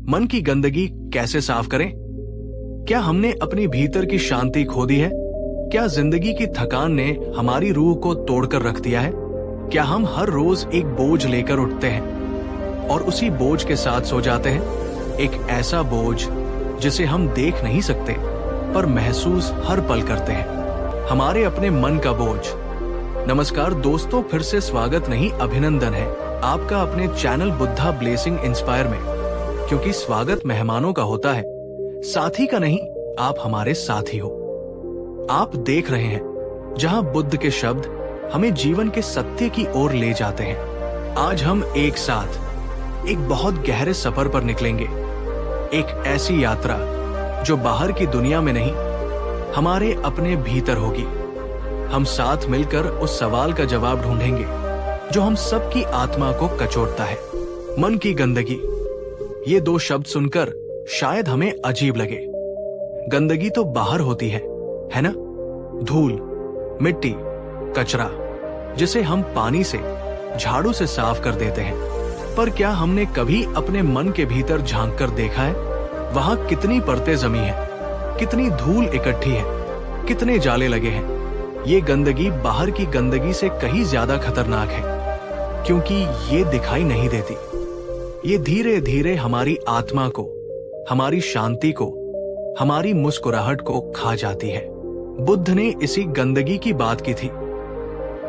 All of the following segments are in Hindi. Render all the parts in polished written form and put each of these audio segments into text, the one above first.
मन की गंदगी कैसे साफ करें? क्या हमने अपनी भीतर की शांति खो दी है? क्या जिंदगी की थकान ने हमारी रूह को तोड़कर रख दिया है? क्या हम हर रोज एक बोझ लेकर उठते हैं और उसी बोझ के साथ सो जाते हैं? एक ऐसा बोझ जिसे हम देख नहीं सकते पर महसूस हर पल करते हैं, हमारे अपने मन का बोझ। नमस्कार दोस्तों, फिर से स्वागत नहीं अभिनंदन है आपका अपने चैनल बुद्धा ब्लेसिंग इंस्पायर में। क्योंकि स्वागत मेहमानों का होता है, साथी का नहीं। आप हमारे साथी हो। आप देख रहे हैं जहां बुद्ध के शब्द हमें जीवन के सत्य की ओर ले जाते हैं। आज हम एक साथ एक बहुत गहरे सफर पर निकलेंगे, एक ऐसी यात्रा जो बाहर की दुनिया में नहीं, हमारे अपने भीतर होगी। हम साथ मिलकर उस सवाल का जवाब ढूंढेंगे जो हम सबकी आत्मा को कचोटता है, मन की गंदगी। ये दो शब्द सुनकर शायद हमें अजीब लगे। गंदगी तो बाहर होती है ना? धूल, मिट्टी, कचरा, जिसे हम पानी से, झाड़ू से साफ कर देते हैं। पर क्या हमने कभी अपने मन के भीतर झांक कर देखा है? वहां कितनी परतें जमी है, कितनी धूल इकट्ठी है, कितने जाले लगे हैं। ये गंदगी बाहर की गंदगी से कहीं ज्यादा खतरनाक है, क्योंकि ये दिखाई नहीं देती। ये धीरे धीरे हमारी आत्मा को, हमारी शांति को, हमारी मुस्कुराहट को खा जाती है। बुद्ध ने इसी गंदगी की बात की थी।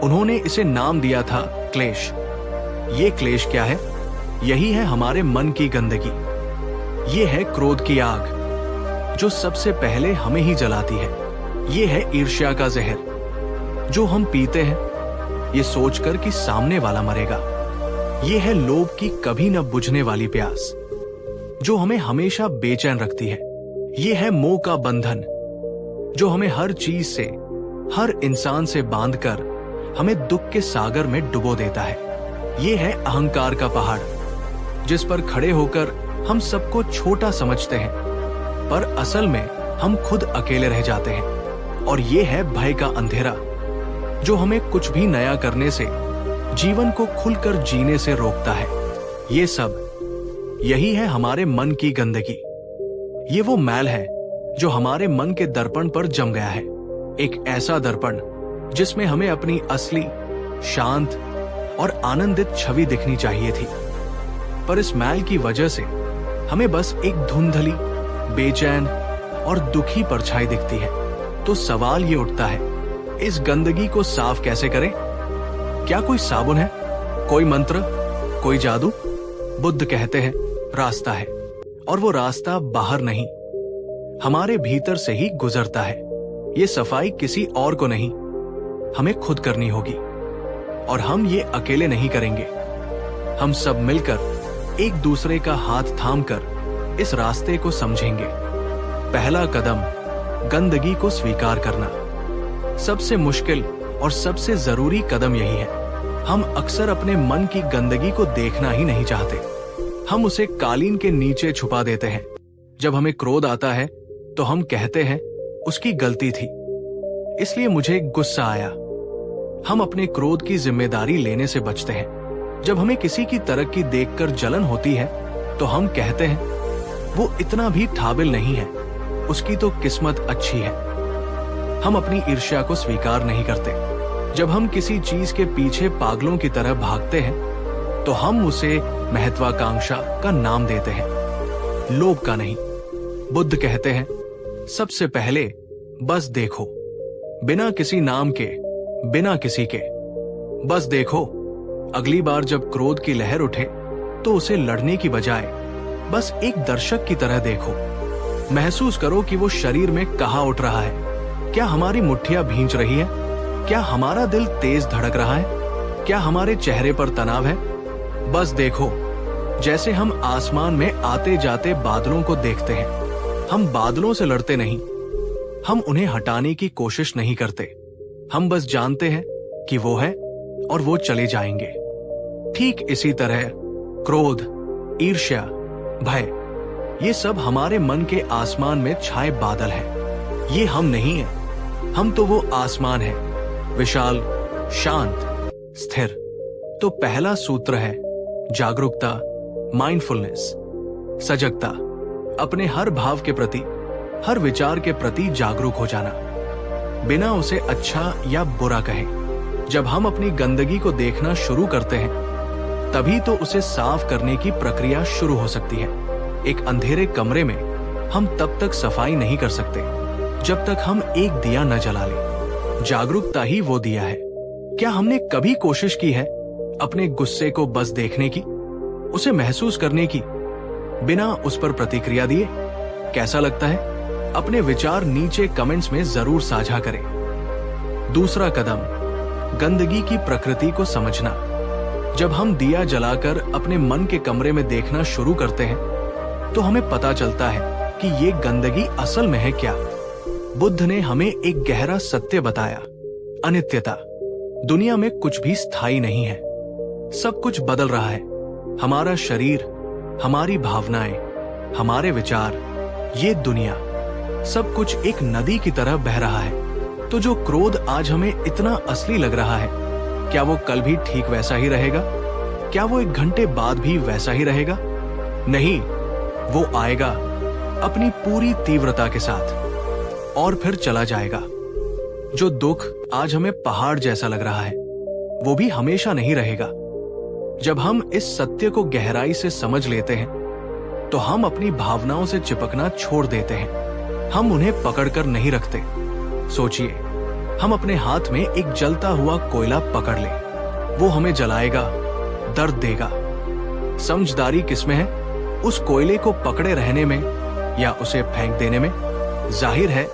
उन्होंने इसे नाम दिया था क्लेश। ये क्लेश क्या है? यही है हमारे मन की गंदगी। ये है क्रोध की आग जो सबसे पहले हमें ही जलाती है। ये है ईर्ष्या का जहर जो हम पीते हैं ये सोचकर कि सामने वाला मरेगा। ये है लोभ की कभी न बुझने वाली प्यास जो हमें हमेशा बेचैन रखती है। ये है मोह का बंधन जो हमें हर चीज से, हर इंसान से बांधकर हमें दुख के सागर में डुबो देता है। ये है अहंकार का पहाड़ जिस पर खड़े होकर हम सबको छोटा समझते हैं, पर असल में हम खुद अकेले रह जाते हैं। और ये है भय का अंधेरा जो हमें कुछ भी नया करने से, जीवन को खुलकर जीने से रोकता है। ये सब, यही है हमारे मन की गंदगी। ये वो मैल है जो हमारे मन के दर्पण पर जम गया है। एक ऐसा दर्पण जिसमें हमें अपनी असली, शांत और आनंदित छवि दिखनी चाहिए थी। पर इस मैल की वजह से हमें बस एक धुंधली, बेचैन और दुखी परछाई दिखती है। तो सवाल ये उठता है, इस गंदगी को साफ कैसे करें? क्या कोई साबुन है, कोई मंत्र, कोई जादू? बुद्ध कहते हैं रास्ता है, और वो रास्ता बाहर नहीं, हमारे भीतर से ही गुजरता है। ये सफाई किसी और को नहीं, हमें खुद करनी होगी। और हम ये अकेले नहीं करेंगे। हम सब मिलकर एक दूसरे का हाथ थामकर इस रास्ते को समझेंगे। पहला कदम, गंदगी को स्वीकार करना। सबसे मुश्किल और सबसे जरूरी कदम यही है। हम अक्सर अपने मन की गंदगी को देखना ही नहीं चाहते। हम उसे कालीन के नीचे छुपा देते हैं। जब हमें क्रोध आता है तो हम कहते हैं उसकी गलती थी, इसलिए मुझे गुस्सा आया। हम अपने क्रोध की जिम्मेदारी लेने से बचते हैं। जब हमें किसी की तरक्की देखकर जलन होती है तो हम कहते हैं वो इतना भी काबिल नहीं है, उसकी तो किस्मत अच्छी है। हम अपनी ईर्ष्या को स्वीकार नहीं करते। जब हम किसी चीज के पीछे पागलों की तरह भागते हैं तो हम उसे महत्वाकांक्षा का नाम देते हैं, लोभ का नहीं। बुद्ध कहते हैं सबसे पहले बस देखो, बिना किसी नाम के, बिना किसी के। बस देखो। अगली बार जब क्रोध की लहर उठे तो उसे लड़ने की बजाय बस एक दर्शक की तरह देखो। महसूस करो कि वो शरीर में कहाँ उठ रहा है। क्या हमारी मुट्ठियां भींच रही है? क्या हमारा दिल तेज धड़क रहा है? क्या हमारे चेहरे पर तनाव है? बस देखो। जैसे हम आसमान में आते जाते बादलों को देखते हैं, हम बादलों से लड़ते नहीं, हम उन्हें हटाने की कोशिश नहीं करते। हम बस जानते हैं कि वो है और वो चले जाएंगे। ठीक इसी तरह क्रोध, ईर्ष्या, भय, ये सब हमारे मन के आसमान में छाए बादल हैं। ये हम नहीं हैं, हम तो वो आसमान है, विशाल, शांत, स्थिर। तो पहला सूत्र है जागरूकता, माइंडफुलनेस। सजगता, अपने हर भाव के प्रति, हर विचार के प्रति जागरूक हो जाना, बिना उसे अच्छा या बुरा कहे। जब हम अपनी गंदगी को देखना शुरू करते हैं, तभी तो उसे साफ करने की प्रक्रिया शुरू हो सकती है। एक अंधेरे कमरे में हम तब तक सफाई नहीं कर सकते जब तक हम एक दिया न जला लें। जागरूकता ही वो दिया है। क्या हमने कभी कोशिश की है अपने गुस्से को बस देखने की, उसे महसूस करने की, बिना उस पर प्रतिक्रिया दिए? कैसा लगता है? अपने विचार नीचे कमेंट्स में जरूर साझा करें। दूसरा कदम, गंदगी की प्रकृति को समझना। जब हम दिया जलाकर अपने मन के कमरे में देखना शुरू करते हैं, तो हमें पता चलता है कि ये गंदगी असल में है क्या। बुद्ध ने हमें एक गहरा सत्य बताया, अनित्यता। दुनिया में कुछ भी स्थायी नहीं है, सब कुछ बदल रहा है। हमारा शरीर, हमारी भावनाएं, हमारे विचार, ये दुनिया, सब कुछ एक नदी की तरह बह रहा है। तो जो क्रोध आज हमें इतना असली लग रहा है, क्या वो कल भी ठीक वैसा ही रहेगा? क्या वो 1 घंटे बाद भी वैसा ही रहेगा? नहीं, वो आएगा अपनी पूरी तीव्रता के साथ और फिर चला जाएगा। जो दुख आज हमें पहाड़ जैसा लग रहा है, वो भी हमेशा नहीं रहेगा। जब हम इस सत्य को गहराई से समझ लेते हैं, तो हम अपनी भावनाओं से चिपकना छोड़ देते हैं। हम उन्हें पकड़कर नहीं रखते। सोचिए, हम अपने हाथ में एक जलता हुआ कोयला पकड़ लें, वो हमें जलाएगा, दर्द देगा। समझदारी किसमें है? उस कोयले को पकड़े रहने में या उसे फेंक देने में? जाहिर है,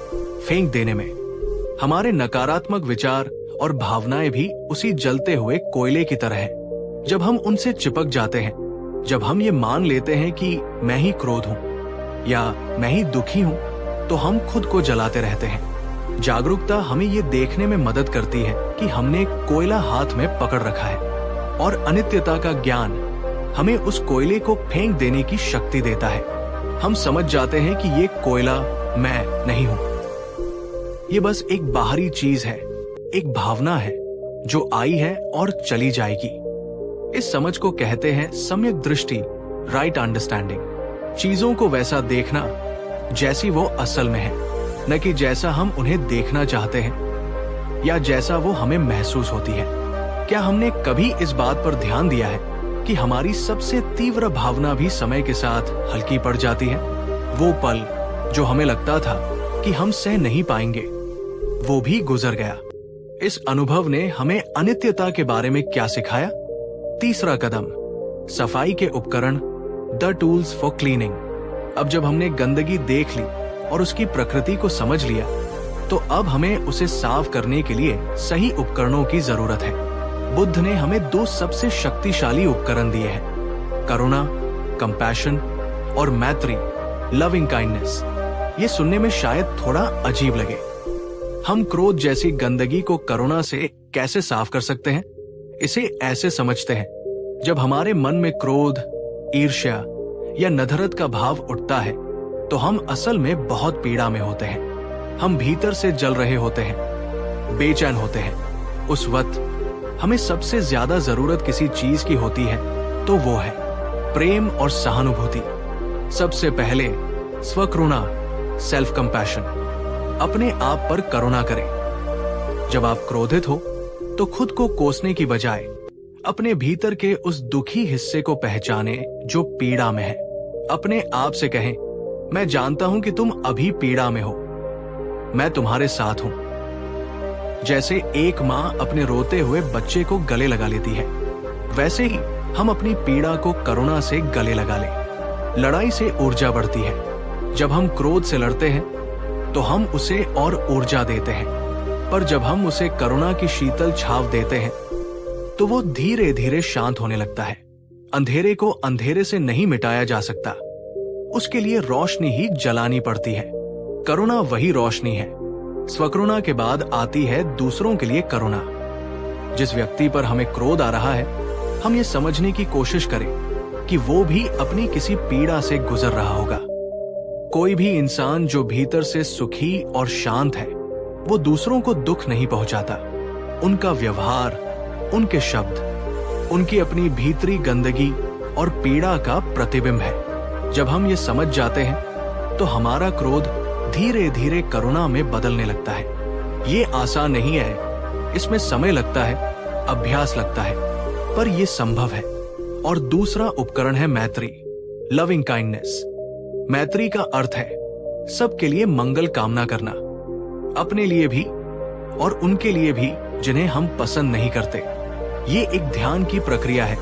फेंक देने में। हमारे नकारात्मक विचार और भावनाएं भी उसी जलते हुए कोयले की तरह हैं। जब हम उनसे चिपक जाते हैं, जब हम ये मान लेते हैं कि मैं ही क्रोध हूं या मैं ही दुखी हूं, तो हम खुद को जलाते रहते हैं। जागरूकता हमें ये देखने में मदद करती है कि हमने कोयला हाथ में पकड़ रखा है, और अनित्यता का ज्ञान हमें उस कोयले को फेंक देने की शक्ति देता है। हम समझ जाते हैं कि ये कोयला मैं नहीं हूं, ये बस एक बाहरी चीज है, एक भावना है जो आई है और चली जाएगी। इस समझ को कहते हैं सम्यक दृष्टि, राइट अंडरस्टैंडिंग। चीजों को वैसा देखना जैसी वो असल में है, न कि जैसा हम उन्हें देखना चाहते हैं या जैसा वो हमें महसूस होती है। क्या हमने कभी इस बात पर ध्यान दिया है कि हमारी सबसे तीव्र भावना भी समय के साथ हल्की पड़ जाती है? वो पल जो हमें लगता था कि हम सह नहीं पाएंगे, वो भी गुजर गया। इस अनुभव ने हमें अनित्यता के बारे में क्या सिखाया? तीसरा कदम, सफाई के उपकरण, द टूल्स फॉर क्लीनिंग। अब जब हमने गंदगी देख ली और उसकी प्रकृति को समझ लिया, तो अब हमें उसे साफ करने के लिए सही उपकरणों की जरूरत है। बुद्ध ने हमें 2 सबसे शक्तिशाली उपकरण दिए हैं, करुणा, कंपैशन, और मैत्री, लविंग काइंडनेस। ये सुनने में शायद थोड़ा अजीब लगे। हम क्रोध जैसी गंदगी को करुणा से कैसे साफ कर सकते हैं? इसे ऐसे समझते हैं, जब हमारे मन में क्रोध, ईर्ष्या या नफरत का भाव उठता है, तो हम असल में बहुत पीड़ा में होते हैं। हम भीतर से जल रहे होते हैं, बेचैन होते हैं। उस वक्त हमें सबसे ज्यादा जरूरत किसी चीज की होती है, तो वो है प्रेम और सहानुभूति। सबसे पहले स्वकरुणा, सेल्फ कंपैशन। अपने आप पर करुणा करें। जब आप क्रोधित हो, तो खुद को कोसने की बजाय अपने भीतर के उस दुखी हिस्से को पहचाने जो पीड़ा में है। अपने आप से कहें, मैं जानता हूं कि तुम अभी पीड़ा में हो, मैं तुम्हारे साथ हूं। जैसे एक मां अपने रोते हुए बच्चे को गले लगा लेती है, वैसे ही हम अपनी पीड़ा को करुणा से गले लगा लें। लड़ाई से ऊर्जा बढ़ती है। जब हम क्रोध से लड़ते हैं, तो हम उसे और ऊर्जा देते हैं, पर जब हम उसे करुणा की शीतल छाव देते हैं, तो वो धीरे धीरे शांत होने लगता है। अंधेरे को अंधेरे से नहीं मिटाया जा सकता, उसके लिए रोशनी ही जलानी पड़ती है। करुणा वही रोशनी है। स्वकरुणा के बाद आती है दूसरों के लिए करुणा। जिस व्यक्ति पर हमें क्रोध आ रहा है, हम ये समझने की कोशिश करें कि वो भी अपनी किसी पीड़ा से गुजर रहा होगा। कोई भी इंसान जो भीतर से सुखी और शांत है, वो दूसरों को दुख नहीं पहुंचाता। उनका व्यवहार, उनके शब्द, उनकी अपनी भीतरी गंदगी और पीड़ा का प्रतिबिंब है। जब हम ये समझ जाते हैं तो हमारा क्रोध धीरे धीरे करुणा में बदलने लगता है। ये आसान नहीं है, इसमें समय लगता है, अभ्यास लगता है, पर यह संभव है। और दूसरा उपकरण है मैत्री, लविंग काइंडनेस। मैत्री का अर्थ है सबके लिए मंगल कामना करना, अपने लिए भी और उनके लिए भी जिन्हें हम पसंद नहीं करते। ये एक ध्यान की प्रक्रिया है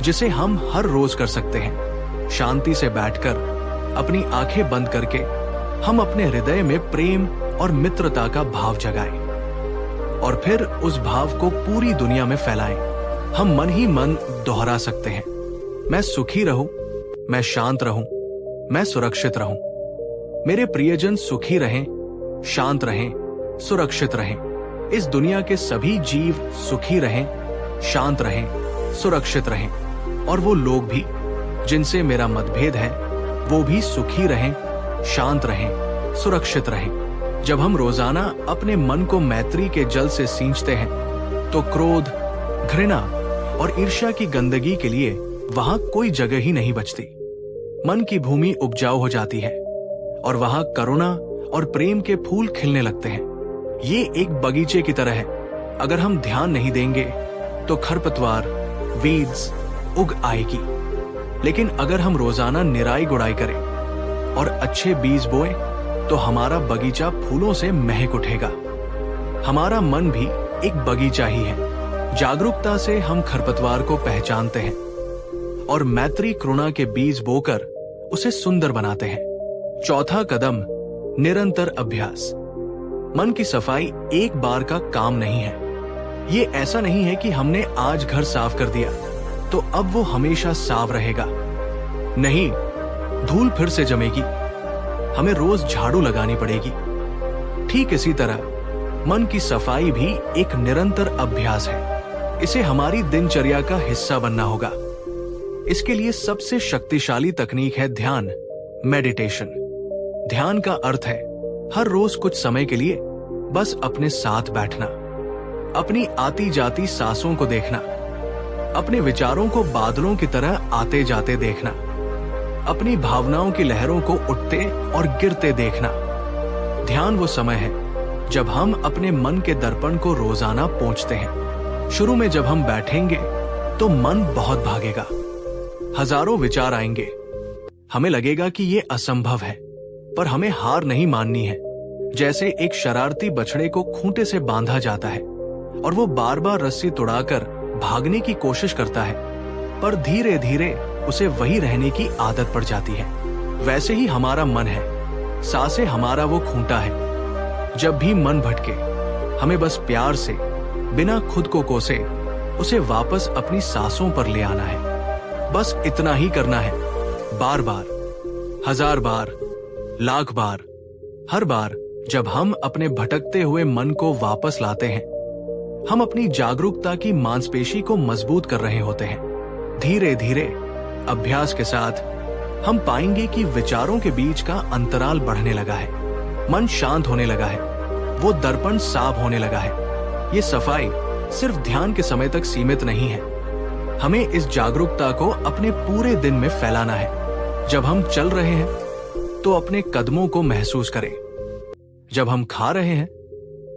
जिसे हम हर रोज कर सकते हैं। शांति से बैठकर अपनी आंखें बंद करके हम अपने हृदय में प्रेम और मित्रता का भाव जगाएं और फिर उस भाव को पूरी दुनिया में फैलाएं। हम मन ही मन दोहरा सकते हैं, मैं सुखी रहूं, मैं शांत रहूं, मैं सुरक्षित रहूं। मेरे प्रियजन सुखी रहें, शांत रहें, सुरक्षित रहें। इस दुनिया के सभी जीव सुखी रहें, शांत रहें, सुरक्षित रहें। और वो लोग भी जिनसे मेरा मतभेद है वो भी सुखी रहें, शांत रहें, सुरक्षित रहें। जब हम रोजाना अपने मन को मैत्री के जल से सींचते हैं तो क्रोध, घृणा और ईर्ष्या की गंदगी के लिए वहां कोई जगह ही नहीं बचती। मन की भूमि उपजाऊ हो जाती है और वहां करुणा और प्रेम के फूल खिलने लगते हैं। ये एक बगीचे की तरह है। अगर हम ध्यान नहीं देंगे तो खरपतवार, वीड्स उग आएगी, लेकिन अगर हम रोजाना निराई गुड़ाई करें और अच्छे बीज बोएं तो हमारा बगीचा फूलों से महक उठेगा। हमारा मन भी एक बगीचा ही है। जागरूकता से हम खरपतवार को पहचानते हैं और मैत्री करुणा के बीज बोकर उसे सुंदर बनाते हैं। चौथा कदम, निरंतर अभ्यास। मन की सफाई एक बार का काम नहीं है। ये ऐसा नहीं है कि हमने आज घर साफ कर दिया तो अब वो हमेशा साफ रहेगा। नहीं, धूल फिर से जमेगी, हमें रोज झाड़ू लगानी पड़ेगी। ठीक इसी तरह मन की सफाई भी एक निरंतर अभ्यास है। इसे हमारी दिनचर्या का हिस्सा बनना होगा। इसके लिए सबसे शक्तिशाली तकनीक है ध्यान, मेडिटेशन। ध्यान का अर्थ है हर रोज कुछ समय के लिए बस अपने साथ बैठना, अपनी आती जाती सांसों को देखना, अपने विचारों को बादलों की तरह आते जाते देखना, अपनी भावनाओं की लहरों को उठते और गिरते देखना। ध्यान वो समय है जब हम अपने मन के दर्पण को रोजाना पोंछते हैं। शुरू में जब हम बैठेंगे तो मन बहुत भागेगा, हजारों विचार आएंगे। हमें लगेगा कि ये असंभव है, पर हमें हार नहीं माननी है। जैसे एक शरारती बछड़े को खूंटे से बांधा जाता है और वो बार बार रस्सी तुड़ाकर भागने की कोशिश करता है, पर धीरे धीरे उसे वही रहने की आदत पड़ जाती है। वैसे ही हमारा मन है, सांसें हमारा वो खूंटा है। जब भी मन भटके हमें बस प्यार से, बिना खुद को कोसे, उसे वापस अपनी सांसों पर ले आना है। बस इतना ही करना है, बार बार, हजार बार, लाख बार। हर बार जब हम अपने भटकते हुए मन को वापस लाते हैं, हम अपनी जागरूकता की मांसपेशी को मजबूत कर रहे होते हैं। धीरे धीरे अभ्यास के साथ हम पाएंगे कि विचारों के बीच का अंतराल बढ़ने लगा है, मन शांत होने लगा है, वो दर्पण साफ होने लगा है। ये सफाई सिर्फ ध्यान के समय तक सीमित नहीं है। हमें इस जागरूकता को अपने पूरे दिन में फैलाना है। जब हम चल रहे हैं तो अपने कदमों को महसूस करें। जब हम खा रहे हैं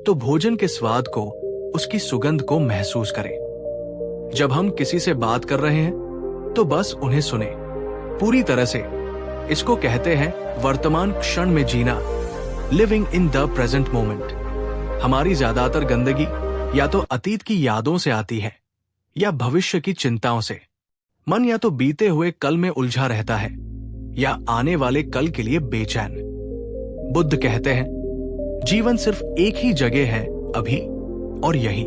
तो भोजन के स्वाद को, उसकी सुगंध को महसूस करें। जब हम किसी से बात कर रहे हैं तो बस उन्हें सुने पूरी तरह से। इसको कहते हैं वर्तमान क्षण में जीना, living in the present moment. हमारी ज्यादातर गंदगी या तो अतीत की यादों से आती है या भविष्य की चिंताओं से। मन या तो बीते हुए कल में उलझा रहता है या आने वाले कल के लिए बेचैन। बुद्ध कहते हैं जीवन सिर्फ एक ही जगह है, अभी और यही।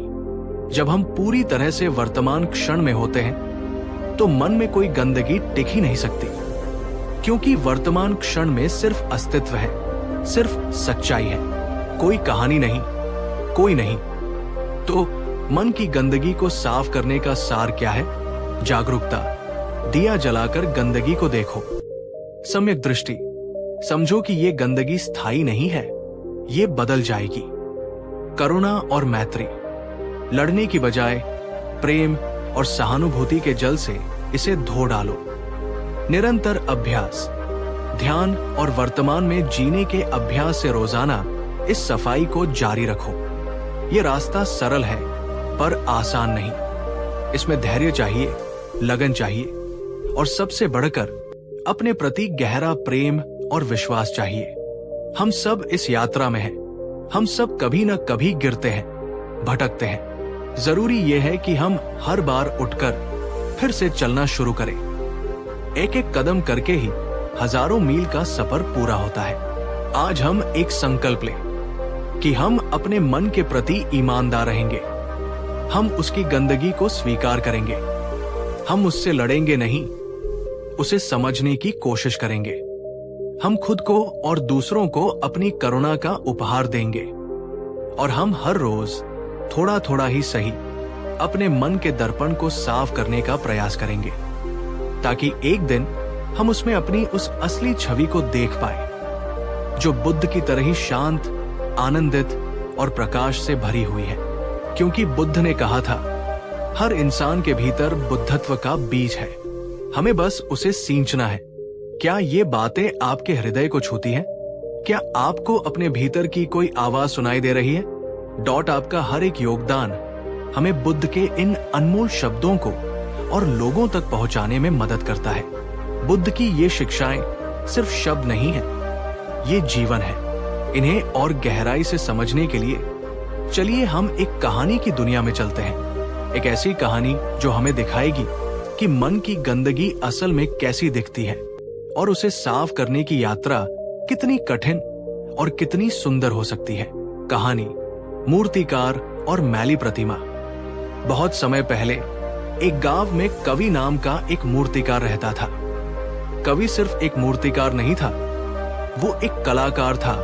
जब हम पूरी तरह से वर्तमान क्षण में होते हैं तो मन में कोई गंदगी टिक ही नहीं सकती, क्योंकि वर्तमान क्षण में सिर्फ अस्तित्व है, सिर्फ सच्चाई है, कोई कहानी नहीं, कोई नहीं। तो मन की गंदगी को साफ करने का सार क्या है? जागरूकता। दिया जलाकर गंदगी को देखो, सम्यक दृष्टि। समझो कि ये गंदगी स्थायी नहीं है, ये बदल जाएगी। करुणा और मैत्री। लड़ने की बजाय प्रेम और सहानुभूति के जल से इसे धो डालो। निरंतर अभ्यास। ध्यान और वर्तमान में जीने के अभ्यास से रोजाना इस सफाई को जारी रखो। ये रास्ता सरल है पर आसान नहीं। इसमें धैर्य चाहिए, लगन चाहिए और सबसे बढ़कर अपने प्रति गहरा प्रेम और विश्वास चाहिए। हम सब इस यात्रा में हैं। हम सब कभी न कभी गिरते हैं, भटकते हैं। जरूरी यह है कि हम हर बार उठकर फिर से चलना शुरू करें। एक एक कदम करके ही हजारों मील का सफर पूरा होता है। आज हम एक संकल्प लें कि हम अपने मन के प्रति ईमानदार रहेंगे। हम उसकी गंदगी को स्वीकार करेंगे। हम उससे लड़ेंगे नहीं, उसे समझने की कोशिश करेंगे। हम खुद को और दूसरों को अपनी करुणा का उपहार देंगे और हम हर रोज थोड़ा थोड़ा ही सही अपने मन के दर्पण को साफ करने का प्रयास करेंगे, ताकि एक दिन हम उसमें अपनी उस असली छवि को देख पाए जो बुद्ध की तरह ही शांत, आनंदित और प्रकाश से भरी हुई है। क्योंकि बुद्ध ने कहा था, हर इंसान के भीतर बुद्धत्व का बीज है, हमें बस उसे सींचना है। क्या ये बातें आपके हृदय को छूती हैं? क्या आपको अपने भीतर की कोई आवाज सुनाई दे रही है? आपका हर एक योगदान हमें बुद्ध के इन अनमोल शब्दों को और लोगों तक पहुंचाने में मदद करता है। बुद्ध की ये शिक्षाएं सिर्फ शब्द नहीं है, ये जीवन है। इन्हें और गहराई से समझने के लिए चलिए हम एक कहानी की दुनिया में चलते हैं। एक ऐसी कहानी जो हमें दिखाएगी कि मन की गंदगी असल में कैसी दिखती है और उसे साफ करने की यात्रा कितनी कठिन और कितनी सुंदर हो सकती है। कहानी मूर्तिकार और मैली प्रतिमा। बहुत समय पहले एक गांव में कवि नाम का एक मूर्तिकार रहता था। कवि सिर्फ एक मूर्तिकार नहीं था, वो एक कलाकार था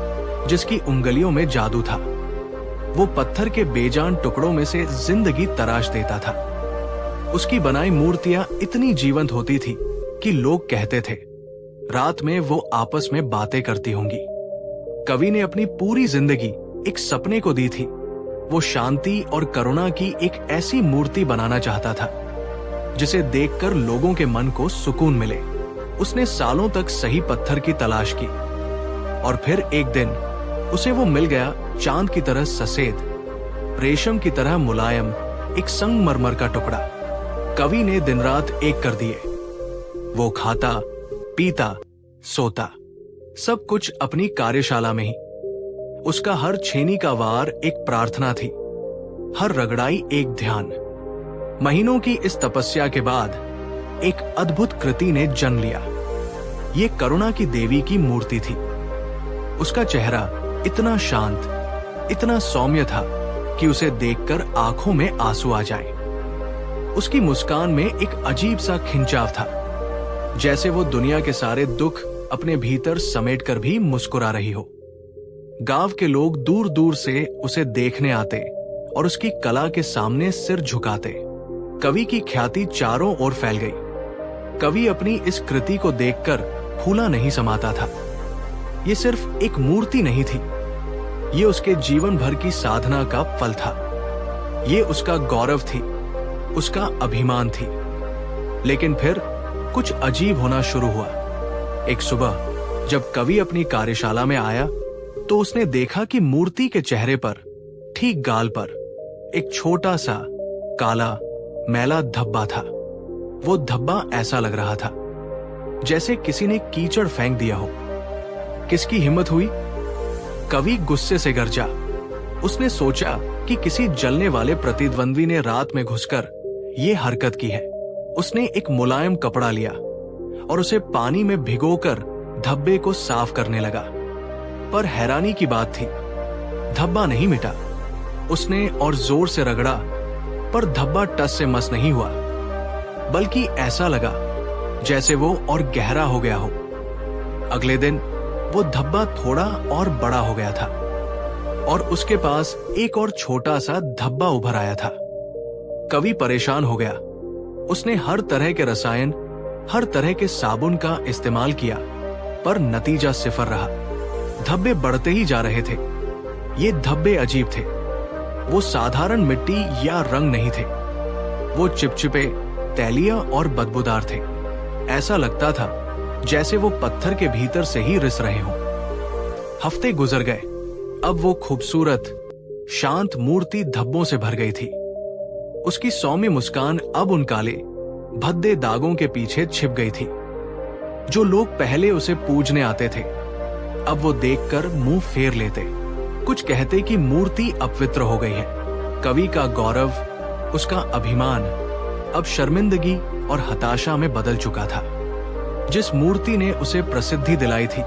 जिसकी उंगलियों में जादू था। वो पत्थर के बेजान टुकड़ों में से जिंदगी तराश देता था। उसकी बनाई मूर्तियां इतनी जीवंत होती थी कि लोग कहते थे, रात में वो आपस में बातें करती होंगी। कवि ने अपनी पूरी जिंदगी एक सपने को दी थी। वो शांति और करुणा की एक ऐसी मूर्ति बनाना चाहता था जिसे देखकर लोगों के मन को सुकून मिले। उसने सालों तक सही पत्थर की तलाश की और फिर एक दिन उसे वो मिल गया, चांद की तरह सफेद, रेशम की तरह मुलायम एक संगमरमर का टुकड़ा। कवि ने दिन रात एक कर दिए। वो खाता, पीता, सोता, सब कुछ अपनी कार्यशाला में ही। उसका हर छेनी का वार एक प्रार्थना थी, हर रगड़ाई एक ध्यान। महीनों की इस तपस्या के बाद एक अद्भुत कृति ने जन्म लिया। ये करुणा की देवी की मूर्ति थी। उसका चेहरा इतना शांत, इतना सौम्य था कि उसे देखकर आंखों में आंसू आ जाए। उसकी मुस्कान में एक अजीब सा खिंचाव था, जैसे वो दुनिया के सारे दुख अपने भीतर समेटकर भी मुस्कुरा रही हो। गांव के लोग दूर दूर से उसे देखने आते और उसकी कला के सामने सिर झुकाते। कवि की ख्याति चारों ओर फैल गई। कवि अपनी इस कृति को देखकर फूला नहीं समाता था। ये सिर्फ एक मूर्ति नहीं थी, ये उसके जीवन भर की साधना का फल था। ये उसका गौरव थी, उसका अभिमान थी। लेकिन फिर कुछ अजीब होना शुरू हुआ। एक सुबह जब कवि अपनी कार्यशाला में आया तो उसने देखा कि मूर्ति के चेहरे पर, ठीक गाल पर, एक छोटा सा काला मैला धब्बा था। वो धब्बा ऐसा लग रहा था जैसे किसी ने कीचड़ फेंक दिया हो। किसकी हिम्मत हुई? कवि गुस्से से गरजा। उसने सोचा कि किसी जलने वाले प्रतिद्वंद्वी ने रात में घुसकर ये हरकत की है। उसने एक मुलायम कपड़ा लिया और उसे पानी में भिगोकर धब्बे को साफ करने लगा। पर हैरानी की बात थी, धब्बा नहीं मिटा। उसने और जोर से रगड़ा, पर धब्बा टस से मस नहीं हुआ, बल्कि ऐसा लगा जैसे वो और गहरा हो गया हो। अगले दिन वो धब्बा थोड़ा और बड़ा हो गया था और उसके पास एक और छोटा सा धब्बा उभर आया था। कवि परेशान हो गया। उसने हर तरह के रसायन, हर तरह के साबुन का इस्तेमाल किया, पर नतीजा सिफर रहा। धब्बे बढ़ते ही जा रहे थे। ये धब्बे अजीब थे। वो साधारण मिट्टी या रंग नहीं थे। वो चिपचिपे, तैलीय और बदबूदार थे। ऐसा लगता था जैसे वो पत्थर के भीतर से ही रिस रहे हों। हफ्ते गुजर गए। अब वो खूबसूरत शांत मूर्ति धब्बों से भर गई थी। उसकी सौम्य मुस्कान अब उन काले भद्दे दागों के पीछे छिप गई थी। जो लोग पहले उसे पूजने आते थे अब वो देखकर मुंह फेर लेते, कुछ कहते कि मूर्ति अपवित्र हो गई है। कवि का गौरव, उसका अभिमान अब शर्मिंदगी और हताशा में बदल चुका था। जिस मूर्ति ने उसे प्रसिद्धि दिलाई थी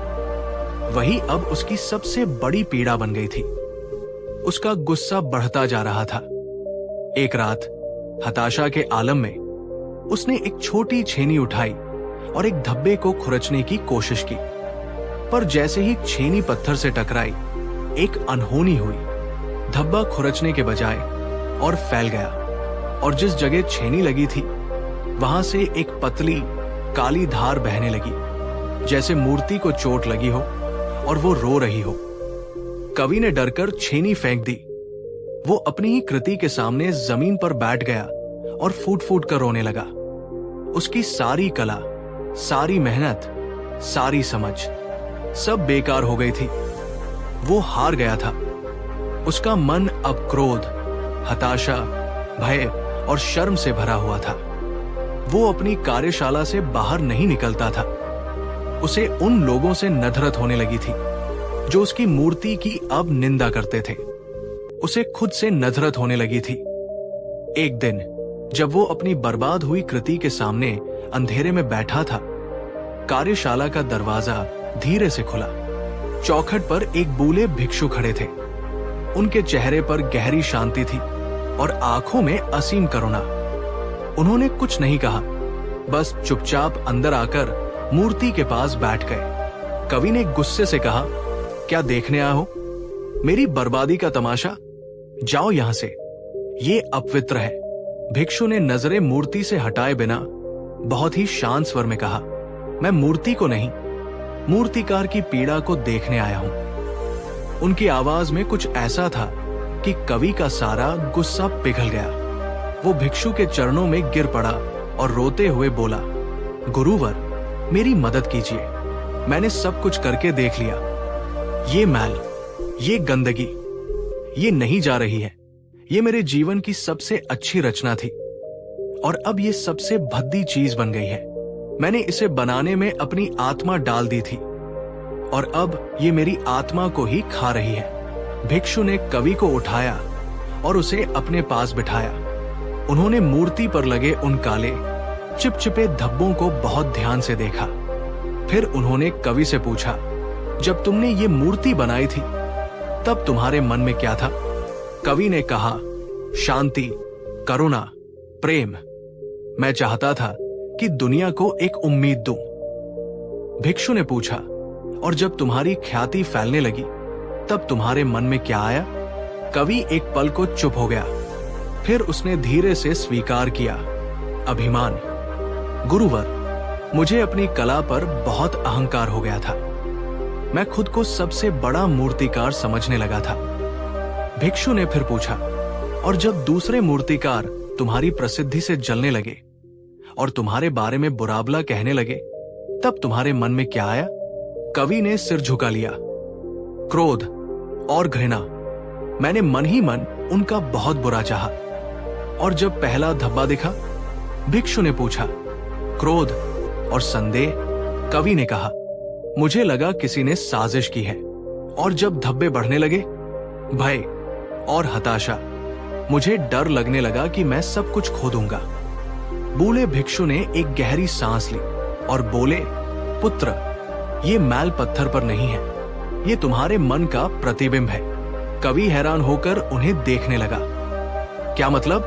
वही अब उसकी सबसे बड़ी पीड़ा बन गई थी। उसका गुस्सा बढ़ता जा रहा था। एक रात हताशा के आलम में उसने एक छोटी छेनी उठाई और एक धब्बे को खुरचने की कोशिश की, पर जैसे ही छेनी पत्थर से टकराई एक अनहोनी हुई। धब्बा खुरचने के बजाय और फैल गया और जिस जगह छेनी लगी थी वहां से एक पतली काली धार बहने लगी, जैसे मूर्ति को चोट लगी हो और वो रो रही हो। कवि ने डरकर छेनी फेंक दी। वो अपनी ही कृति के सामने जमीन पर बैठ गया और फूट फूट कर रोने लगा। उसकी सारी कला, सारी मेहनत, सारी समझ सब बेकार हो गई थी। वो हार गया था। उसका मन अब क्रोध, हताशा, भय और शर्म से भरा हुआ था। वो अपनी कार्यशाला से बाहर नहीं निकलता था। उसे उन लोगों से नफरत होने लगी थी जो उसकी मूर्ति की अब निंदा करते थे। उसे खुद से नफरत होने लगी थी। एक दिन जब वो अपनी बर्बाद हुई कृति के सामने अंधेरे में बैठा था, कार्यशाला का दरवाजा धीरे से खुला। चौखट पर एक बूले भिक्षु खड़े थे। उनके चेहरे पर गहरी शांति थी और आंखों में असीम करुणा। उन्होंने कुछ नहीं कहा, बस चुपचाप अंदर आकर मूर्ति के पास बैठ गए। कवि ने गुस्से से कहा, क्या देखने आए हो? मेरी बर्बादी का तमाशा? जाओ यहां से, ये अपवित्र है। भिक्षु ने नजरें मूर्ति से हटाए बिना बहुत ही शांत स्वर में कहा, मैं मूर्ति को नहीं, मूर्तिकार की पीड़ा को देखने आया हूं। उनकी आवाज में कुछ ऐसा था कि कवि का सारा गुस्सा पिघल गया। वो भिक्षु के चरणों में गिर पड़ा और रोते हुए बोला, गुरुवर, मेरी मदद कीजिए। मैंने सब कुछ करके देख लिया। ये मैल, ये गंदगी, ये नहीं जा रही है। ये मेरे जीवन की सबसे अच्छी रचना थी और अब ये सबसे भद्दी चीज बन गई है। मैंने इसे बनाने में अपनी आत्मा डाल दी थी और अब ये मेरी आत्मा को ही खा रही है। भिक्षु ने कवि को उठाया और उसे अपने पास बिठाया। उन्होंने मूर्ति पर लगे उन काले चिपचिपे धब्बों को बहुत ध्यान से देखा। फिर उन्होंने कवि से पूछा, जब तुमने ये मूर्ति बनाई थी तब तुम्हारे मन में क्या था? कवि ने कहा, शांति, करुणा, प्रेम। मैं चाहता था कि दुनिया को एक उम्मीद दूं। भिक्षु ने पूछा, और जब तुम्हारी ख्याति फैलने लगी तब तुम्हारे मन में क्या आया? कवि एक पल को चुप हो गया। फिर उसने धीरे से स्वीकार किया, अभिमान। गुरुवर, मुझे अपनी कला पर बहुत अहंकार हो गया था। मैं खुद को सबसे बड़ा मूर्तिकार समझने लगा था। भिक्षु ने फिर पूछा, और जब दूसरे मूर्तिकार तुम्हारी प्रसिद्धि से जलने लगे और तुम्हारे बारे में बुराबला कहने लगे तब तुम्हारे मन में क्या आया? कवि ने सिर झुका लिया। क्रोध और घृणा। मैंने मन ही मन उनका बहुत बुरा चाहा। और जब पहला धब्बा दिखा? भिक्षु ने पूछा। क्रोध और संदेह। कवि ने कहा, मुझे लगा किसी ने साजिश की है। और जब धब्बे बढ़ने लगे? भय और हताशा। मुझे डर लगने लगा कि मैं सब कुछ खो दूंगा। बूढ़े भिक्षु ने एक गहरी सांस ली और बोले, पुत्र, ये मैल पत्थर पर नहीं है, ये तुम्हारे मन का प्रतिबिंब है। कवि हैरान होकर उन्हें देखने लगा। क्या मतलब?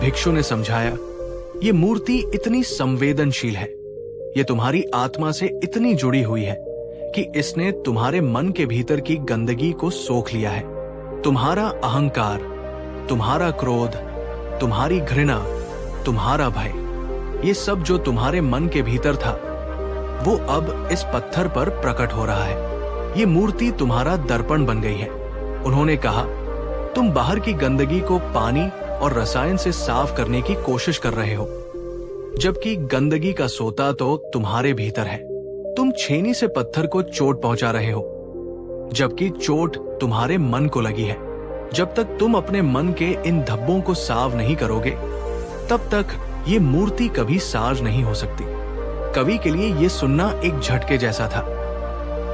भिक्षु ने समझाया, ये मूर्ति इतनी संवेदनशील है, ये तुम्हारी आत्मा से इतनी जुड़ी हुई है कि इसने तुम्हारे मन के भीतर की गंदगी को सोख लिया है। तुम्हारा अहंकार, तुम्हारा क्रोध, तुम्हारी घृणा, तुम्हारा भय, ये सब जो तुम्हारे मन के भीतर था वो अब इस पत्थर पर प्रकट हो रहा है। ये मूर्ति तुम्हारा दर्पण बन गई है। उन्होंने कहा, तुम बाहर की गंदगी को पानी और रसायन से साफ करने की कोशिश कर रहे हो, जबकि गंदगी का सोता तो तुम्हारे भीतर है। तुम छेनी से पत्थर को चोट पहुंचा रहे हो, जबकि चोट तुम्हारे मन को लगी है। जब तक तुम अपने मन के इन धब्बों को साफ नहीं करोगे, तब तक ये मूर्ति कभी साज नहीं हो सकती। कवि के लिए ये सुनना एक झटके जैसा था।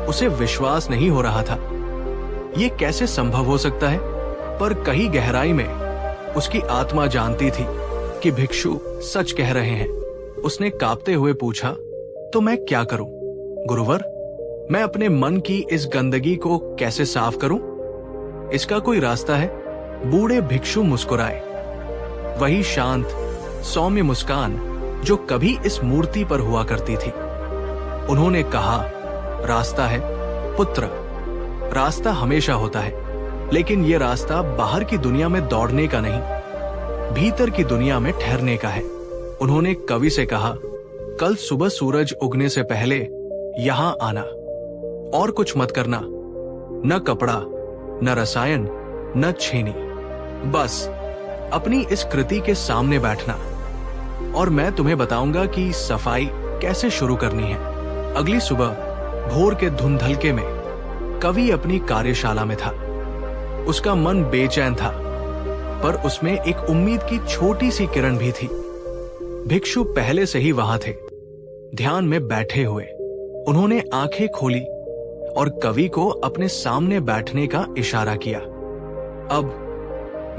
उसे विश्वास नहीं हो रहा था। ये कैसे संभव हो सकता है? पर कहीं गहराई में उसकी आत्मा जानती थी कि भिक्षु सच कह रहे हैं। उसने कांपते हुए पूछा, तो मैं क्या करूं गुरुवर? मैं अपने मन की इस गंदगी को कैसे साफ करूं? इसका कोई रास्ता है? बूढ़े भिक्षु मुस्कुराए, वही शांत सौम्य मुस्कान जो कभी इस मूर्ति पर हुआ करती थी। उन्होंने कहा, रास्ता है पुत्र, रास्ता हमेशा होता है, लेकिन ये रास्ता बाहर की दुनिया में दौड़ने का नहीं, भीतर की दुनिया में ठहरने का है। उन्होंने कवि से कहा, कल सुबह सूरज उगने से पहले यहां आना, और कुछ मत करना, न कपड़ा, न रसायन, न छेनी, बस अपनी इस कृति के सामने बैठना, और मैं तुम्हें बताऊंगा कि सफाई कैसे शुरू करनी है। अगली सुबह भोर के धुंधलके में कवि अपनी कार्यशाला में था। उसका मन बेचैन था, पर उसमें एक उम्मीद की छोटी सी किरण भी थी। भिक्षु पहले से ही वहां थे, ध्यान में बैठे हुए। उन्होंने आंखें खोली और कवि को अपने सामने बैठने का इशारा किया। अब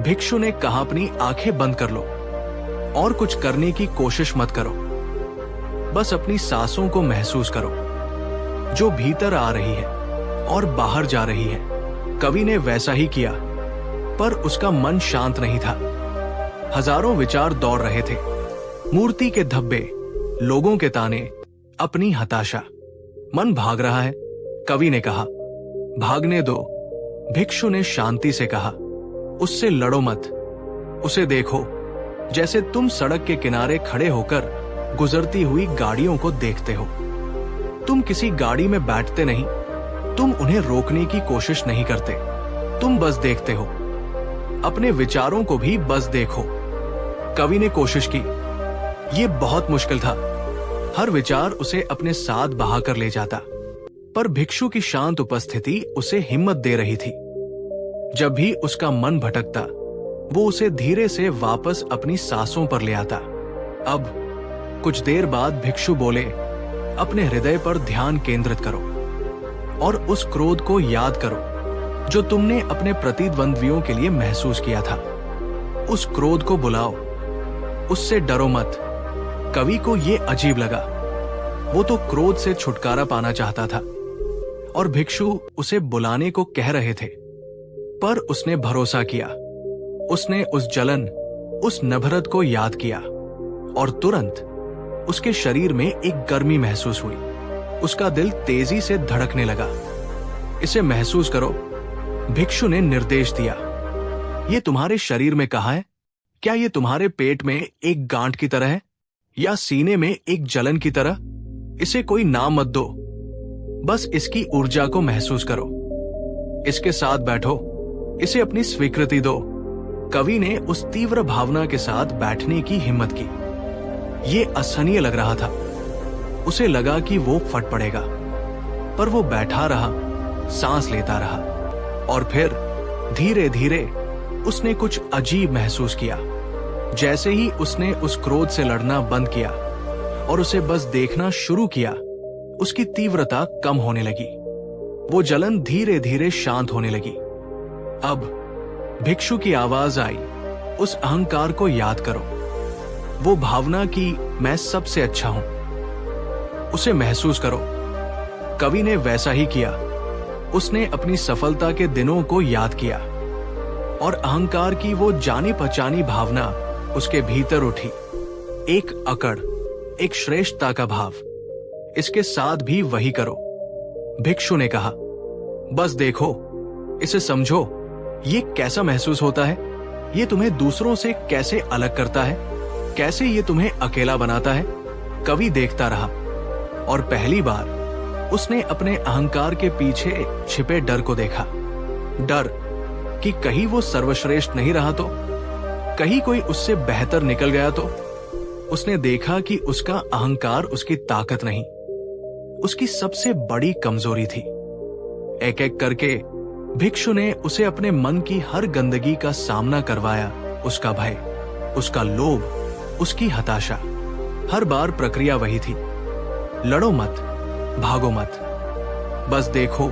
भिक्षु ने कहा, अपनी आंखें बंद कर लो और कुछ करने की कोशिश मत करो, बस अपनी सांसों को महसूस करो, जो भीतर आ रही है और बाहर जा रही है। कवि ने वैसा ही किया, पर उसका मन शांत नहीं था। हजारों विचार दौड़ रहे थे, मूर्ति के धब्बे, लोगों के ताने, अपनी हताशा। मन भाग रहा है, कवि ने कहा। भागने दो, भिक्षु ने शांति से कहा। उससे लड़ो मत, उसे देखो जैसे तुम सड़क के किनारे खड़े होकर गुजरती हुई गाड़ियों को देखते हो। तुम किसी गाड़ी में बैठते नहीं, तुम उन्हें रोकने की कोशिश नहीं करते, तुम बस देखते हो। अपने विचारों को भी बस देखो। कवि ने कोशिश की। ये बहुत मुश्किल था। हर विचार उसे अपने साथ बहाकर ले जाता, पर भिक्षु की शांत उपस्थिति उसे हिम्मत दे रही थी। जब भी उसका मन भटकता, वो उसे धीरे से वापस अपनी सांसों पर ले आता। अब कुछ देर बाद भिक्षु बोले, अपने हृदय पर ध्यान केंद्रित करो और उस क्रोध को याद करो जो तुमने अपने प्रतिद्वंद्वियों के लिए महसूस किया था। उस क्रोध को बुलाओ, उससे डरो मत। कवि को यह अजीब लगा। वो तो क्रोध से छुटकारा पाना चाहता था और भिक्षु उसे बुलाने को कह रहे थे, पर उसने भरोसा किया। उसने उस जलन, उस नफरत को याद किया और तुरंत उसके शरीर में एक गर्मी महसूस हुई। उसका दिल तेजी से धड़कने लगा। इसे महसूस करो, भिक्षु ने निर्देश दिया। ये तुम्हारे शरीर में कहाँ है? क्या ये तुम्हारे पेट में एक गांठ की तरह है या सीने में एक जलन की तरह? इसे कोई नाम मत दो, बस इसकी ऊर्जा को महसूस करो। इसके साथ बैठो, इसे अपनी स्वीकृति दो। कवि ने उस तीव्र भावना के साथ बैठने की हिम्मत की। ये असहनीय लग रहा था। उसे लगा कि वो फट पड़ेगा, पर वो बैठा रहा, सांस लेता रहा, और फिर धीरे धीरे उसने कुछ अजीब महसूस किया। जैसे ही उसने उस क्रोध से लड़ना बंद किया और उसे बस देखना शुरू किया, उसकी तीव्रता कम होने लगी। वो जलन धीरे धीरे शांत होने लगी। अब भिक्षु की आवाज आई, उस अहंकार को याद करो, वो भावना कि मैं सबसे अच्छा हूं, उसे महसूस करो। कवि ने वैसा ही किया। उसने अपनी सफलता के दिनों को याद किया और अहंकार की वो जानी पहचानी भावना उसके भीतर उठी। एक अकड़, एक श्रेष्ठता का भाव। इसके साथ भी वही करो, भिक्षु ने कहा। बस देखो, इसे समझो। ये कैसा महसूस होता है? ये तुम्हें दूसरों से कैसे अलग करता है? कैसे ये तुम्हें अकेला बनाता है? कवि देखता रहा और पहली बार उसने अपने अहंकार के पीछे छिपे डर को देखा। डर कि कहीं वो सर्वश्रेष्ठ नहीं रहा तो, कहीं कोई उससे बेहतर निकल गया तो। उसने देखा कि उसका अहंकार उसकी ताकत नहीं, उसकी सबसे बड़ी कमजोरी थी। एक एक करके भिक्षु ने उसे अपने मन की हर गंदगी का सामना करवाया। उसका भय, उसका लोभ, उसकी हताशा। हर बार प्रक्रिया वही थी। लड़ो मत, भागो मत, बस देखो,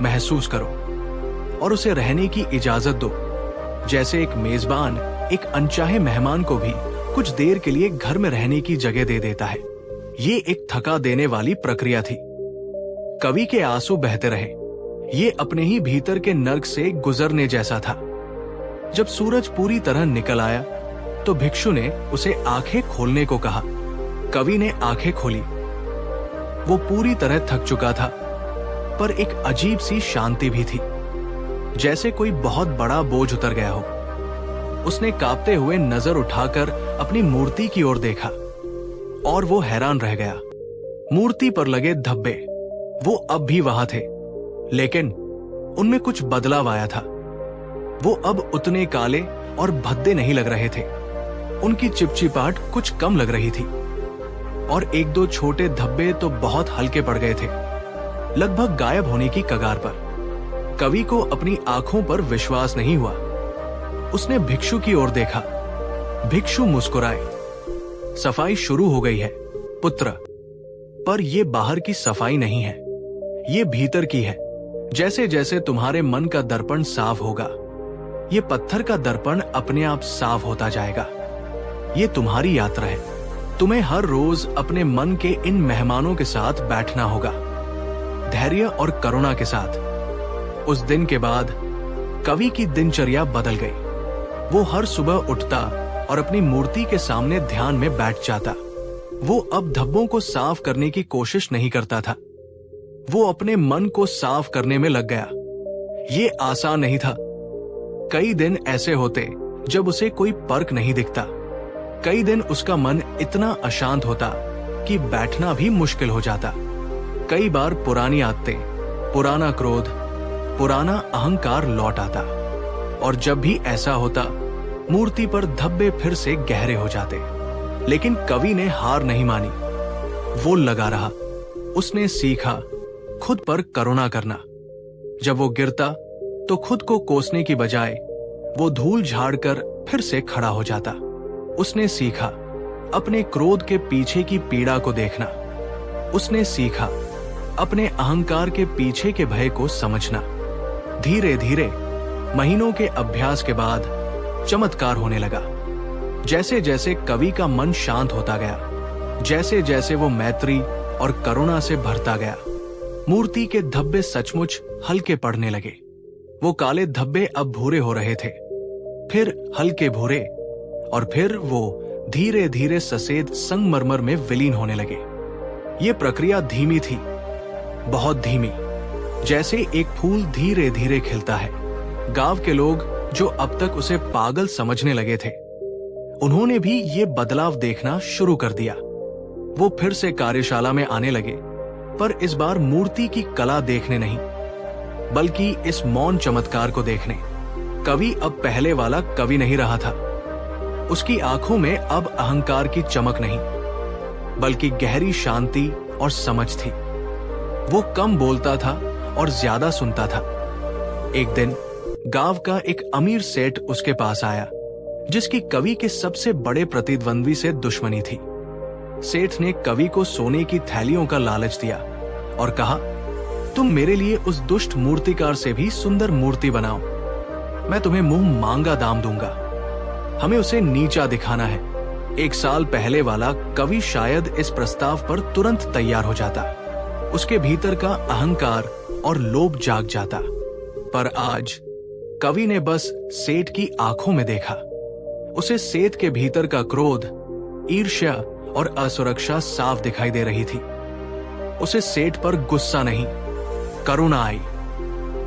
महसूस करो और उसे रहने की इजाजत दो, जैसे एक मेजबान एक अनचाहे मेहमान को भी कुछ देर के लिए घर में रहने की जगह दे देता है। ये एक थका देने वाली प्रक्रिया थी। कवि के आंसू बहते रहे। ये अपने ही भीतर के नर्क से गुजरने जैसा था। जब सूरज पूरी तरह निकल आया तो भिक्षु ने उसे आंखें खोलने को कहा। कवि ने आंखें खोली। वो पूरी तरह थक चुका था, पर एक अजीब सी शांति भी थी, जैसे कोई बहुत बड़ा बोझ उतर गया हो। उसने कांपते हुए नजर उठाकर अपनी मूर्ति की ओर देखा और वो हैरान रह गया। मूर्ति पर लगे धब्बे, वो अब भी वहां थे, लेकिन उनमें कुछ बदलाव आया था। वो अब उतने काले और भद्दे नहीं लग रहे थे। उनकी चिपचिपाहट कुछ कम लग रही थी और एक दो छोटे धब्बे तो बहुत हल्के पड़ गए थे, लगभग गायब होने की कगार पर। कवि को अपनी आंखों पर विश्वास नहीं हुआ। उसने भिक्षु की ओर देखा। भिक्षु मुस्कुराए। सफाई शुरू हो गई है पुत्र, पर यह बाहर की सफाई नहीं है, ये भीतर की है। जैसे जैसे तुम्हारे मन का दर्पण साफ होगा, ये पत्थर का दर्पण अपने आप साफ होता जाएगा। ये तुम्हारी यात्रा है। तुम्हें हर रोज अपने मन के इन मेहमानों के साथ बैठना होगा, धैर्य और करुणा के साथ। उस दिन के बाद कवि की दिनचर्या बदल गई। वो हर सुबह उठता और अपनी मूर्ति के सामने ध्यान में बैठ जाता। वो अब धब्बों को साफ करने की कोशिश नहीं करता था। वो अपने मन को साफ करने में लग गया। ये आसान नहीं था। कई दिन ऐसे होते जब उसे कोई पर्क नहीं दिखता। कई दिन उसका मन इतना अशांत होता कि बैठना भी मुश्किल हो जाता। कई बार पुरानी आदतें, पुराना क्रोध, पुराना अहंकार लौट आता और जब भी ऐसा होता मूर्ति पर धब्बे फिर से गहरे हो जाते। लेकिन कवि ने हार नहीं मानी। वो लगा रहा। उसने सीखा खुद पर करुणा करना। जब वो गिरता तो खुद को कोसने की बजाय वो धूल झाड़कर फिर से खड़ा हो जाता। उसने सीखा अपने क्रोध के पीछे की पीड़ा को देखना। उसने सीखा अपने अहंकार के पीछे के भय को समझना। धीरे धीरे महीनों के अभ्यास के बाद चमत्कार होने लगा। जैसे जैसे कवि का मन शांत होता गया, जैसे जैसे वो मैत्री और करुणा से भरता गया, मूर्ति के धब्बे सचमुच हल्के पड़ने लगे। वो काले धब्बे अब भूरे हो रहे थे, फिर हल्के भूरे, और फिर वो धीरे धीरे सफेद संगमरमर में विलीन होने लगे। ये प्रक्रिया धीमी थी, बहुत धीमी, जैसे एक फूल धीरे धीरे खिलता है। गांव के लोग जो अब तक उसे पागल समझने लगे थे, उन्होंने भी ये बदलाव देखना शुरू कर दिया। वो फिर से कार्यशाला में आने लगे, पर इस बार मूर्ति की कला देखने नहीं, बल्कि इस मौन चमत्कार को देखने। कवि अब पहले वाला कवि नहीं रहा था। उसकी आंखों में अब अहंकार की चमक नहीं, बल्कि गहरी शांति और समझ थी। वो कम बोलता था और ज्यादा सुनता था। एक दिन गांव का एक अमीर सेठ उसके पास आया, जिसकी कवि के सबसे बड़े प्रतिद्वंद्वी से दुश्मनी थी। सेठ ने कवि को सोने की थैलियों का लालच दिया और कहा, तुम मेरे लिए उस दुष्ट मूर्तिकार से भी सुंदर मूर्ति बनाओ, मैं तुम्हें मुंह मांगा दाम दूंगा। हमें उसे नीचा दिखाना है। 1 साल पहले वाला कवि शायद इस प्रस्ताव पर तुरंत तैयार हो जाता। उसके भीतर का अहंकार और लोभ जाग जाता। पर आज कवि ने बस सेठ की आंखों में देखा। उसे सेठ के भीतर का क्रोध, ईर्ष्या और असुरक्षा साफ दिखाई दे रही थी। उसे सेठ पर गुस्सा नहीं, करुणा आई।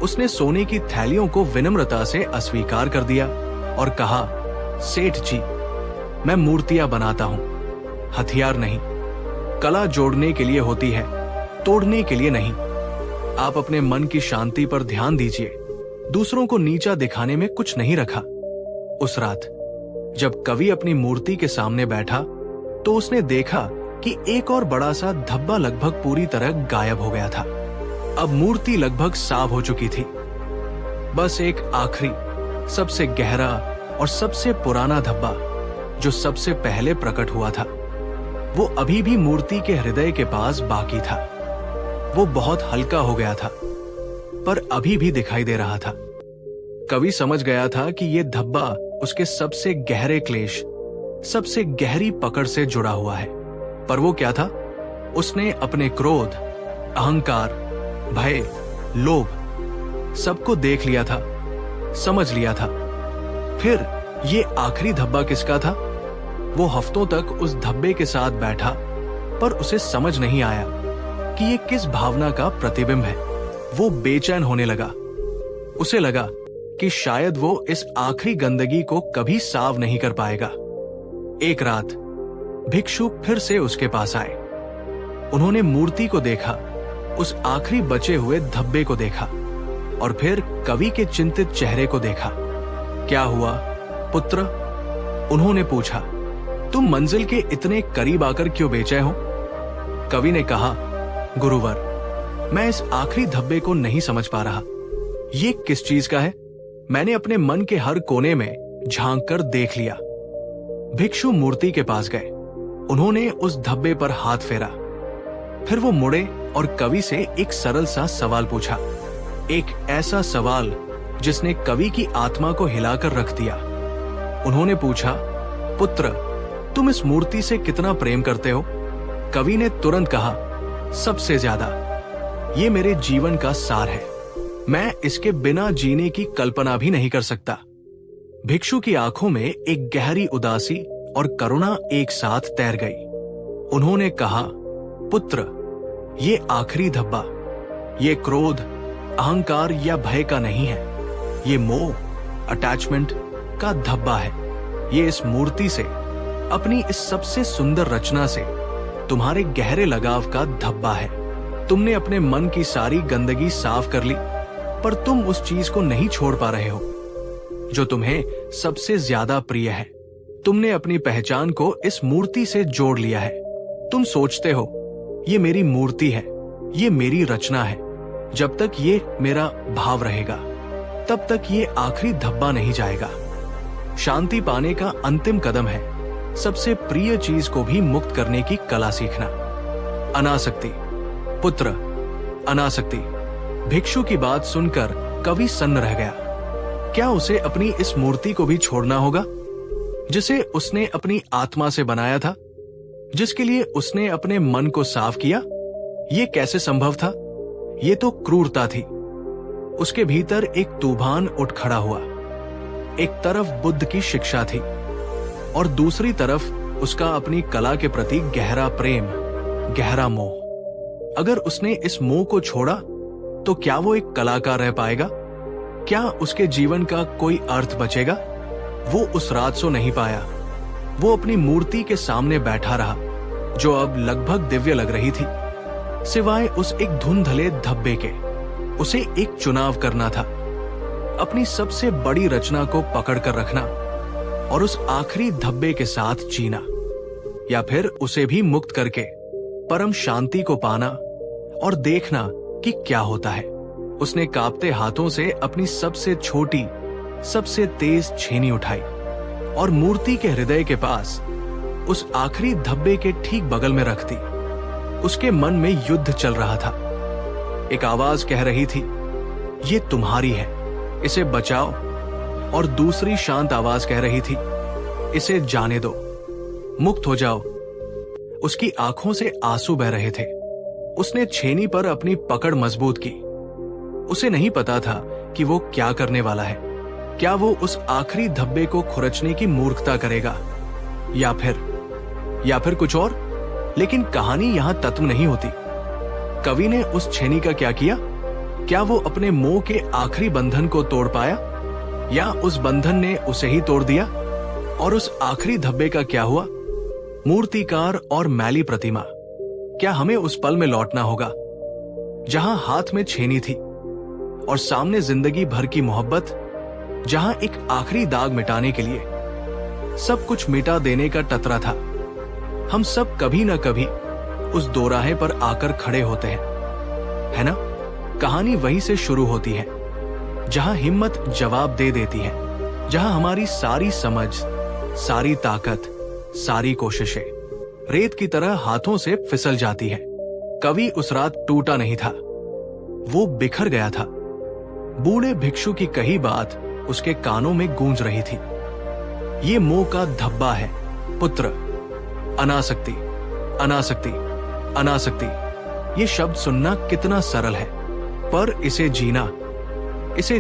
उसने सोने की थैलियों को विनम्रता से अस्वीकार कर दिया और कहा, सेठ जी, मैं मूर्तियां बनाता हूं, हथियार नहीं। कला जोड़ने के लिए होती है, तोड़ने के लिए नहीं। आप अपने मन की शांति पर ध्यान दीजिए। दूसरों को नीचा दिखाने में कुछ नहीं रखा। उस रात जब कवि अपनी मूर्ति के सामने बैठा तो उसने देखा कि एक और बड़ा सा धब्बा लगभग पूरी तरह गायब हो गया था। अब मूर्ति लगभग साफ हो चुकी थी। बस एक आखिरी, सबसे गहरा और सबसे पुराना धब्बा, जो सबसे पहले प्रकट हुआ था, वो अभी भी मूर्ति के हृदय के पास बाकी था। वो बहुत हल्का हो गया था, पर अभी भी दिखाई दे रहा था। कवि समझ गया था कि ये धब्बा उसके सबसे गहरे क्लेश, सबसे गहरी पकड़ से जुड़ा हुआ है। पर वो क्या था? उसने अपने क्रोध, अहंकार, भय, लोभ सबको देख लिया था, समझ लिया था। फिर ये आखिरी धब्बा किसका था? वो हफ्तों तक उस धब्बे के साथ बैठा, पर उसे समझ नहीं आया कि ये किस भावना का प्रतिबिंब है। वो बेचैन होने लगा। उसे लगा कि शायद वो इस आखिरी गंदगी को कभी साफ नहीं कर पाएगा। एक रात भिक्षु फिर से उसके पास आए। उन्होंने मूर्ति को देखा, उस आखिरी बचे हुए धब्बे को देखा, और फिर कवि के चिंतित चेहरे को देखा। क्या हुआ पुत्र? उन्होंने पूछा। तुम मंजिल के इतने करीब आकर क्यों बेचैन हो? कवि ने कहा, गुरुवर, मैं इस आखिरी धब्बे को नहीं समझ पा रहा। ये किस चीज का है? मैंने अपने मन के हर कोने में झांक कर देख लिया। भिक्षु मूर्ति के पास गए। उन्होंने उस धब्बे पर हाथ फेरा। फिर वो मुड़े और कवि से एक सरल सा सवाल पूछा, एक ऐसा सवाल जिसने कवि की आत्मा को हिलाकर रख दिया। उन्होंने पूछा, पुत्र, तुम इस मूर्ति से कितना प्रेम करते हो? कवि ने तुरंत कहा, सबसे ज्यादा। ये मेरे जीवन का सार है। मैं इसके बिना जीने की कल्पना भी नहीं कर सकता। भिक्षु की आंखों में एक गहरी उदासी और करुणा एक साथ तैर गई। उन्होंने कहा, पुत्र, ये आखिरी धब्बा, ये क्रोध, अहंकार या भय का नहीं है। ये मोह, अटैचमेंट का धब्बा है। ये इस मूर्ति से, अपनी इस सबसे सुंदर रचना से तुम्हारे गहरे लगाव का धब्बा है। तुमने अपने मन की सारी गंदगी साफ कर ली, पर तुम उस चीज को नहीं छोड़ पा रहे हो जो तुम्हें सबसे ज्यादा प्रिय है। तुमने अपनी पहचान को इस मूर्ति से जोड़ लिया है। तुम सोचते हो, ये मेरी मूर्ति है, ये मेरी रचना है। जब तक ये मेरा भाव रहेगा, तब तक ये आखिरी धब्बा नहीं जाएगा। शांति पाने का अंतिम कदम है सबसे प्रिय चीज को भी मुक्त करने की कला सीखना। अनासक्ति, पुत्र, अनासक्ति। भिक्षु की बात सुनकर कवि सन्न रह गया। क्या उसे अपनी इस मूर्ति को भी छोड़ना होगा, जिसे उसने अपनी आत्मा से बनाया था, जिसके लिए उसने अपने मन को साफ किया? ये कैसे संभव था? ये तो क्रूरता थी। उसके भीतर एक तूफान उठ खड़ा हुआ। एक तरफ बुद्ध की शिक्षा थी और दूसरी तरफ उसका अपनी कला के प्रति गहरा प्रेम, गहरा मोह। अगर उसने इस मोह को छोड़ा तो क्या वो एक कलाकार रह पाएगा? क्या उसके जीवन का कोई अर्थ बचेगा? वो उस रात सो नहीं पाया। वो अपनी मूर्ति के सामने बैठा रहा, जो अब लगभग दिव्य लग रही थी। सिवाय उस एक धुंधले धब्बे के, उसे एक चुनाव करना था। अपनी सबसे बड़ी रचना को पकड़ कर रखना और उस आखिरी धब्बे के साथ जीना, या फिर उसे भी मुक्त करके परम शांति को पाना और देखना कि क्या होता है। उसने कांपते हाथों से अपनी सबसे छोटी, सबसे तेज छेनी उठाई और मूर्ति के हृदय के पास, उस आखिरी धब्बे के ठीक बगल में रख दी। उसके मन में युद्ध चल रहा था। एक आवाज कह रही थी, ये तुम्हारी है, इसे बचाओ। और दूसरी शांत आवाज कह रही थी, इसे जाने दो, मुक्त हो जाओ। उसकी आंखों से आंसू बह रहे थे। उसने छेनी पर अपनी पकड़ मजबूत की। उसे नहीं पता था कि वो क्या करने वाला है। क्या वो उस आखिरी धब्बे को खुरचने की मूर्खता करेगा, या फिर कुछ और? लेकिन कहानी यहां तत्व नहीं होती। कवि ने उस छेनी का क्या किया? क्या वो अपने मोह के आखिरी बंधन को तोड़ पाया, या उस बंधन ने उसे ही तोड़ दिया? और उस आखिरी धब्बे का क्या हुआ? मूर्तिकार और मैली प्रतिमा। क्या हमें उस पल में लौटना होगा जहां हाथ में छेनी थी और सामने जिंदगी भर की मोहब्बत, जहां एक आखिरी दाग मिटाने के लिए सब कुछ मिटा देने का टतरा था? हम सब कभी न कभी उस दोराहे पर आकर खड़े होते हैं, है ना? कहानी वहीं से शुरू होती है जहां हिम्मत जवाब दे देती है, जहां हमारी सारी समझ, सारी ताकत, सारी कोशिशें रेत की तरह हाथों से फिसल जाती है। कवि उस रात टूटा नहीं था, वो बिखर गया था। बूढ़े भिक्षु की कही बात उसके कानों में गूंज रही थी। ये मोह का धब्बा है पुत्र। अनासक्ति, अनासक्ति, अनासक्ति। ये शब्द सुनना कितना सरल है, पर इसे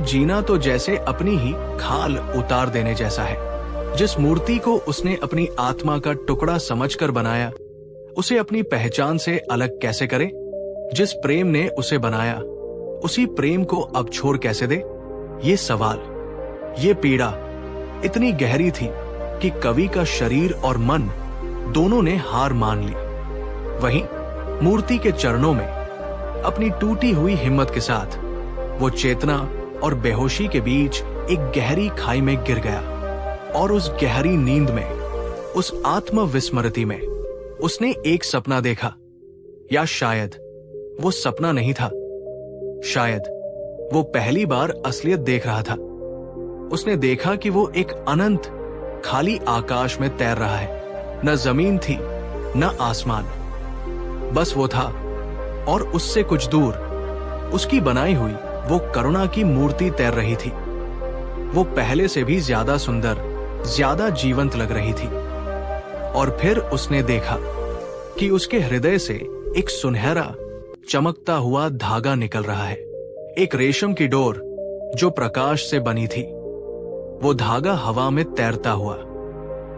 जीना तो जैसे अपनी ही खाल उतार देने जैसा है। जिस मूर्ति को उसने अपनी आत्मा का टुकड़ा समझकर बनाया, उसे अपनी पहचान से अलग कैसे करे? जिस प्रेम ने उसे बनाया, उसी प्रेम को अब छोड़ कैसे दे? ये सवाल, ये पीड़ा इतनी गहरी थी कि कवि का शरीर और मन दोनों ने हार मान ली। वहीं मूर्ति के चरणों में अपनी टूटी हुई हिम्मत के साथ वो चेतना और बेहोशी के बीच एक गहरी खाई में गिर गया। और उस गहरी नींद में, उस आत्मविस्मृति में उसने एक सपना देखा। या शायद वो सपना नहीं था, शायद वो पहली बार असलियत देख रहा था। उसने देखा कि वो एक अनंत खाली आकाश में तैर रहा है। न जमीन थी, न आसमान, बस वो था। और उससे कुछ दूर उसकी बनाई हुई वो करुणा की मूर्ति तैर रही थी। वो पहले से भी ज्यादा सुंदर, ज्यादा जीवंत लग रही थी। और फिर उसने देखा कि उसके हृदय से एक सुनहरा चमकता हुआ धागा निकल रहा है, एक रेशम की डोर जो प्रकाश से बनी थी। वो धागा हवा में तैरता हुआ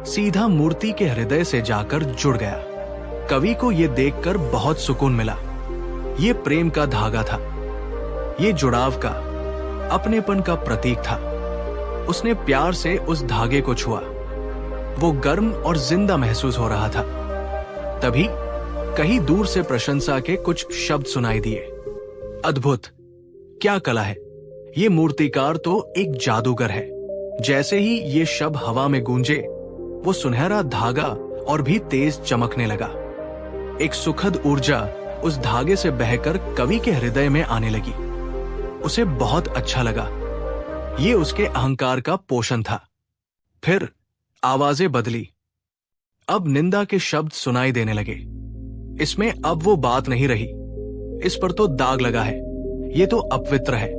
सीधा मूर्ति के हृदय से जाकर जुड़ गया। कवि को यह देखकर बहुत सुकून मिला। ये प्रेम का धागा था, ये जुड़ाव का, अपनेपन का प्रतीक था। उसने प्यार से उस धागे को छुआ। वो गर्म और जिंदा महसूस हो रहा था। तभी कहीं दूर से प्रशंसा के कुछ शब्द सुनाई दिए। अद्भुत, क्या कला है! ये मूर्तिकार तो एक जादूगर है। जैसे ही ये शब्द हवा में गूंजे, वो सुनहरा धागा और भी तेज चमकने लगा। एक सुखद ऊर्जा उस धागे से बहकर कवि के हृदय में आने लगी। उसे बहुत अच्छा लगा। ये उसके अहंकार का पोषण था। फिर आवाजें बदली। अब निंदा के शब्द सुनाई देने लगे। इसमें अब वो बात नहीं रही, इस पर तो दाग लगा है, ये तो अपवित्र है।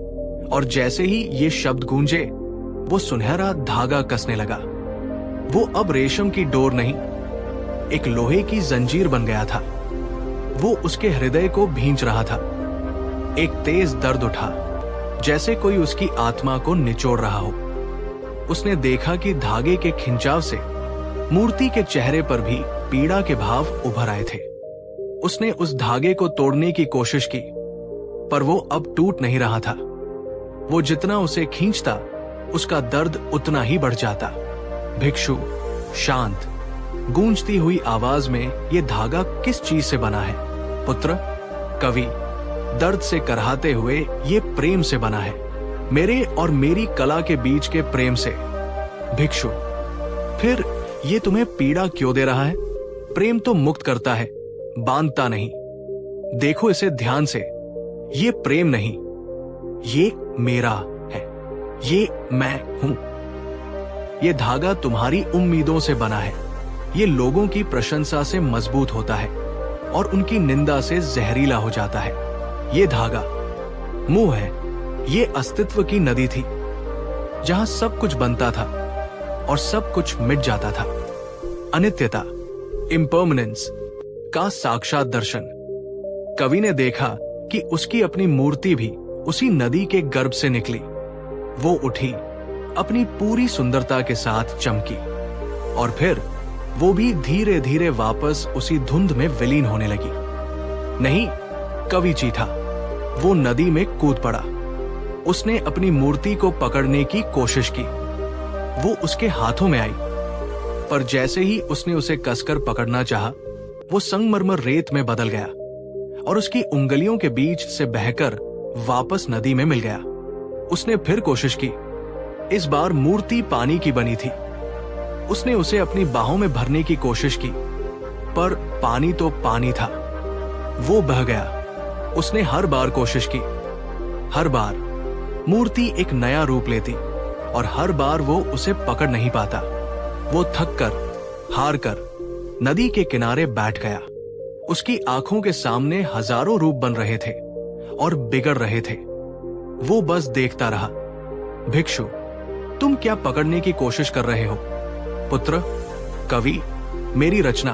और जैसे ही ये शब्द गूंजे, वो सुनहरा धागा कसने लगा। वो अब रेशम की डोर नहीं, एक लोहे की जंजीर बन गया था। वो उसके हृदय को भींच रहा था। एक तेज दर्द उठा, जैसे कोई उसकी आत्मा को निचोड़ रहा हो। उसने देखा कि धागे के खिंचाव से मूर्ति के चेहरे पर भी पीड़ा के भाव उभर आए थे। उसने उस धागे को तोड़ने की कोशिश की, पर वो अब टूट नहीं रहा था। वो जितना उसे खींचता, उसका दर्द उतना ही बढ़ जाता। भिक्षु, शांत, गूंजती हुई आवाज में ये धागा किस चीज से बना है? पुत्र, कवि दर्द से करहाते हुए, ये प्रेम से बना है, मेरे और मेरी कला के बीच के प्रेम से। भिक्षु, फिर ये तुम्हें पीड़ा क्यों दे रहा है? प्रेम तो मुक्त करता है, बांधता नहीं। देखो इसे ध्यान से, ये प्रेम नहीं, ये मेरा है, ये मैं हूं। ये धागा तुम्हारी उम्मीदों से बना है। ये लोगों की प्रशंसा से मजबूत होता है और उनकी निंदा से जहरीला हो जाता है। ये धागा मुंह है। ये अस्तित्व की नदी थी, जहां सब कुछ बनता था और सब कुछ मिट जाता था। अनित्यता, इम्पर्मनेंस का साक्षात दर्शन। कवि ने देखा कि उसकी अपनी मूर्ति भी उसी नदी के गर्भ से निकली। वो उठी, अपनी पूरी सुंदरता के साथ चमकी, और फिर वो भी धीरे धीरे वापस उसी धुंध में विलीन होने लगी। नहीं, कवि चीथा, वो नदी में कूद पड़ा। उसने अपनी मूर्ति को पकड़ने की कोशिश की। वो उसके हाथों में आई, पर जैसे ही उसने उसे कसकर पकड़ना चाहा, वो संगमरमर रेत में बदल गया और उसकी उंगलियों के बीच से बहकर वापस नदी में मिल गया। उसने फिर कोशिश की। इस बार मूर्ति पानी की बनी थी। उसने उसे अपनी बाहों में भरने की कोशिश की, पर पानी तो पानी था। वो बह गया। उसने हर बार कोशिश की, हर बार मूर्ति एक नया रूप लेती और हर बार वो उसे पकड़ नहीं पाता। वो थक कर, हार कर नदी के किनारे बैठ गया। उसकी आंखों के सामने हजारों रूप बन रहे थे और बिगड़ रहे थे। वो बस देखता रहा। भिक्षु, तुम क्या पकड़ने की कोशिश कर रहे हो? पुत्र, कवि, मेरी रचना,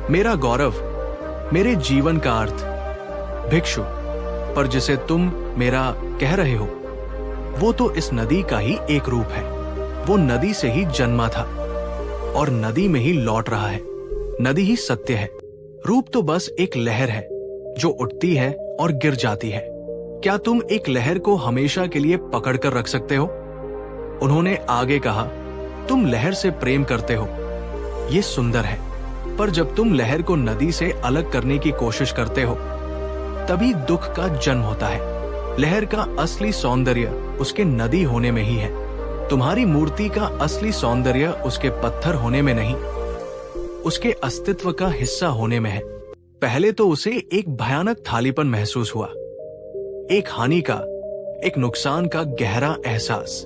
मेरा गौरव, मेरे जीवन का अर्थ। भिक्षु, पर जिसे तुम मेरा कह रहे हो वो तो इस नदी का ही एक रूप है। वो नदी से ही जन्मा था और नदी में ही लौट रहा है। नदी ही सत्य है। रूप तो बस एक लहर है जो उठती है और गिर जाती है। क्या तुम एक लहर को हमेशा के लिए पकड़ कर रख सकते हो? उन्होंने आगे कहा, तुम लहर से प्रेम करते हो, ये सुंदर है, पर जब तुम लहर को नदी से अलग करने की कोशिश करते हो तभी दुख का जन्म होता है। लहर का असली सौंदर्य उसके नदी होने में ही है। तुम्हारी मूर्ति का असली सौंदर्य उसके पत्थर होने में नहीं, उसके अस्तित्व का हिस्सा होने में है। पहले तो उसे एक भयानक थालीपन महसूस हुआ, एक हानि का, एक नुकसान का गहरा एहसास।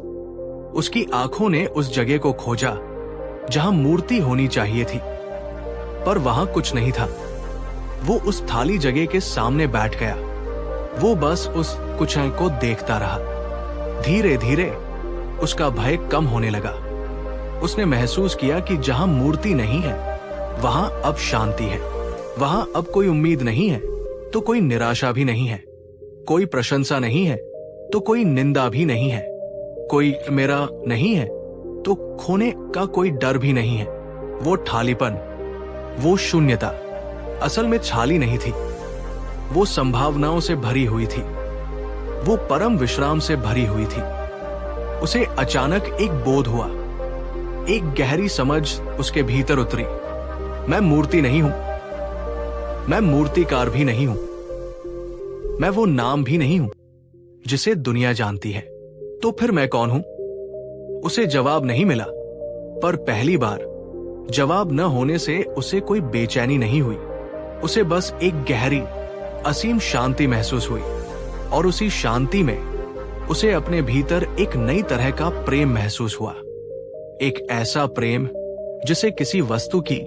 उसकी आंखों ने उस जगह को खोजा जहां मूर्ति होनी चाहिए थी, पर वहां कुछ नहीं था। वो उस थाली जगह के सामने बैठ गया। वो बस उस कुछ को देखता रहा। धीरे धीरे उसका भय कम होने लगा। उसने महसूस किया कि जहां मूर्ति नहीं है वहां अब शांति है। वहां अब कोई उम्मीद नहीं है तो कोई निराशा भी नहीं है, कोई प्रशंसा नहीं है तो कोई निंदा भी नहीं है, कोई मेरा नहीं है तो खोने का कोई डर भी नहीं है। वो थालीपन, वो शून्यता असल में छाली नहीं थी, वो संभावनाओं से भरी हुई थी, वो परम विश्राम से भरी हुई थी। उसे अचानक एक बोध हुआ, एक गहरी समझ उसके भीतर उतरी। मैं मूर्ति नहीं हूं, मैं मूर्तिकार भी नहीं हूं, मैं वो नाम भी नहीं हूं जिसे दुनिया जानती है। तो फिर मैं कौन हूं? उसे जवाब नहीं मिला, पर पहली बार जवाब न होने से उसे कोई बेचैनी नहीं हुई। उसे बस एक गहरी, असीम शांति महसूस हुई और उसी शांति में उसे अपने भीतर एक नई तरह का प्रेम महसूस हुआ। एक ऐसा प्रेम जिसे किसी वस्तु की,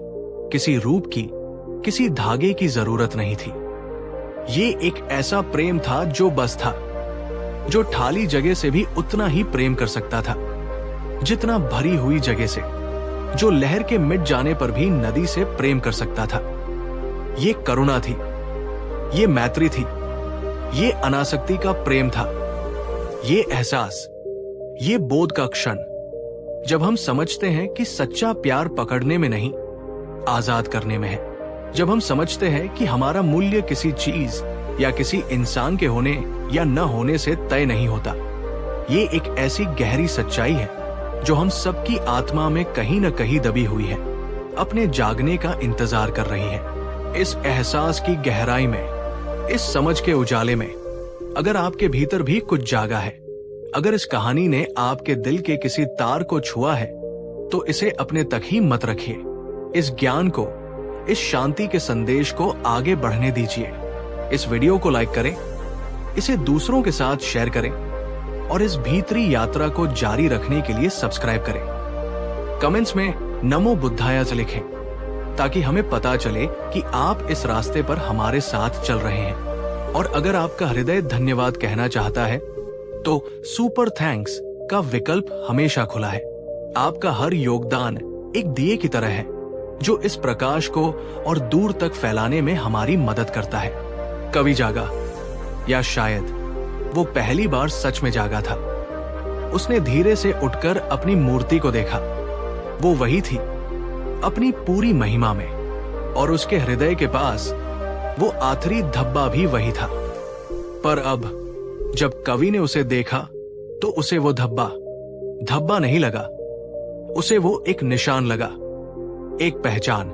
किसी रूप की, किसी धागे की जरूरत नहीं थी। ये एक ऐसा प्रेम था जो बस था, जो थाली जगह से भी उतना ही प्रेम कर सकता था जितना भरी हुई जगह से, जो लहर के मिट जाने पर भी नदी से प्रेम कर सकता था। ये करुणा थी, ये मैत्री थी, ये अनासक्ति का प्रेम था। ये एहसास, ये बोध का क्षण जब हम समझते हैं कि सच्चा प्यार पकड़ने में नहीं, आजाद करने में है। जब हम समझते हैं कि हमारा मूल्य किसी चीज या किसी इंसान के होने या न होने से तय नहीं होता। ये एक ऐसी गहरी सच्चाई है जो हम सबकी आत्मा में कहीं न कहीं दबी हुई है, अपने जागने का इंतजार कर रही है। इस एहसास की गहराई में, इस समझ के उजाले में अगर आपके भीतर भी कुछ जागा है, अगर इस कहानी ने आपके दिल के किसी तार को छुआ है, तो इसे अपने तक ही मत रखिए। इस ज्ञान को, इस शांति के संदेश को आगे बढ़ने दीजिए। इस वीडियो को लाइक करें, इसे दूसरों के साथ शेयर करें और इस भीतरी यात्रा को जारी रखने के लिए सब्सक्राइब करें। कमेंट्स में नमो बुद्धाय से लिखें ताकि हमें पता चले कि आप इस रास्ते पर हमारे साथ चल रहे हैं। और अगर आपका हृदय धन्यवाद कहना चाहता है तो सुपर थैंक्स का विकल्प हमेशा खुला है। आपका हर योगदान एक दिए की तरह है जो इस प्रकाश को और दूर तक फैलाने में हमारी मदद करता है। कवि जागा, या शायद वो पहली बार सच में जागा था। उसने धीरे से उठकर अपनी मूर्ति को देखा। वो वही थी, अपनी पूरी महिमा में, और उसके हृदय के पास वो आखिरी धब्बा भी वही था। पर अब जब कवि ने उसे देखा तो उसे वो धब्बा नहीं लगा, उसे वो एक निशान लगा, एक पहचान,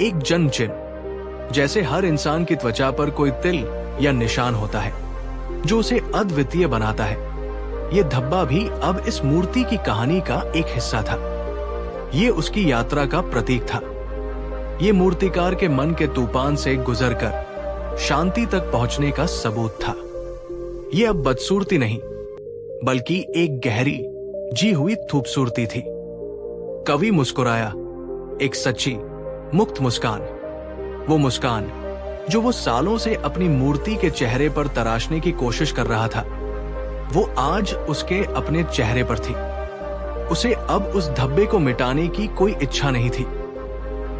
एक जन्म चिन्ह। जैसे हर इंसान की त्वचा पर कोई तिल या निशान होता है जो उसे अद्वितीय बनाता है, ये धब्बा भी अब इस मूर्ति की कहानी का एक हिस्सा था। ये उसकी यात्रा का प्रतीक था। ये मूर्तिकार के मन के तूफान से गुजरकर शांति तक पहुंचने का सबूत था। ये अब बदसूरती नहीं, बल्कि एक गहरी जी हुई खूबसूरती थी। कवि मुस्कुराया, एक सच्ची मुक्त मुस्कान। वो मुस्कान जो वो सालों से अपनी मूर्ति के चेहरे पर तराशने की कोशिश कर रहा था, वो आज उसके अपने चेहरे पर थी। उसे अब उस धब्बे को मिटाने की कोई इच्छा नहीं थी।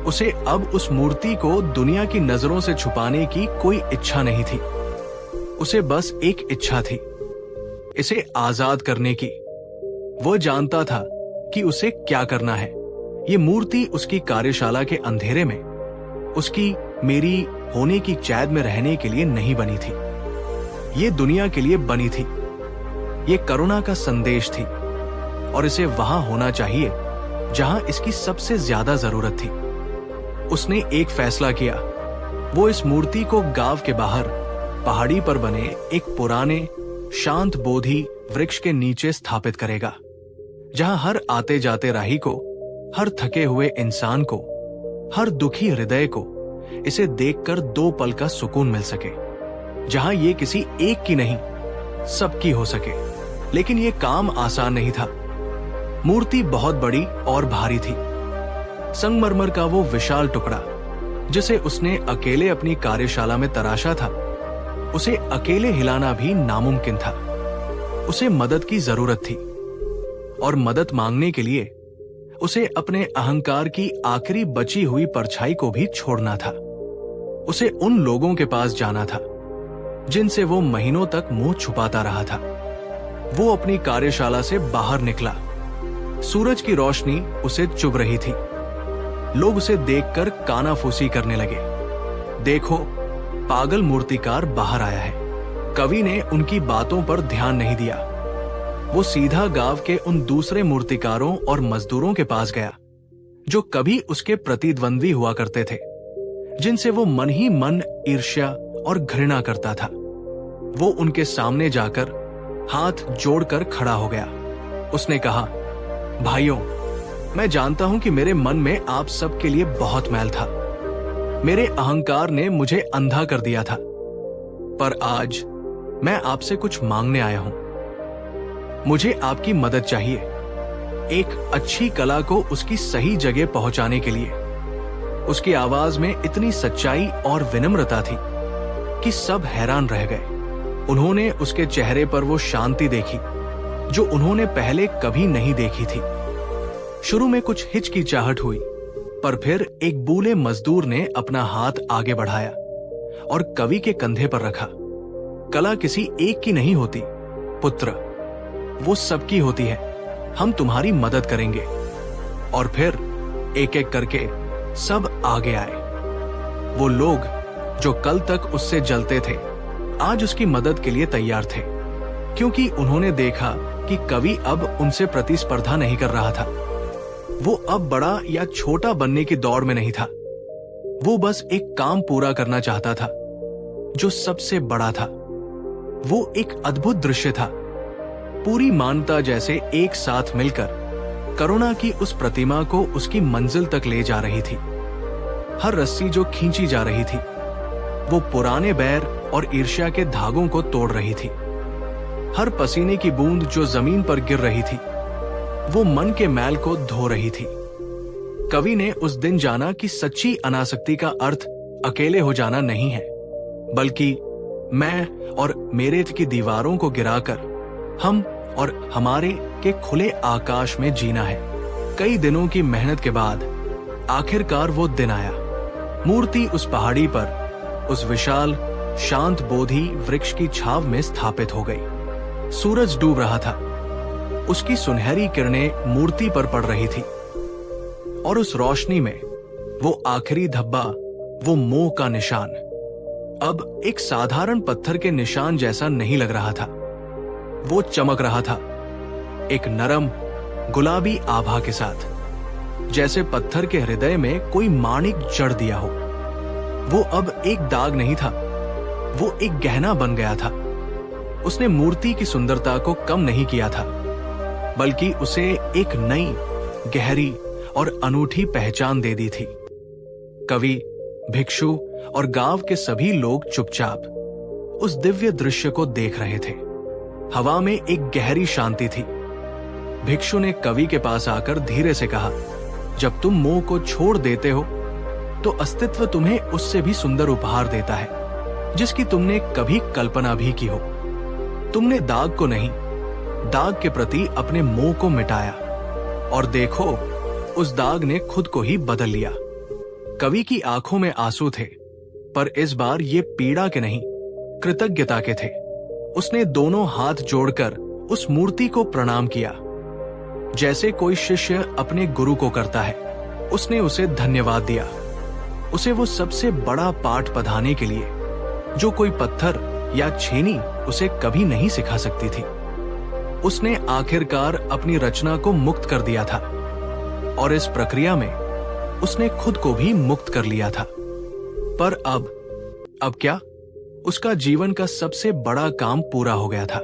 उसे अब उस मूर्ति को दुनिया की नजरों से छुपाने की कोई इच्छा नहीं थी। उसे बस एक इच्छा थी, इसे आजाद करने की। वो जानता था कि उसे क्या करना है। ये मूर्ति उसकी कार्यशाला के अंधेरे में, उसकी मेरी होने की कैद में रहने के लिए नहीं बनी थी। ये दुनिया के लिए बनी थी। ये करुणा का संदेश थी और इसे वहां होना चाहिए जहां इसकी सबसे ज्यादा जरूरत थी। उसने एक फैसला किया। वो इस मूर्ति को गांव के बाहर पहाड़ी पर बने एक पुराने शांत बोधि वृक्ष के नीचे स्थापित करेगा, जहां हर आते जाते राही को, हर थके हुए इंसान को, हर दुखी हृदय को इसे देखकर 2 पल का सुकून मिल सके। जहां ये किसी एक की नहीं, सबकी हो सके। लेकिन ये काम आसान नहीं था। मूर्ति बहुत बड़ी और भारी थी। संगमरमर का वो विशाल टुकड़ा जिसे उसने अकेले अपनी कार्यशाला में तराशा था, उसे अकेले हिलाना भी नामुमकिन था। उसे मदद की जरूरत थी और मदद मांगने के लिए उसे अपने अहंकार की आखिरी बची हुई परछाई को भी छोड़ना था। उसे उन लोगों के पास जाना था जिनसे वो महीनों तक मुंह छुपाता रहा था। वो अपनी कार्यशाला से बाहर निकला। सूरज की रोशनी उसे चुभ रही थी। लोग उसे देखकर कानाफूसी करने लगे। देखो, पागल मूर्तिकार बाहर आया है। कवि ने उनकी बातों पर ध्यान नहीं दिया। वो सीधा गांव के उन दूसरे मूर्तिकारों और मजदूरों के पास गया जो कभी उसके प्रतिद्वंदी हुआ करते थे, जिनसे वो मन ही मन ईर्ष्या और घृणा करता था। वो उनके सामने जाकर हाथ जोड़कर खड़ा हो गया। उसने कहा, भाइयों, मैं जानता हूं कि मेरे मन में आप सबके लिए बहुत मैल था। मेरे अहंकार ने मुझे अंधा कर दिया था, पर आज मैं आपसे कुछ मांगने आया हूं। मुझे आपकी मदद चाहिए, एक अच्छी कला को उसकी सही जगह पहुंचाने के लिए। उसकी आवाज में इतनी सच्चाई और विनम्रता थी कि सब हैरान रह गए। उन्होंने उसके चेहरे पर वो शांति देखी जो उन्होंने पहले कभी नहीं देखी थी। शुरू में कुछ हिचकिचाहट हुई, पर फिर एक बूढ़े मजदूर ने अपना हाथ आगे बढ़ाया और कवि के कंधे पर रखा। कला किसी एक की नहीं होती पुत्र, वो सबकी होती है। हम तुम्हारी मदद करेंगे। और फिर एक एक करके सब आगे आए। वो लोग जो कल तक उससे जलते थे, आज उसकी मदद के लिए तैयार थे, क्योंकि उन्होंने देखा कि कवि अब उनसे प्रतिस्पर्धा नहीं कर रहा था। वो अब बड़ा या छोटा बनने की दौड़ में नहीं था। वो बस एक काम पूरा करना चाहता था जो सबसे बड़ा था। वो एक अद्भुत दृश्य था। पूरी मानवता जैसे एक साथ मिलकर करुणा की उस प्रतिमा को उसकी मंजिल तक ले जा रही थी। हर रस्सी जो खींची जा रही थी, वो पुराने बैर और ईर्ष्या के धागों को तोड़ रही थी। हर पसीने की बूंद जो जमीन पर गिर रही थी, वो मन के मैल को धो रही थी। कवि ने उस दिन जाना कि सच्ची अनासक्ति का अर्थ अकेले हो जाना नहीं है, बल्कि मैं और मेरे की दीवारों को गिराकर हम और हमारे के खुले आकाश में जीना है। कई दिनों की मेहनत के बाद आखिरकार वो दिन आया। मूर्ति उस पहाड़ी पर, उस विशाल शांत बोधि वृक्ष की छाव में स्थापित हो गई। सूरज डूब रहा था। उसकी सुनहरी किरणें मूर्ति पर पड़ रही थी और उस रोशनी में वो आखिरी धब्बा, वो मोह का निशान, अब एक साधारण पत्थर के निशान जैसा नहीं लग रहा था। वो चमक रहा था, एक नरम गुलाबी आभा के साथ, जैसे पत्थर के हृदय में कोई माणिक जड़ दिया हो। वो अब एक दाग नहीं था, वो एक गहना बन गया था। उसने मूर्ति की सुंदरता को कम नहीं किया था, बल्कि उसे एक नई, गहरी और अनूठी पहचान दे दी थी। कवि, भिक्षु और गांव के सभी लोग चुपचाप उस दिव्य दृश्य को देख रहे थे। हवा में एक गहरी शांति थी। भिक्षु ने कवि के पास आकर धीरे से कहा, जब तुम मोह को छोड़ देते हो तो अस्तित्व तुम्हें उससे भी सुंदर उपहार देता है जिसकी तुमने कभी कल्पना भी की हो। तुमने दाग को नहीं, दाग के प्रति अपने मोह को मिटाया और देखो, उस दाग ने खुद को ही बदल लिया। कवि की आंखों में आंसू थे, पर इस बार ये पीड़ा के नहीं, कृतज्ञता के थे। उसने दोनों हाथ जोड़कर उस मूर्ति को प्रणाम किया, जैसे कोई शिष्य अपने गुरु को करता है। उसने उसे धन्यवाद दिया, उसे वो सबसे बड़ा पाठ पढ़ाने के लिए जो कोई पत्थर या छेनी उसे कभी नहीं सिखा सकती थी। उसने आखिरकार अपनी रचना को मुक्त कर दिया था और इस प्रक्रिया में उसने खुद को भी मुक्त कर लिया था। पर अब क्या? उसका जीवन का सबसे बड़ा काम पूरा हो गया था।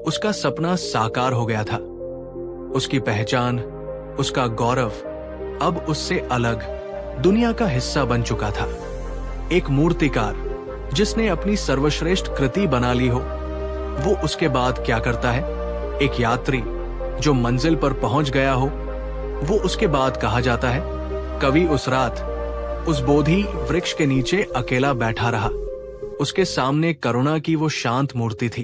उसका सपना साकार हो गया था। उसकी पहचान, उसका गौरव अब उससे अलग दुनिया का हिस्सा बन चुका था। एक मूर्तिकार जिसने अपनी सर्वश्रेष्ठ कृति बना ली हो, वो उसके बाद क्या करता है? एक यात्री जो मंजिल पर पहुंच गया हो, वो उसके बाद कहा जाता है। कवि उस रात उस बोधि वृक्ष के नीचे अकेला बैठा रहा। उसके सामने करुणा की वो शांत मूर्ति थी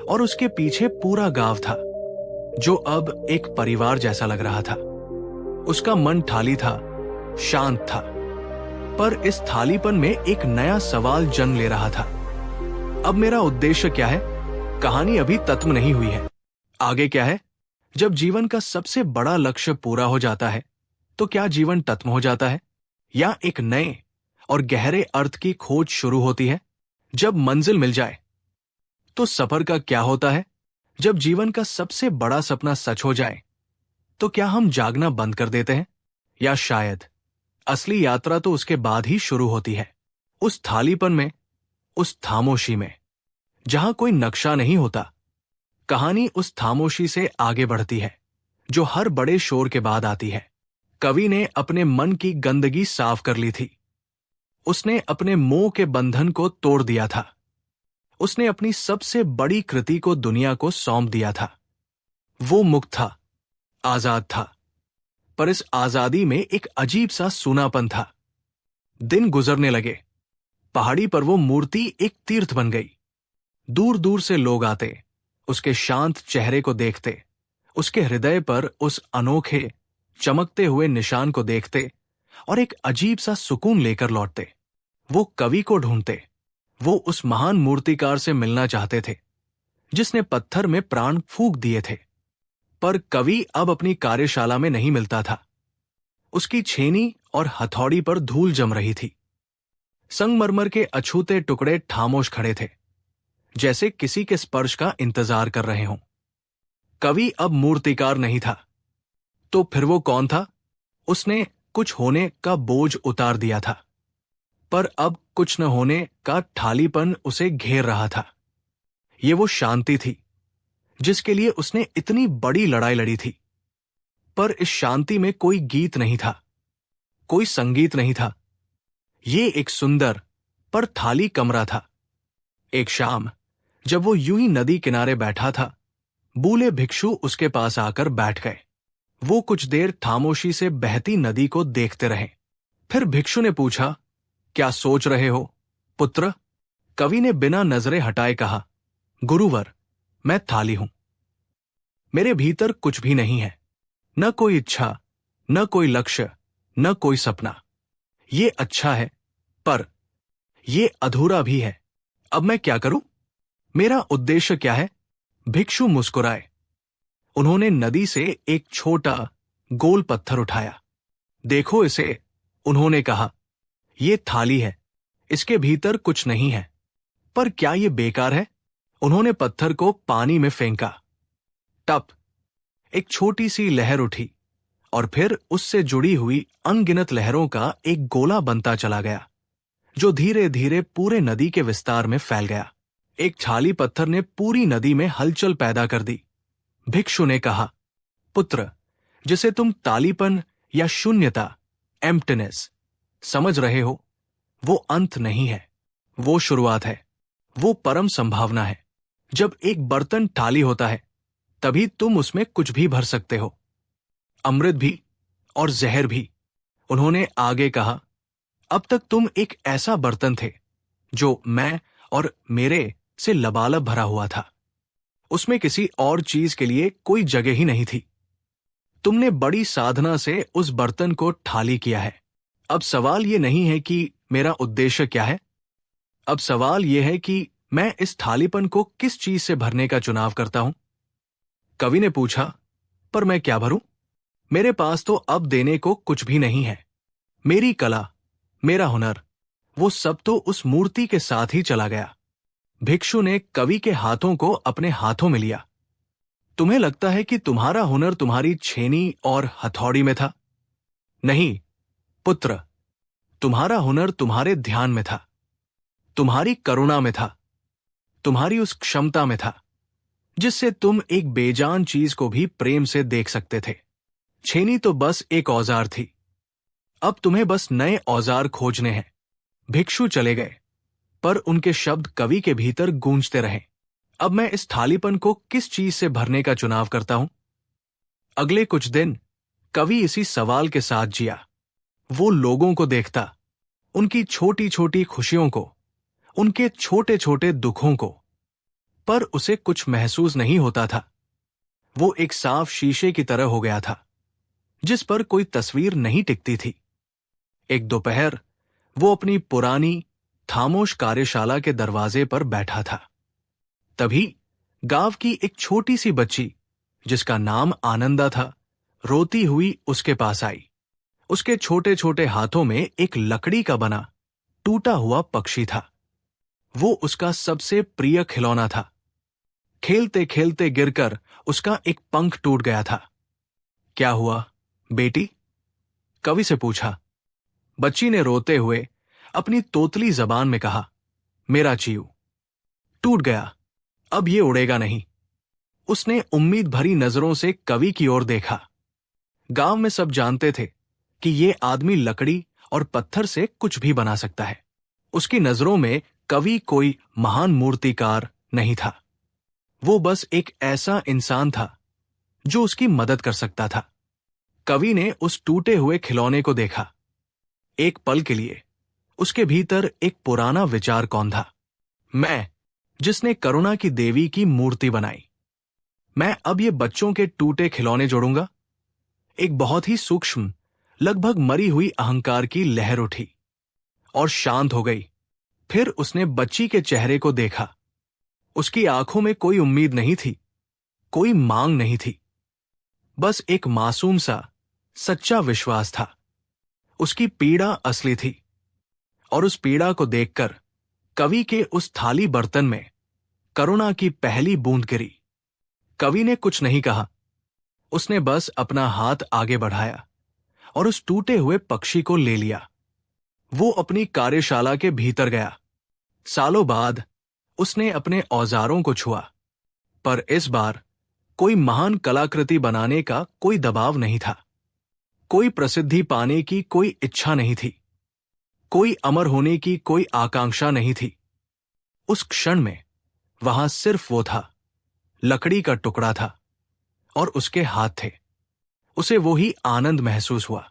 और उसके पीछे पूरा गांव था जो अब एक परिवार जैसा लग रहा था। उसका मन खाली था, शांत था, पर इस थालीपन में एक नया सवाल जन्म ले रहा था। अब मेरा उद्देश्य क्या है? कहानी अभी खत्म नहीं हुई है। आगे क्या है? जब जीवन का सबसे बड़ा लक्ष्य पूरा हो जाता है तो क्या जीवन खत्म हो जाता है या एक नए और गहरे अर्थ की खोज शुरू होती है? जब मंजिल मिल जाए तो सफर का क्या होता है? जब जीवन का सबसे बड़ा सपना सच हो जाए तो क्या हम जागना बंद कर देते हैं? या शायद असली यात्रा तो उसके बाद ही शुरू होती है, उस थालीपन में, उस खामोशी में, जहां कोई नक्शा नहीं होता। कहानी उस खामोशी से आगे बढ़ती है जो हर बड़े शोर के बाद आती है। कवि ने अपने मन की गंदगी साफ कर ली थी। उसने अपने मोह के बंधन को तोड़ दिया था। उसने अपनी सबसे बड़ी कृति को दुनिया को सौंप दिया था। वो मुक्त था, आजाद था, पर इस आजादी में एक अजीब सा सूनापन था। दिन गुजरने लगे। पहाड़ी पर वो मूर्ति एक तीर्थ बन गई। दूर दूर से लोग आते, उसके शांत चेहरे को देखते, उसके हृदय पर उस अनोखे चमकते हुए निशान को देखते और एक अजीब सा सुकून लेकर लौटते। वो कवि को ढूंढते। वो उस महान मूर्तिकार से मिलना चाहते थे जिसने पत्थर में प्राण फूंक दिए थे। पर कवि अब अपनी कार्यशाला में नहीं मिलता था। उसकी छेनी और हथौड़ी पर धूल जम रही थी। संगमरमर के अछूते टुकड़े खामोश खड़े थे, जैसे किसी के स्पर्श का इंतजार कर रहे हों। कवि अब मूर्तिकार नहीं था। तो फिर वो कौन था? उसने कुछ होने का बोझ उतार दिया था, पर अब कुछ न होने का ठालीपन उसे घेर रहा था। ये वो शांति थी जिसके लिए उसने इतनी बड़ी लड़ाई लड़ी थी। पर इस शांति में कोई गीत नहीं था, कोई संगीत नहीं था। ये एक सुंदर पर खाली कमरा था। एक शाम जब वो यूं ही नदी किनारे बैठा था, बूले भिक्षु उसके पास आकर बैठ गए। वो कुछ देर खामोशी से बहती नदी को देखते रहे। फिर भिक्षु ने पूछा, क्या सोच रहे हो पुत्र? कवि ने बिना नजरें हटाए कहा, गुरुवर, मैं थाली हूं। मेरे भीतर कुछ भी नहीं है, न कोई इच्छा, न कोई लक्ष्य, न कोई सपना। ये अच्छा है, पर ये अधूरा भी है। अब मैं क्या करूं? मेरा उद्देश्य क्या है? भिक्षु मुस्कुराए। उन्होंने नदी से एक छोटा गोल पत्थर उठाया। देखो इसे, उन्होंने कहा। ये थाली है, इसके भीतर कुछ नहीं है। पर क्या ये बेकार है? उन्होंने पत्थर को पानी में फेंका। टप, एक छोटी सी लहर उठी और फिर उससे जुड़ी हुई अनगिनत लहरों का एक गोला बनता चला गया, जो धीरे धीरे पूरे नदी के विस्तार में फैल गया। एक छाली पत्थर ने पूरी नदी में हलचल पैदा कर दी। भिक्षु ने कहा, पुत्र, जिसे तुम तालीपन या शून्यता, एम्प्टीनेस समझ रहे हो, वो अंत नहीं है, वो शुरुआत है, वो परम संभावना है। जब एक बर्तन खाली होता है तभी तुम उसमें कुछ भी भर सकते हो, अमृत भी और जहर भी। उन्होंने आगे कहा, अब तक तुम एक ऐसा बर्तन थे जो मैं और मेरे से लबालब भरा हुआ था। उसमें किसी और चीज के लिए कोई जगह ही नहीं थी। तुमने बड़ी साधना से उस बर्तन को खाली किया है। अब सवाल ये नहीं है कि मेरा उद्देश्य क्या है, अब सवाल यह है कि मैं इस थालीपन को किस चीज से भरने का चुनाव करता हूं। कवि ने पूछा, पर मैं क्या भरूं? मेरे पास तो अब देने को कुछ भी नहीं है। मेरी कला, मेरा हुनर, वो सब तो उस मूर्ति के साथ ही चला गया। भिक्षु ने कवि के हाथों को अपने हाथों में लिया। तुम्हें लगता है कि तुम्हारा हुनर तुम्हारी छेनी और हथौड़ी में था? नहीं पुत्र, तुम्हारा हुनर तुम्हारे ध्यान में था, तुम्हारी करुणा में था, तुम्हारी उस क्षमता में था जिससे तुम एक बेजान चीज को भी प्रेम से देख सकते थे। छेनी तो बस एक औजार थी, अब तुम्हें बस नए औजार खोजने हैं। भिक्षु चले गए, पर उनके शब्द कवि के भीतर गूंजते रहे। अब मैं इस थालीपन को किस चीज से भरने का चुनाव करता हूं? अगले कुछ दिन कवि इसी सवाल के साथ जिया। वो लोगों को देखता, उनकी छोटी छोटी खुशियों को, उनके छोटे छोटे दुखों को, पर उसे कुछ महसूस नहीं होता था। वो एक साफ शीशे की तरह हो गया था जिस पर कोई तस्वीर नहीं टिकती थी। एक दोपहर वो अपनी पुरानी खामोश कार्यशाला के दरवाजे पर बैठा था। तभी गांव की एक छोटी सी बच्ची, जिसका नाम आनंदा था, रोती हुई उसके पास आई। उसके छोटे छोटे हाथों में एक लकड़ी का बना टूटा हुआ पक्षी था। वो उसका सबसे प्रिय खिलौना था। खेलते खेलते गिरकर उसका एक पंख टूट गया था। क्या हुआ बेटी? कवि से पूछा। बच्ची ने रोते हुए अपनी तोतली जबान में कहा, मेरा चीऊ टूट गया, अब ये उड़ेगा नहीं। उसने उम्मीद भरी नजरों से कवि की ओर देखा। गांव में सब जानते थे कि ये आदमी लकड़ी और पत्थर से कुछ भी बना सकता है। उसकी नजरों में कवि कोई महान मूर्तिकार नहीं था, वो बस एक ऐसा इंसान था जो उसकी मदद कर सकता था। कवि ने उस टूटे हुए खिलौने को देखा। एक पल के लिए उसके भीतर एक पुराना विचार कौंधा। मैं, जिसने करुणा की देवी की मूर्ति बनाई, मैं अब ये बच्चों के टूटे खिलौने जोड़ूंगा। एक बहुत ही सूक्ष्म, लगभग मरी हुई अहंकार की लहर उठी और शांत हो गई। फिर उसने बच्ची के चेहरे को देखा। उसकी आंखों में कोई उम्मीद नहीं थी, कोई मांग नहीं थी, बस एक मासूम सा सच्चा विश्वास था। उसकी पीड़ा असली थी, और उस पीड़ा को देखकर कवि के उस थाली बर्तन में करुणा की पहली बूंद गिरी। कवि ने कुछ नहीं कहा, उसने बस अपना हाथ आगे बढ़ाया और उस टूटे हुए पक्षी को ले लिया। वो अपनी कार्यशाला के भीतर गया। सालों बाद उसने अपने औजारों को छुआ, पर इस बार कोई महान कलाकृति बनाने का कोई दबाव नहीं था, कोई प्रसिद्धि पाने की कोई इच्छा नहीं थी, कोई अमर होने की कोई आकांक्षा नहीं थी। उस क्षण में वहां सिर्फ वो था, लकड़ी का टुकड़ा था और उसके हाथ थे। उसे वो ही आनंद महसूस हुआ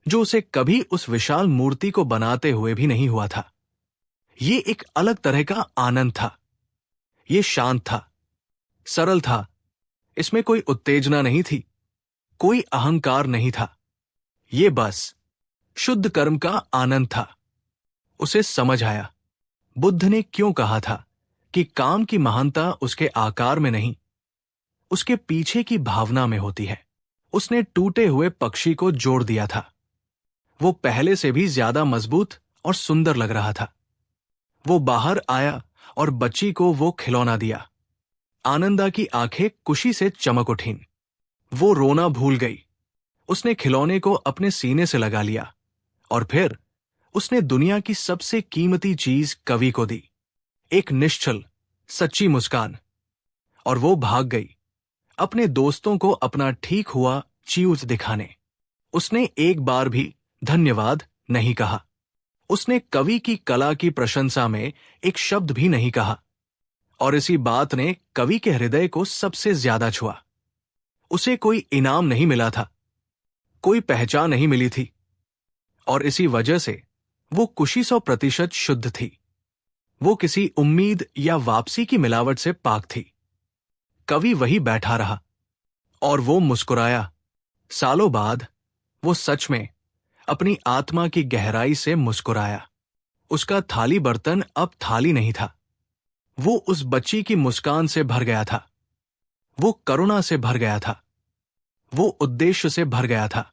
जो उसे कभी उस विशाल मूर्ति को बनाते हुए भी नहीं हुआ था। ये एक अलग तरह का आनंद था। ये शांत था, सरल था, इसमें कोई उत्तेजना नहीं थी, कोई अहंकार नहीं था। ये बस शुद्ध कर्म का आनंद था। उसे समझ आया बुद्ध ने क्यों कहा था कि काम की महानता उसके आकार में नहीं, उसके पीछे की भावना में होती है। उसने टूटे हुए पक्षी को जोड़ दिया था। वो पहले से भी ज्यादा मजबूत और सुंदर लग रहा था। वो बाहर आया और बच्ची को वो खिलौना दिया। आनंदा की आंखें खुशी से चमक उठीं। वो रोना भूल गई। उसने खिलौने को अपने सीने से लगा लिया और फिर उसने दुनिया की सबसे कीमती चीज कवि को दी, एक निश्चल सच्ची मुस्कान। और वो भाग गई अपने दोस्तों को अपना ठीक हुआ चीज दिखाने। उसने एक बार भी धन्यवाद नहीं कहा। उसने कवि की कला की प्रशंसा में एक शब्द भी नहीं कहा। और इसी बात ने कवि के हृदय को सबसे ज्यादा छुआ। उसे कोई इनाम नहीं मिला था, कोई पहचान नहीं मिली थी, और इसी वजह से वो कुशी 100% शुद्ध थी। वो किसी उम्मीद या वापसी की मिलावट से पाक थी। कवि वही बैठा रहा और वो मुस्कुराया। सालों बाद वो सच में अपनी आत्मा की गहराई से मुस्कुराया। उसका थाली बर्तन अब थाली नहीं था। वो उस बच्ची की मुस्कान से भर गया था। वो करुणा से भर गया था। वो उद्देश्य से भर गया था।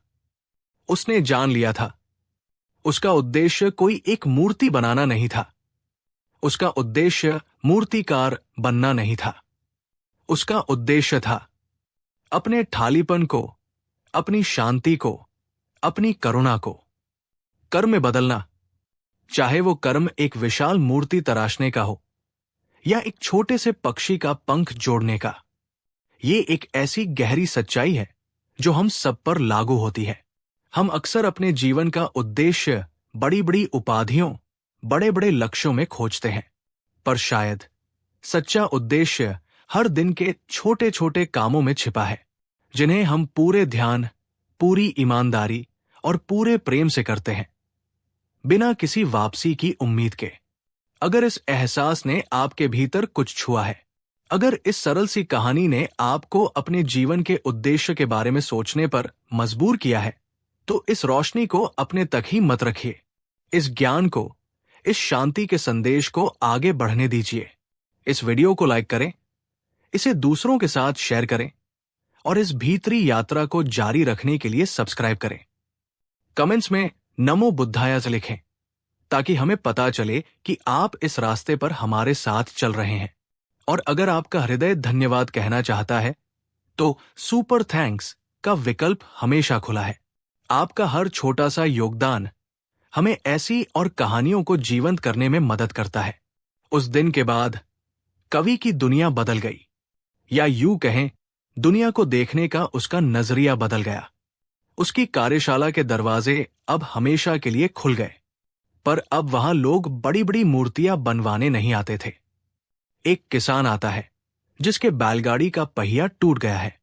उसने जान लिया था, उसका उद्देश्य कोई एक मूर्ति बनाना नहीं था। उसका उद्देश्य मूर्तिकार बनना नहीं था। उसका उद्देश्य था अपने ठालीपन को, अपनी शांति को, अपनी करुणा को कर्म में बदलना। चाहे वो कर्म एक विशाल मूर्ति तराशने का हो या एक छोटे से पक्षी का पंख जोड़ने का। ये एक ऐसी गहरी सच्चाई है जो हम सब पर लागू होती है। हम अक्सर अपने जीवन का उद्देश्य बड़ी बड़ी उपाधियों, बड़े बड़े लक्ष्यों में खोजते हैं, पर शायद सच्चा उद्देश्य हर दिन के छोटे छोटे कामों में छिपा है, जिन्हें हम पूरे ध्यान, पूरी ईमानदारी और पूरे प्रेम से करते हैं, बिना किसी वापसी की उम्मीद के। अगर इस एहसास ने आपके भीतर कुछ छुआ है, अगर इस सरल सी कहानी ने आपको अपने जीवन के उद्देश्य के बारे में सोचने पर मजबूर किया है, तो इस रोशनी को अपने तक ही मत रखिए। इस ज्ञान को, इस शांति के संदेश को आगे बढ़ने दीजिए। इस वीडियो को लाइक करें, इसे दूसरों के साथ शेयर करें और इस भीतरी यात्रा को जारी रखने के लिए सब्सक्राइब करें। कमेंट्स में नमो बुद्धाय से लिखें ताकि हमें पता चले कि आप इस रास्ते पर हमारे साथ चल रहे हैं। और अगर आपका हृदय धन्यवाद कहना चाहता है तो सुपर थैंक्स का विकल्प हमेशा खुला है। आपका हर छोटा सा योगदान हमें ऐसी और कहानियों को जीवंत करने में मदद करता है। उस दिन के बाद कवि की दुनिया बदल गई, या यूं कहें दुनिया को देखने का उसका नजरिया बदल गया। उसकी कार्यशाला के दरवाजे अब हमेशा के लिए खुल गए, पर अब वहां लोग बड़ी बड़ी मूर्तियां बनवाने नहीं आते थे। एक किसान आता है जिसके बैलगाड़ी का पहिया टूट गया है।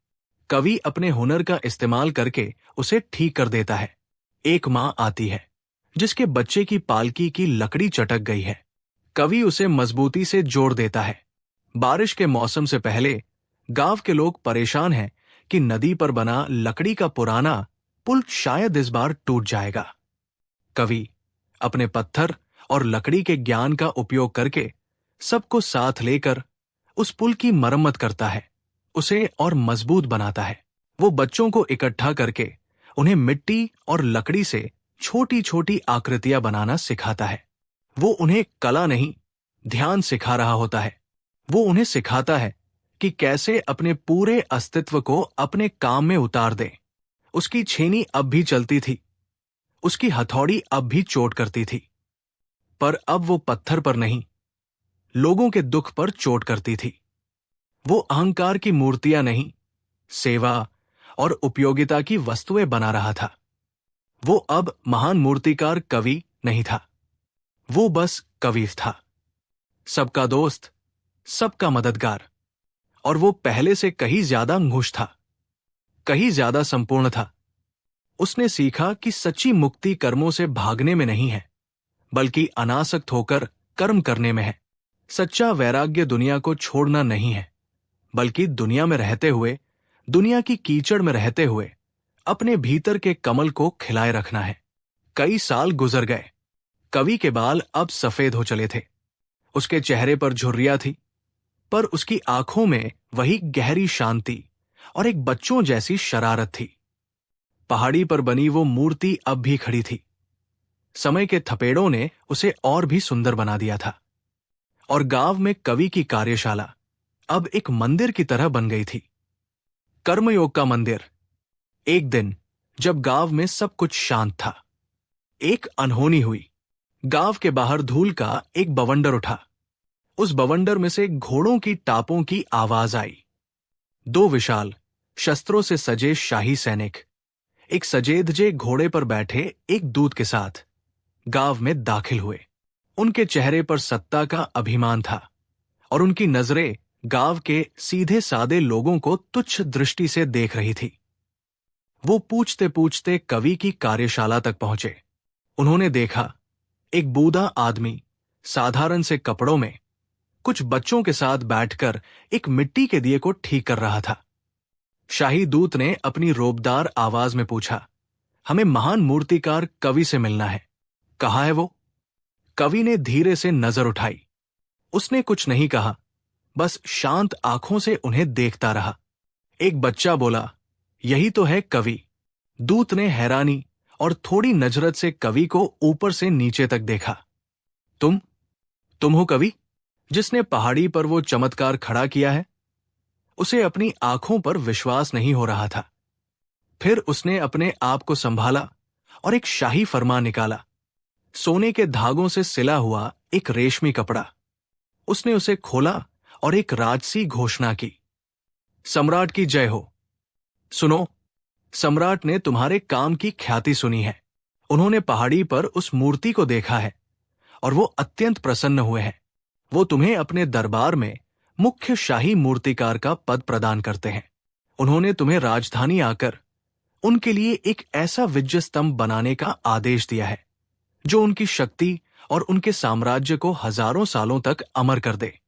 कवि अपने हुनर का इस्तेमाल करके उसे ठीक कर देता है। एक मां आती है जिसके बच्चे की पालकी की लकड़ी चटक गई है। कवि उसे मजबूती से जोड़ देता है। बारिश के मौसम से पहले गांव के लोग परेशान हैं कि नदी पर बना लकड़ी का पुराना पुल शायद इस बार टूट जाएगा। कवि अपने पत्थर और लकड़ी के ज्ञान का उपयोग करके सबको साथ लेकर उस पुल की मरम्मत करता है, उसे और मजबूत बनाता है। वो बच्चों को इकट्ठा करके उन्हें मिट्टी और लकड़ी से छोटी छोटी आकृतियां बनाना सिखाता है। वो उन्हें कला नहीं, ध्यान सिखा रहा होता है। वो उन्हें सिखाता है कि कैसे अपने पूरे अस्तित्व को अपने काम में उतार दें। उसकी छेनी अब भी चलती थी, उसकी हथौड़ी अब भी चोट करती थी, पर अब वो पत्थर पर नहीं, लोगों के दुख पर चोट करती थी। वो अहंकार की मूर्तियां नहीं, सेवा और उपयोगिता की वस्तुएं बना रहा था। वो अब महान मूर्तिकार कवि नहीं था, वो बस कवि था, सबका दोस्त, सबका मददगार। और वो पहले से कहीं ज्यादा खुश था, कहीं ज्यादा संपूर्ण था। उसने सीखा कि सच्ची मुक्ति कर्मों से भागने में नहीं है, बल्कि अनासक्त होकर कर्म करने में है। सच्चा वैराग्य दुनिया को छोड़ना नहीं है, बल्कि दुनिया में रहते हुए, दुनिया की कीचड़ में रहते हुए अपने भीतर के कमल को खिलाए रखना है। कई साल गुजर गए। कवि के बाल अब सफेद हो चले थे, उसके चेहरे पर झुर्रियां थी, पर उसकी आंखों में वही गहरी शांति और एक बच्चों जैसी शरारत थी। पहाड़ी पर बनी वो मूर्ति अब भी खड़ी थी। समय के थपेड़ों ने उसे और भी सुंदर बना दिया था। और गांव में कवि की कार्यशाला अब एक मंदिर की तरह बन गई थी, कर्मयोग का मंदिर। एक दिन जब गांव में सब कुछ शांत था, एक अनहोनी हुई। गांव के बाहर धूल का एक बवंडर उठा। उस बवंडर में से घोड़ों की टापों की आवाज आई। दो विशाल शस्त्रों से सजे शाही सैनिक, एक सजेधजे घोड़े पर बैठे एक दूत के साथ, गांव में दाखिल हुए। उनके चेहरे पर सत्ता का अभिमान था और उनकी नजरें गांव के सीधे सादे लोगों को तुच्छ दृष्टि से देख रही थी। वो पूछते पूछते कवि की कार्यशाला तक पहुंचे। उन्होंने देखा एक बूढ़ा आदमी साधारण से कपड़ों में कुछ बच्चों के साथ बैठकर एक मिट्टी के दिए को ठीक कर रहा था। शाही दूत ने अपनी रोबदार आवाज में पूछा, हमें महान मूर्तिकार कवि से मिलना है, कहाँ है वो? कवि ने धीरे से नजर उठाई। उसने कुछ नहीं कहा, बस शांत आंखों से उन्हें देखता रहा। एक बच्चा बोला, यही तो है कवि। दूत ने हैरानी और थोड़ी नजरत से कवि को ऊपर से नीचे तक देखा। तुम हो कवि, जिसने पहाड़ी पर वो चमत्कार खड़ा किया है? उसे अपनी आंखों पर विश्वास नहीं हो रहा था। फिर उसने अपने आप को संभाला और एक शाही फरमान निकाला। सोने के धागों से सिला हुआ एक रेशमी कपड़ा। उसने उसे खोला और एक राजसी घोषणा की, सम्राट की जय हो। सुनो, सम्राट ने तुम्हारे काम की ख्याति सुनी है। उन्होंने पहाड़ी पर उस मूर्ति को देखा है और वो अत्यंत प्रसन्न हुए हैं। वो तुम्हें अपने दरबार में मुख्य शाही मूर्तिकार का पद प्रदान करते हैं। उन्होंने तुम्हें राजधानी आकर उनके लिए एक ऐसा विजय स्तंभ बनाने का आदेश दिया है जो उनकी शक्ति और उनके साम्राज्य को हजारों सालों तक अमर कर दे।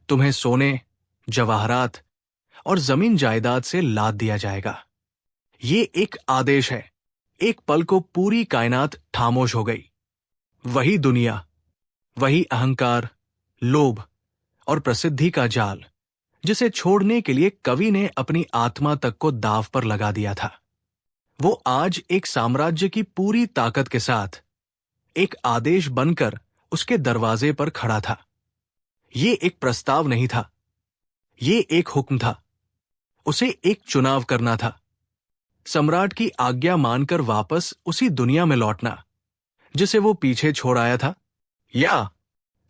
तुम्हें सोने, जवाहरात और जमीन जायदाद से लाद दिया जाएगा। ये एक आदेश है। एक पल को पूरी कायनात खामोश हो गई। वही दुनिया, वही अहंकार, लोभ और प्रसिद्धि का जाल, जिसे छोड़ने के लिए कवि ने अपनी आत्मा तक को दांव पर लगा दिया था। वो आज एक साम्राज्य की पूरी ताकत के साथ एक आदेश बनकर उसके दरवाजे पर खड़ा था। ये एक प्रस्ताव नहीं था, ये एक हुक्म था। उसे एक चुनाव करना था, सम्राट की आज्ञा मानकर वापस उसी दुनिया में लौटना जिसे वो पीछे छोड़ आया था, या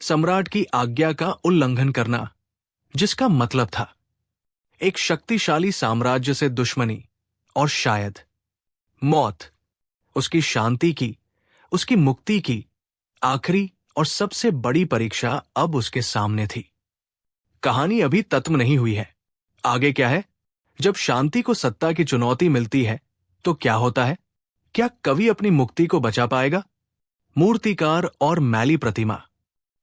सम्राट की आज्ञा का उल्लंघन करना जिसका मतलब था एक शक्तिशाली साम्राज्य से दुश्मनी और शायद मौत। उसकी शांति की, उसकी मुक्ति की आखिरी और सबसे बड़ी परीक्षा अब उसके सामने थी। कहानी अभी खत्म नहीं हुई है। आगे क्या है? जब शांति को सत्ता की चुनौती मिलती है तो क्या होता है? क्या कवि अपनी मुक्ति को बचा पाएगा? मूर्तिकार और मैली प्रतिमा,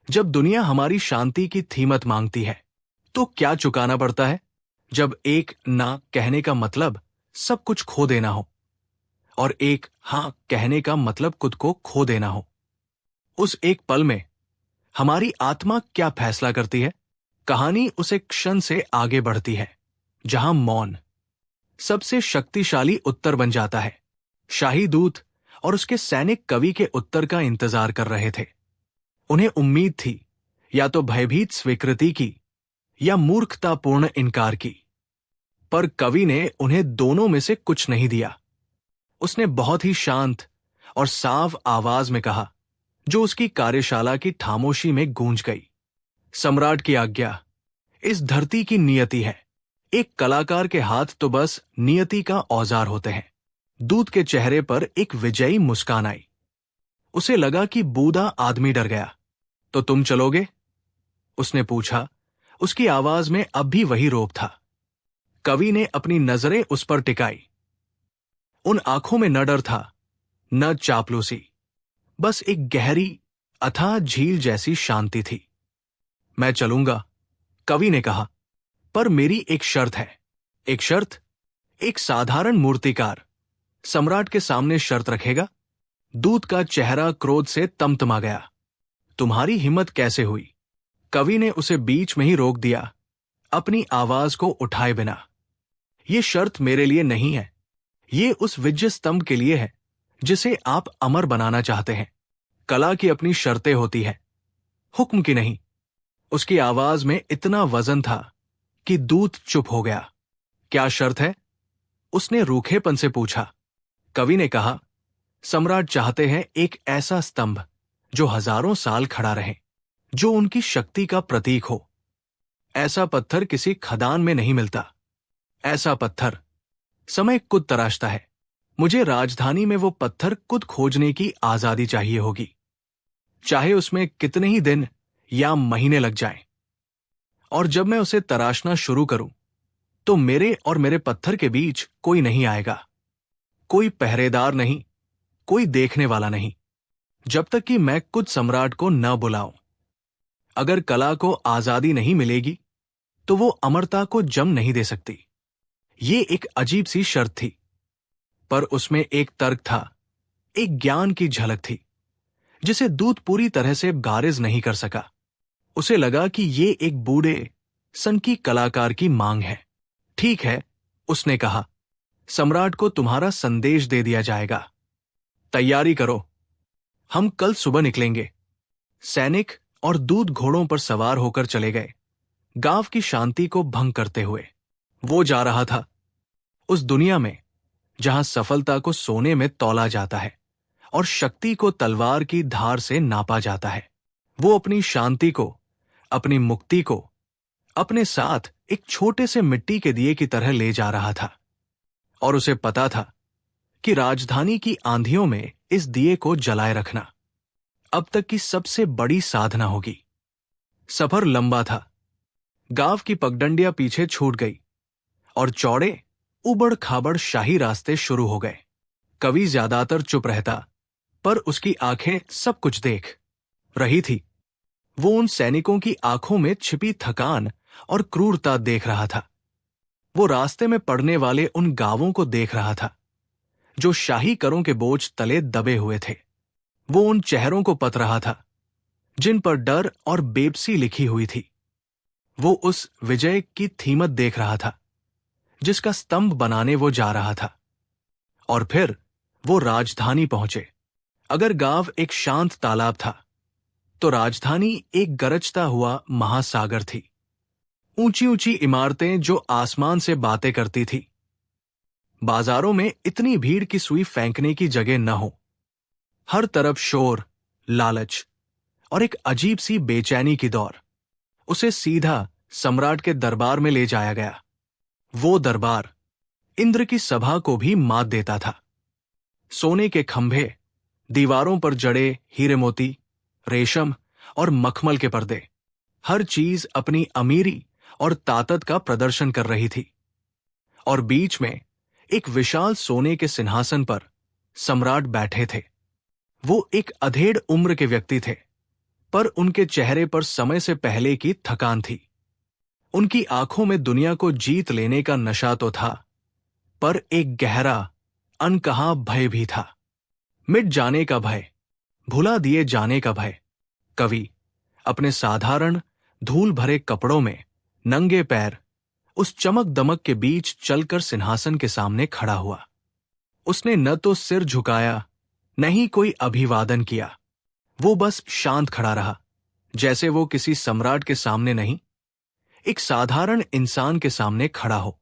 जब दुनिया हमारी शांति की कीमत मांगती है तो क्या चुकाना पड़ता है? जब एक ना कहने का मतलब सब कुछ खो देना हो और एक हां कहने का मतलब खुद को खो देना हो। उस एक पल में हमारी आत्मा क्या फैसला करती है? कहानी उस एक क्षण से आगे बढ़ती है जहां मौन सबसे शक्तिशाली उत्तर बन जाता है। शाही दूत और उसके सैनिक कवि के उत्तर का इंतजार कर रहे थे। उन्हें उम्मीद थी या तो भयभीत स्वीकृति की या मूर्खतापूर्ण इनकार की, पर कवि ने उन्हें दोनों में से कुछ नहीं दिया। उसने बहुत ही शांत और साफ आवाज में कहा, जो उसकी कार्यशाला की खामोशी में गूंज गई, सम्राट की आज्ञा इस धरती की नियति है। एक कलाकार के हाथ तो बस नियति का औजार होते हैं। दूत के चेहरे पर एक विजयी मुस्कान आई। उसे लगा कि बूढ़ा आदमी डर गया। तो तुम चलोगे? उसने पूछा। उसकी आवाज में अब भी वही रोब था। कवि ने अपनी नजरें उस पर टिकाई। उन आंखों में न डर था, न चापलूसी, बस एक गहरी अथाह झील जैसी शांति थी। मैं चलूंगा, कवि ने कहा, पर मेरी एक शर्त है। एक शर्त? एक साधारण मूर्तिकार सम्राट के सामने शर्त रखेगा? दूत का चेहरा क्रोध से तमतमा गया। तुम्हारी हिम्मत कैसे हुई? कवि ने उसे बीच में ही रोक दिया, अपनी आवाज को उठाए बिना। ये शर्त मेरे लिए नहीं है, ये उस विजय स्तंभ के लिए है जिसे आप अमर बनाना चाहते हैं। कला की अपनी शर्तें होती है, हुक्म की नहीं। उसकी आवाज में इतना वजन था कि दूत चुप हो गया। क्या शर्त है? उसने रूखेपन से पूछा। कवि ने कहा, सम्राट चाहते हैं एक ऐसा स्तंभ जो हजारों साल खड़ा रहे, जो उनकी शक्ति का प्रतीक हो। ऐसा पत्थर किसी खदान में नहीं मिलता। ऐसा पत्थर समय खुद तराशता है। मुझे राजधानी में वो पत्थर खुद खोजने की आजादी चाहिए होगी। चाहे उसमें कितने ही दिन या महीने लग जाएं। और जब मैं उसे तराशना शुरू करूं, तो मेरे और मेरे पत्थर के बीच कोई नहीं आएगा, कोई पहरेदार नहीं, कोई देखने वाला नहीं, जब तक कि मैं कुछ सम्राट को न बुलाऊं। अगर कला को आजादी नहीं मिलेगी, तो वो अमरता को जम नहीं दे सकती। ये एक अजीब सी शर्त थी, पर उसमें एक तर्क था, एक ज्ञान की झलक थी, जिसे दूत पूरी तरह से गारिज नहीं कर सका। उसे लगा कि ये एक बूढ़े सनकी कलाकार की मांग है। ठीक है, उसने कहा, सम्राट को तुम्हारा संदेश दे दिया जाएगा। तैयारी करो, हम कल सुबह निकलेंगे। सैनिक और दूत घोड़ों पर सवार होकर चले गए, गांव की शांति को भंग करते हुए। वो जा रहा था उस दुनिया में जहां सफलता को सोने में तौला जाता है और शक्ति को तलवार की धार से नापा जाता है। वो अपनी शांति को, अपनी मुक्ति को अपने साथ एक छोटे से मिट्टी के दिए की तरह ले जा रहा था। और उसे पता था कि राजधानी की आंधियों में इस दिए को जलाए रखना अब तक की सबसे बड़ी साधना होगी। सफर लंबा था। गांव की पगडंडियां पीछे छूट गई और चौड़े उबड़ खाबड़ शाही रास्ते शुरू हो गए। कवि ज्यादातर चुप रहता, पर उसकी आंखें सब कुछ देख रही थी। वो उन सैनिकों की आंखों में छिपी थकान और क्रूरता देख रहा था। वो रास्ते में पड़ने वाले उन गांवों को देख रहा था जो शाही करों के बोझ तले दबे हुए थे। वो उन चेहरों को पत रहा था जिन पर डर और बेबसी लिखी हुई थी। वो उस विजय की थीमत देख रहा था जिसका स्तंभ बनाने वो जा रहा था। और फिर वो राजधानी पहुंचे। अगर गांव एक शांत तालाब था, तो राजधानी एक गरजता हुआ महासागर थी। ऊंची ऊंची इमारतें जो आसमान से बातें करती थी। बाजारों में इतनी भीड़ की सुई फेंकने की जगह न हो। हर तरफ शोर, लालच और एक अजीब सी बेचैनी की दौर। उसे सीधा सम्राट के दरबार में ले जाया गया। वो दरबार इंद्र की सभा को भी मात देता था। सोने के खंभे, दीवारों पर जड़े हीरे मोती, रेशम और मखमल के पर्दे, हर चीज अपनी अमीरी और ताकत का प्रदर्शन कर रही थी। और बीच में एक विशाल सोने के सिंहासन पर सम्राट बैठे थे। वो एक अधेड़ उम्र के व्यक्ति थे, पर उनके चेहरे पर समय से पहले की थकान थी। उनकी आंखों में दुनिया को जीत लेने का नशा तो था, पर एक गहरा, अनकहा भय भी था। मिट जाने का भय, भुला दिए जाने का भय। कवि अपने साधारण धूल भरे कपड़ों में नंगे पैर उस चमक दमक के बीच चलकर सिंहासन के सामने खड़ा हुआ। उसने न तो सिर झुकाया, न ही कोई अभिवादन किया। वो बस शांत खड़ा रहा, जैसे वो किसी सम्राट के सामने नहीं, एक साधारण इंसान के सामने खड़ा हो।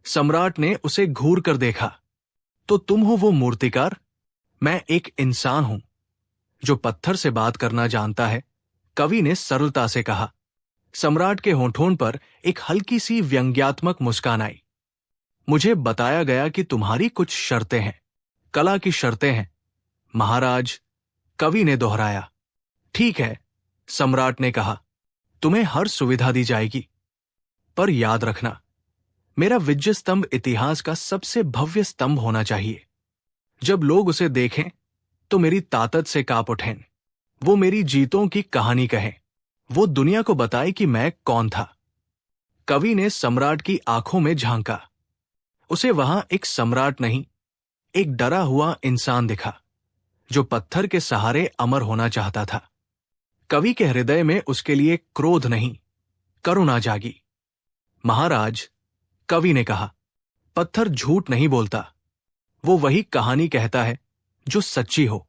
सम्राट ने उसे घूर कर देखा। तो तुम हो वो मूर्तिकार? मैं एक इंसान हूं जो पत्थर से बात करना जानता है, कवि ने सरलता से कहा। सम्राट के होठों पर एक हल्की सी व्यंग्यात्मक मुस्कान आई। मुझे बताया गया कि तुम्हारी कुछ शर्तें हैं, कला की शर्तें हैं, महाराज, कवि ने दोहराया। ठीक है, सम्राट ने कहा, तुम्हें हर सुविधा दी जाएगी, पर याद रखना, मेरा विजय स्तंभ इतिहास का सबसे भव्य स्तंभ होना चाहिए। जब लोग उसे देखें तो मेरी ताकत से कांप उठें। वो मेरी जीतों की कहानी कहें, वो दुनिया को बताए कि मैं कौन था। कवि ने सम्राट की आंखों में झांका। उसे वहां एक सम्राट नहीं, एक डरा हुआ इंसान दिखा जो पत्थर के सहारे अमर होना चाहता था। कवि के हृदय में उसके लिए क्रोध नहीं, करुणा जागी। महाराज, कवि ने कहा, पत्थर झूठ नहीं बोलता। वो वही कहानी कहता है जो सच्ची हो,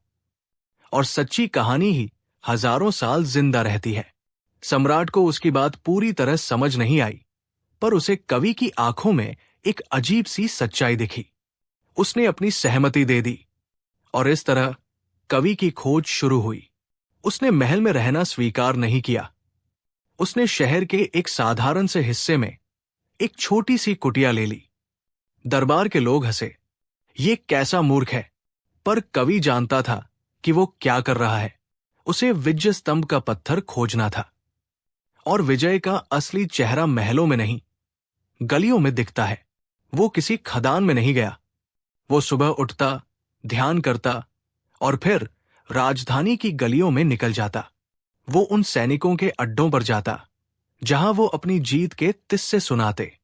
और सच्ची कहानी ही हजारों साल जिंदा रहती है। सम्राट को उसकी बात पूरी तरह समझ नहीं आई, पर उसे कवि की आंखों में एक अजीब सी सच्चाई दिखी। उसने अपनी सहमति दे दी, और इस तरह कवि की खोज शुरू हुई। उसने महल में रहना स्वीकार नहीं किया। उसने शहर के एक साधारण से हिस्से में एक छोटी सी कुटिया ले ली। दरबार के लोग हंसे, ये कैसा मूर्ख है, पर कवि जानता था कि वो क्या कर रहा है। उसे विजय स्तंभ का पत्थर खोजना था। और विजय का असली चेहरा महलों में नहीं, गलियों में दिखता है। वो किसी खदान में नहीं गया। वो सुबह उठता, ध्यान करता और फिर राजधानी की गलियों में निकल जाता। वो उन सैनिकों के अड्डों पर जाता जहां वो अपनी जीत के किस्से सुनाते,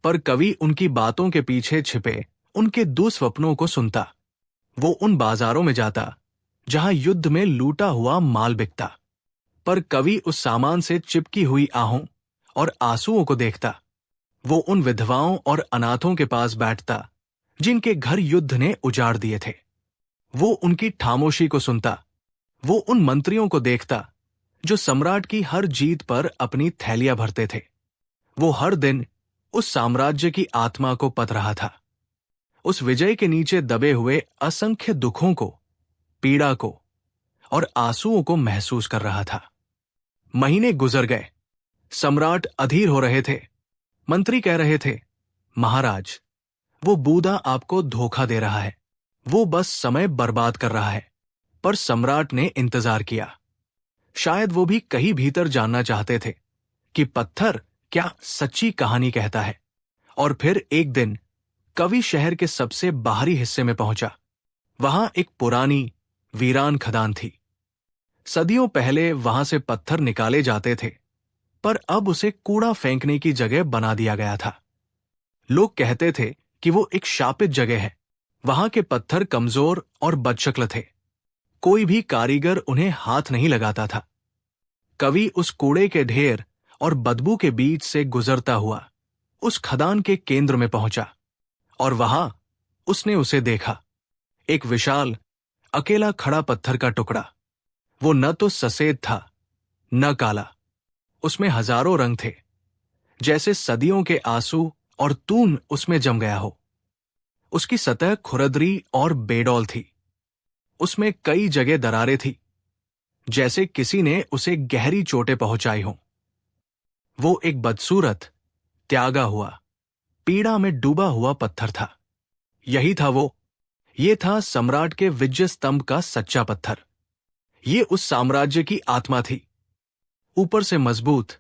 पर कवि उनकी बातों के पीछे छिपे उनके दुस्वप्नों को सुनता। वो उन बाजारों में जाता जहां युद्ध में लूटा हुआ माल बिकता, पर कवि उस सामान से चिपकी हुई आहों और आंसुओं को देखता। वो उन विधवाओं और अनाथों के पास बैठता जिनके घर युद्ध ने उजाड़ दिए थे। वो उनकी खामोशी को सुनता। वो उन मंत्रियों को देखता जो सम्राट की हर जीत पर अपनी थैलियां भरते थे। वो हर दिन उस साम्राज्य की आत्मा को पत रहा था, उस विजय के नीचे दबे हुए असंख्य दुखों को, पीड़ा को और आंसुओं को महसूस कर रहा था। महीने गुजर गए। सम्राट अधीर हो रहे थे। मंत्री कह रहे थे, महाराज, वो बूदा आपको धोखा दे रहा है, वो बस समय बर्बाद कर रहा है। पर सम्राट ने इंतजार किया। शायद वो भी कहीं भीतर जानना चाहते थे कि पत्थर क्या सच्ची कहानी कहता है। और फिर एक दिन कवि शहर के सबसे बाहरी हिस्से में पहुंचा। वहां एक पुरानी वीरान खदान थी। सदियों पहले वहां से पत्थर निकाले जाते थे, पर अब उसे कूड़ा फेंकने की जगह बना दिया गया था। लोग कहते थे कि वो एक शापित जगह है। वहां के पत्थर कमजोर और बदशक्ल थे। कोई भी कारीगर उन्हें हाथ नहीं लगाता था। कवि उस कूड़े के ढेर और बदबू के बीच से गुजरता हुआ उस खदान के केंद्र में पहुंचा, और वहां उसने उसे देखा। एक विशाल, अकेला खड़ा पत्थर का टुकड़ा। वो न तो सफेद था, न काला। उसमें हजारों रंग थे, जैसे सदियों के आंसू और तून उसमें जम गया हो। उसकी सतह खुरदरी और बेडौल थी। उसमें कई जगह दरारें थी, जैसे किसी ने उसे गहरी चोटें पहुंचाई हों। वो एक बदसूरत, त्यागा हुआ, पीड़ा में डूबा हुआ पत्थर था। यही था वो। ये था सम्राट के विजय स्तंभ का सच्चा पत्थर। ये उस साम्राज्य की आत्मा थी, ऊपर से मजबूत,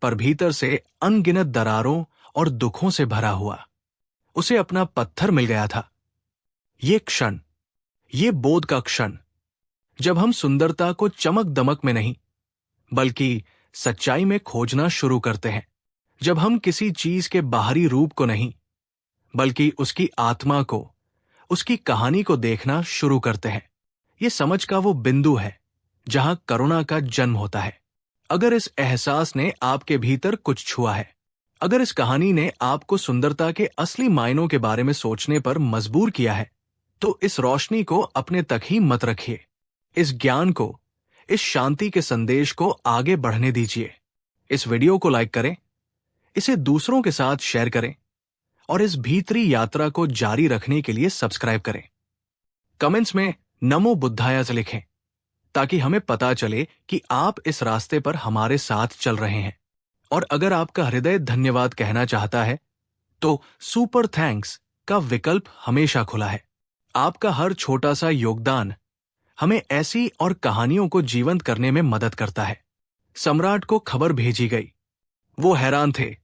पर भीतर से अनगिनत दरारों और दुखों से भरा हुआ। उसे अपना पत्थर मिल गया था। ये क्षण, ये बोध का क्षण, जब हम सुंदरता को चमक दमक में नहीं, बल्कि सच्चाई में खोजना शुरू करते हैं। जब हम किसी चीज के बाहरी रूप को नहीं, बल्कि उसकी आत्मा को, उसकी कहानी को देखना शुरू करते हैं। ये समझ का वो बिंदु है जहां करुणा का जन्म होता है। अगर इस एहसास ने आपके भीतर कुछ छुआ है, अगर इस कहानी ने आपको सुंदरता के असली मायनों के बारे में सोचने पर मजबूर किया है, तो इस रोशनी को अपने तक ही मत रखिए। इस ज्ञान को, इस शांति के संदेश को आगे बढ़ने दीजिए। इस वीडियो को लाइक करें, इसे दूसरों के साथ शेयर करें और इस भीतरी यात्रा को जारी रखने के लिए सब्सक्राइब करें। कमेंट्स में नमो बुद्धाय से लिखें, ताकि हमें पता चले कि आप इस रास्ते पर हमारे साथ चल रहे हैं। और अगर आपका हृदय धन्यवाद कहना चाहता है, तो सुपर थैंक्स का विकल्प हमेशा खुला है। आपका हर छोटा सा योगदान हमें ऐसी और कहानियों को जीवंत करने में मदद करता है। सम्राट को खबर भेजी गई। वो हैरान थे।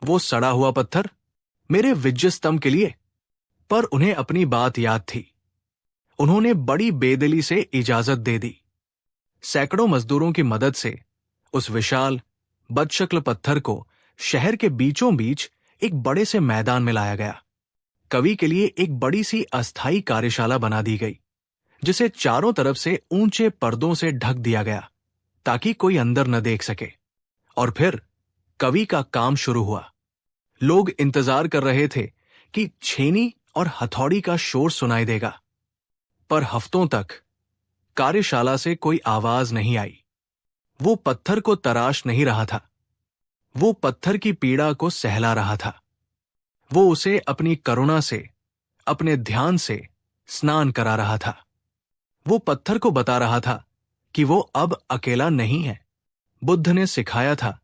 वो सड़ा हुआ पत्थर मेरे विजय स्तंभ के लिए? पर उन्हें अपनी बात याद थी। उन्होंने बड़ी बेदिली से इजाजत दे दी। सैकड़ों मजदूरों की मदद से उस विशाल, बदशक्ल पत्थर को शहर के बीचों बीच एक बड़े से मैदान में लाया गया। कवि के लिए एक बड़ी सी अस्थायी कार्यशाला बना दी गई, जिसे चारों तरफ से ऊंचे पर्दों से ढक दिया गया ताकि कोई अंदर न देख सके। और फिर कवि का काम शुरू हुआ। लोग इंतजार कर रहे थे कि छेनी और हथौड़ी का शोर सुनाई देगा, पर हफ्तों तक कार्यशाला से कोई आवाज नहीं आई। वो पत्थर को तराश नहीं रहा था, वो पत्थर की पीड़ा को सहला रहा था। वो उसे अपनी करुणा से, अपने ध्यान से स्नान करा रहा था। वो पत्थर को बता रहा था कि वो अब अकेला नहीं है। बुद्ध ने सिखाया था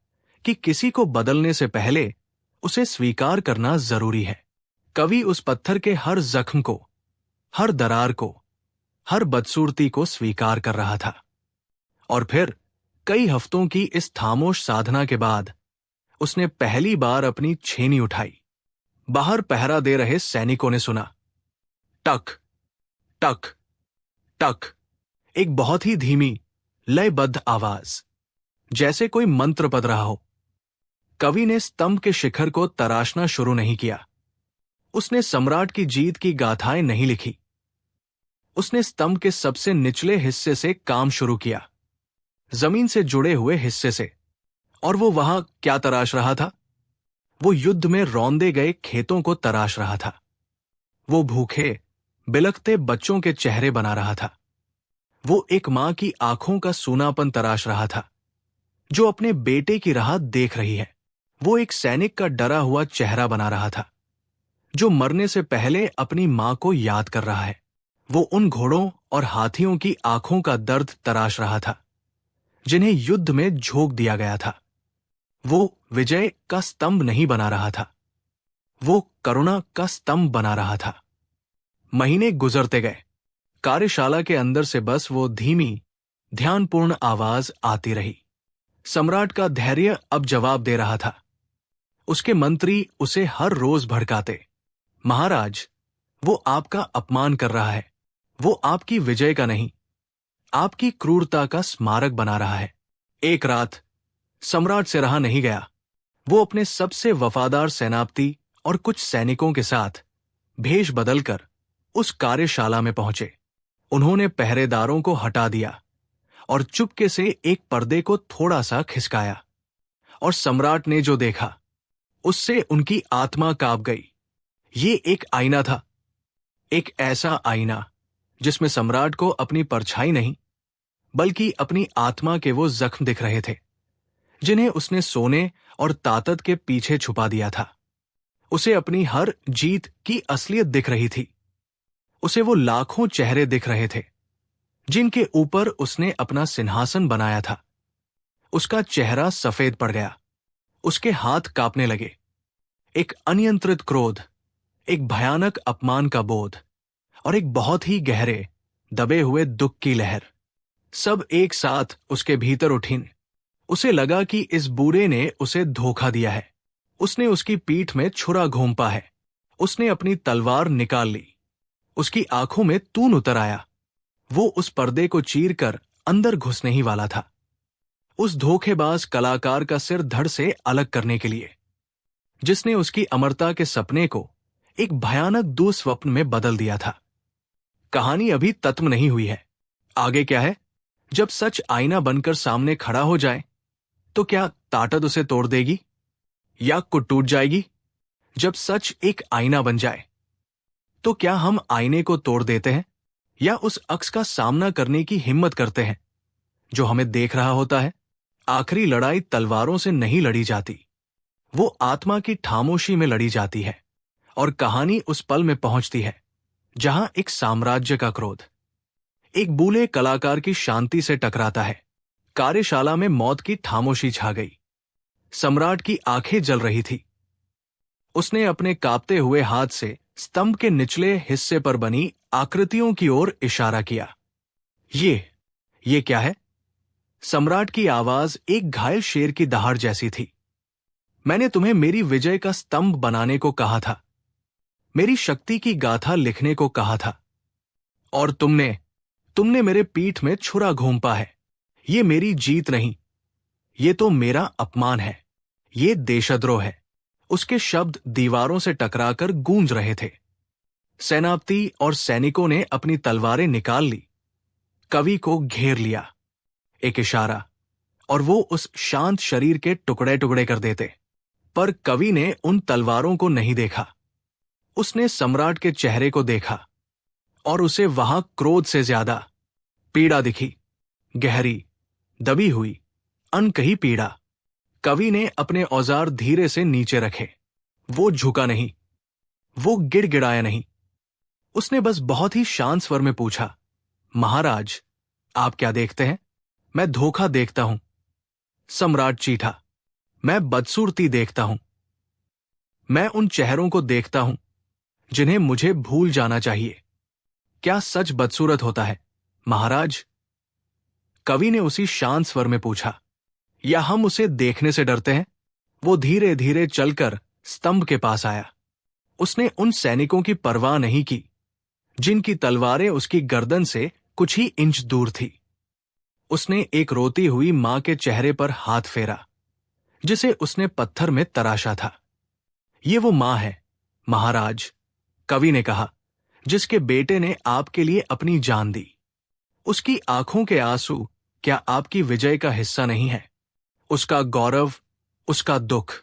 कि किसी को बदलने से पहले उसे स्वीकार करना जरूरी है। कवि उस पत्थर के हर जख्म को, हर दरार को, हर बदसूरती को स्वीकार कर रहा था। और फिर कई हफ्तों की इस खामोश साधना के बाद उसने पहली बार अपनी छेनी उठाई। बाहर पहरा दे रहे सैनिकों ने सुना, टक टक टक, एक बहुत ही धीमी लयबद्ध आवाज, जैसे कोई मंत्र पढ़ रहा हो। कवि ने स्तंभ के शिखर को तराशना शुरू नहीं किया। उसने सम्राट की जीत की गाथाएं नहीं लिखी। उसने स्तंभ के सबसे निचले हिस्से से काम शुरू किया, जमीन से जुड़े हुए हिस्से से। और वो वहां क्या तराश रहा था? वो युद्ध में रौंदे गए खेतों को तराश रहा था। वो भूखे बिलखते बच्चों के चेहरे बना रहा था। वो एक मां की आंखों का सूनापन तराश रहा था, जो अपने बेटे की राह देख रही है। वो एक सैनिक का डरा हुआ चेहरा बना रहा था, जो मरने से पहले अपनी मां को याद कर रहा है। वो उन घोड़ों और हाथियों की आंखों का दर्द तराश रहा था, जिन्हें युद्ध में झोंक दिया गया था। वो विजय का स्तंभ नहीं बना रहा था, वो करुणा का स्तंभ बना रहा था। महीने गुजरते गए। कार्यशाला के अंदर से बस वो धीमी, ध्यानपूर्ण आवाज आती रही। सम्राट का धैर्य अब जवाब दे रहा था। उसके मंत्री उसे हर रोज भड़काते, महाराज, वो आपका अपमान कर रहा है। वो आपकी विजय का नहीं, आपकी क्रूरता का स्मारक बना रहा है। एक रात सम्राट से रहा नहीं गया। वो अपने सबसे वफादार सेनापति और कुछ सैनिकों के साथ भेष बदलकर उस कार्यशाला में पहुंचे। उन्होंने पहरेदारों को हटा दिया और चुपके से एक पर्दे को थोड़ा सा खिसकाया। और सम्राट ने जो देखा, उससे उनकी आत्मा कांप गई। ये एक आईना था, एक ऐसा आईना जिसमें सम्राट को अपनी परछाई नहीं, बल्कि अपनी आत्मा के वो जख्म दिख रहे थे, जिन्हें उसने सोने और ताकत के पीछे छुपा दिया था। उसे अपनी हर जीत की असलियत दिख रही थी। उसे वो लाखों चेहरे दिख रहे थे, जिनके ऊपर उसने अपना सिंहासन बनाया था। उसका चेहरा सफेद पड़ गया। उसके हाथ कांपने लगे। एक अनियंत्रित क्रोध, एक भयानक अपमान का बोध और एक बहुत ही गहरे, दबे हुए दुख की लहर, सब एक साथ उसके भीतर उठी। उसे लगा कि इस बूढ़े ने उसे धोखा दिया है। उसने उसकी पीठ में छुरा घोंपा है। उसने अपनी तलवार निकाल ली। उसकी आंखों में तून उतर आया। वो उस पर्दे को चीरकर अंदर घुसने ही वाला था, उस धोखेबाज कलाकार का सिर धड़ से अलग करने के लिए, जिसने उसकी अमरता के सपने को एक भयानक दुस्वप्न में बदल दिया था। कहानी अभी खत्म नहीं हुई है। आगे क्या है? जब सच आईना बनकर सामने खड़ा हो जाए, तो क्या ताकत उसे तोड़ देगी या कुट टूट जाएगी? जब सच एक आईना बन जाए, तो क्या हम आईने को तोड़ देते हैं या उस अक्स का सामना करने की हिम्मत करते हैं जो हमें देख रहा होता है? आखिरी लड़ाई तलवारों से नहीं लड़ी जाती, वो आत्मा की खामोशी में लड़ी जाती है। और कहानी उस पल में पहुंचती है जहां एक साम्राज्य का क्रोध एक बूढ़े कलाकार की शांति से टकराता है। कार्यशाला में मौत की खामोशी छा गई। सम्राट की आंखें जल रही थी। उसने अपने कांपते हुए हाथ से स्तंभ के निचले हिस्से पर बनी आकृतियों की ओर इशारा किया। ये क्या है? सम्राट की आवाज एक घायल शेर की दहाड़ जैसी थी। मैंने तुम्हें मेरी विजय का स्तंभ बनाने को कहा था, मेरी शक्ति की गाथा लिखने को कहा था, और तुमने मेरे पीठ में छुरा घोंपा है। ये मेरी जीत नहीं, ये तो मेरा अपमान है, ये देशद्रोह है। उसके शब्द दीवारों से टकराकर गूंज रहे थे। सेनापति और सैनिकों ने अपनी तलवारें निकाल ली, कवि को घेर लिया। एक इशारा और वो उस शांत शरीर के टुकड़े टुकड़े कर देते। पर कवि ने उन तलवारों को नहीं देखा। उसने सम्राट के चेहरे को देखा और उसे वहां क्रोध से ज्यादा पीड़ा दिखी, गहरी, दबी हुई, अनकही पीड़ा। कवि ने अपने औजार धीरे से नीचे रखे। वो झुका नहीं, वो गिड़गिड़ाया नहीं। उसने बस बहुत ही शांत स्वर में पूछा, महाराज, आप क्या देखते हैं? मैं धोखा देखता हूं। सम्राट चीठा, मैं बदसूरती देखता हूं। मैं उन चेहरों को देखता हूं जिन्हें मुझे भूल जाना चाहिए। क्या सच बदसूरत होता है, महाराज? कवि ने उसी शांत स्वर में पूछा, या हम उसे देखने से डरते हैं? वो धीरे धीरे चलकर स्तंभ के पास आया। उसने उन सैनिकों की परवाह नहीं की जिनकी तलवारें उसकी गर्दन से कुछ ही इंच दूर थी। उसने एक रोती हुई मां के चेहरे पर हाथ फेरा जिसे उसने पत्थर में तराशा था। ये वो मां है, महाराज, कवि ने कहा, जिसके बेटे ने आपके लिए अपनी जान दी। उसकी आंखों के आंसू क्या आपकी विजय का हिस्सा नहीं है? उसका गौरव, उसका दुख,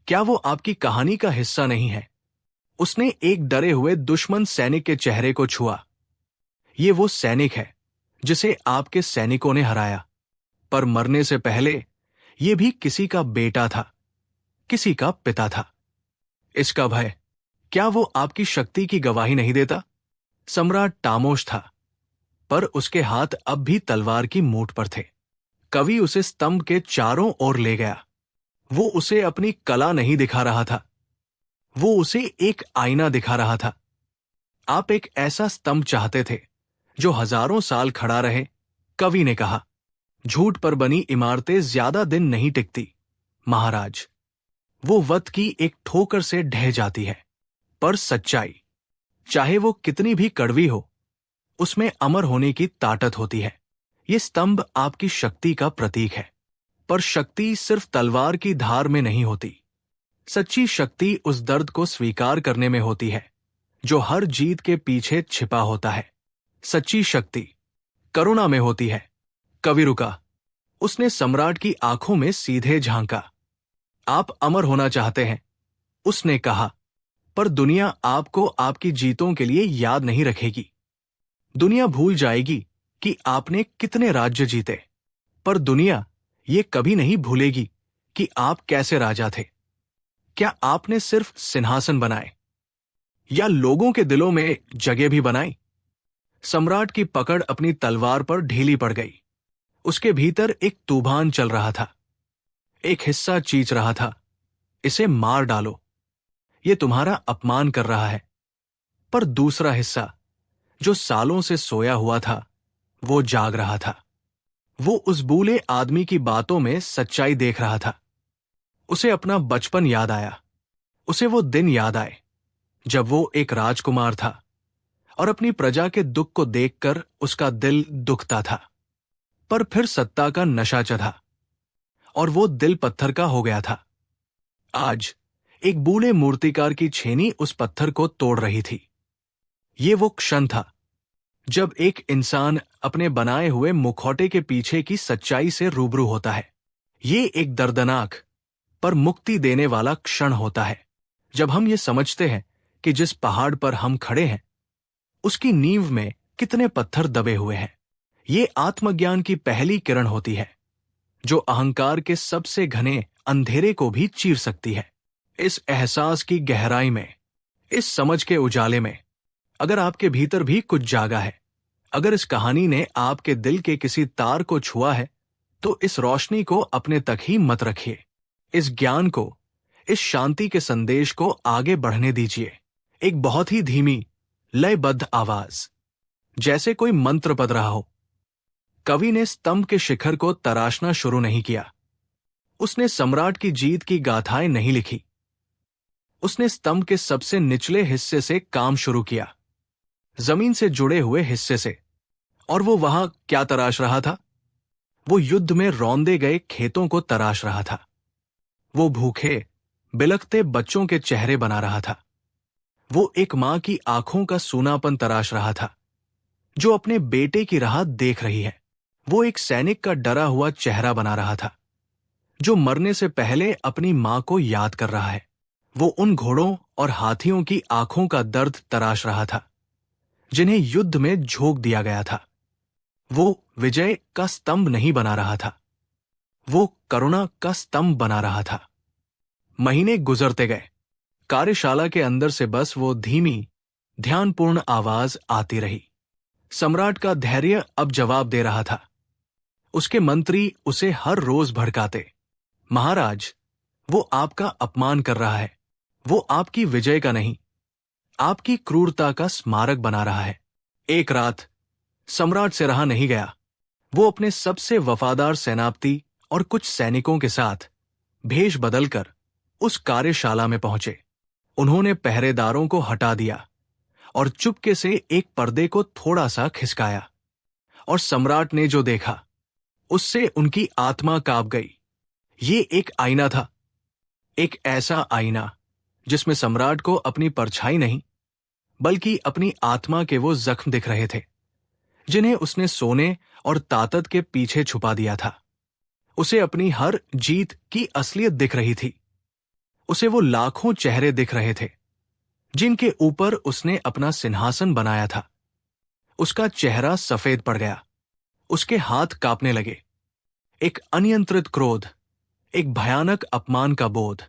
क्या वो आपकी कहानी का हिस्सा नहीं है? उसने एक डरे हुए दुश्मन सैनिक के चेहरे को छुआ। ये वो सैनिक है जिसे आपके सैनिकों ने हराया, पर मरने से पहले ये भी किसी का बेटा था, किसी का पिता था। इसका भय, क्या वो आपकी शक्ति की गवाही नहीं देता? सम्राट टामोश था, पर उसके हाथ अब भी तलवार की मूठ पर थे। कवि उसे स्तंभ के चारों ओर ले गया। वो उसे अपनी कला नहीं दिखा रहा था, वो उसे एक आईना दिखा रहा था। आप एक ऐसा स्तंभ चाहते थे जो हजारों साल खड़ा रहे, कवि ने कहा। झूठ पर बनी इमारतें ज्यादा दिन नहीं टिकती, महाराज। वो वक्त की एक ठोकर से ढह जाती है, पर सच्चाई, चाहे वो कितनी भी कड़वी हो, उसमें अमर होने की ताकत होती है। ये स्तंभ आपकी शक्ति का प्रतीक है, पर शक्ति सिर्फ तलवार की धार में नहीं होती। सच्ची शक्ति उस दर्द को स्वीकार करने में होती है जो हर जीत के पीछे छिपा होता है। सच्ची शक्ति करुणा में होती है। कवि रुका। उसने सम्राट की आंखों में सीधे झांका। आप अमर होना चाहते हैं, उसने कहा, पर दुनिया आपको आपकी जीतों के लिए याद नहीं रखेगी। दुनिया भूल जाएगी कि आपने कितने राज्य जीते, पर दुनिया ये कभी नहीं भूलेगी कि आप कैसे राजा थे। क्या आपने सिर्फ सिंहासन बनाए या लोगों के दिलों में जगह भी बनाई? सम्राट की पकड़ अपनी तलवार पर ढीली पड़ गई। उसके भीतर एक तूफान चल रहा था। एक हिस्सा चीख रहा था, इसे मार डालो, ये तुम्हारा अपमान कर रहा है। पर दूसरा हिस्सा, जो सालों से सोया हुआ था, वो जाग रहा था। वो उस बूले आदमी की बातों में सच्चाई देख रहा था। उसे अपना बचपन याद आया। उसे वो दिन याद आए जब वो एक राजकुमार था और अपनी प्रजा के दुख को देखकर उसका दिल दुखता था। पर फिर सत्ता का नशा चढ़ा और वो दिल पत्थर का हो गया था। आज एक बूढ़े मूर्तिकार की छेनी उस पत्थर को तोड़ रही थी। ये वो क्षण था जब एक इंसान अपने बनाए हुए मुखौटे के पीछे की सच्चाई से रूबरू होता है। ये एक दर्दनाक पर मुक्ति देने वाला क्षण होता है जब हम ये समझते हैं कि जिस पहाड़ पर हम खड़े हैं उसकी नींव में कितने पत्थर दबे हुए हैं। ये आत्मज्ञान की पहली किरण होती है जो अहंकार के सबसे घने अंधेरे को भी चीर सकती है। इस एहसास की गहराई में, इस समझ के उजाले में, अगर आपके भीतर भी कुछ जागा है, अगर इस कहानी ने आपके दिल के किसी तार को छुआ है, तो इस रोशनी को अपने तक ही मत रखिए। इस ज्ञान को, इस शांति के संदेश को आगे बढ़ने दीजिए। एक बहुत ही धीमी, लयबद्ध आवाज, जैसे कोई मंत्र पढ़ रहा हो। कवि ने स्तंभ के शिखर को तराशना शुरू नहीं किया। उसने सम्राट की जीत की गाथाएं नहीं लिखी। उसने स्तंभ के सबसे निचले हिस्से से काम शुरू किया, जमीन से जुड़े हुए हिस्से से। और वो वहां क्या तराश रहा था? वो युद्ध में रौंदे गए खेतों को तराश रहा था। वो भूखे, बिलखते बच्चों के चेहरे बना रहा था। वो एक मां की आंखों का सूनापन तराश रहा था जो अपने बेटे की राह देख रही है। वो एक सैनिक का डरा हुआ चेहरा बना रहा था जो मरने से पहले अपनी मां को याद कर रहा है। वो उन घोड़ों और हाथियों की आंखों का दर्द तराश रहा था जिन्हें युद्ध में झोंक दिया गया था। वो विजय का स्तंभ नहीं बना रहा था, वो करुणा का स्तंभ बना रहा था। महीने गुजरते गए। कार्यशाला के अंदर से बस वो धीमी, ध्यानपूर्ण आवाज आती रही। सम्राट का धैर्य अब जवाब दे रहा था। उसके मंत्री उसे हर रोज भड़काते, महाराज, वो आपका अपमान कर रहा है, वो आपकी विजय का नहीं, आपकी क्रूरता का स्मारक बना रहा है। एक रात सम्राट से रहा नहीं गया। वो अपने सबसे वफादार सेनापति और कुछ सैनिकों के साथ भेष बदलकर उस कार्यशाला में पहुंचे। उन्होंने पहरेदारों को हटा दिया और चुपके से एक पर्दे को थोड़ा सा खिसकाया, और सम्राट ने जो देखा उससे उनकी आत्मा कांप गई। ये एक आईना था, एक ऐसा आईना जिसमें सम्राट को अपनी परछाई नहीं बल्कि अपनी आत्मा के वो जख्म दिख रहे थे जिन्हें उसने सोने और ताकत के पीछे छुपा दिया था। उसे अपनी हर जीत की असलियत दिख रही थी। उसे वो लाखों चेहरे दिख रहे थे जिनके ऊपर उसने अपना सिंहासन बनाया था। उसका चेहरा सफेद पड़ गया, उसके हाथ कांपने लगे। एक अनियंत्रित क्रोध, एक भयानक अपमान का बोध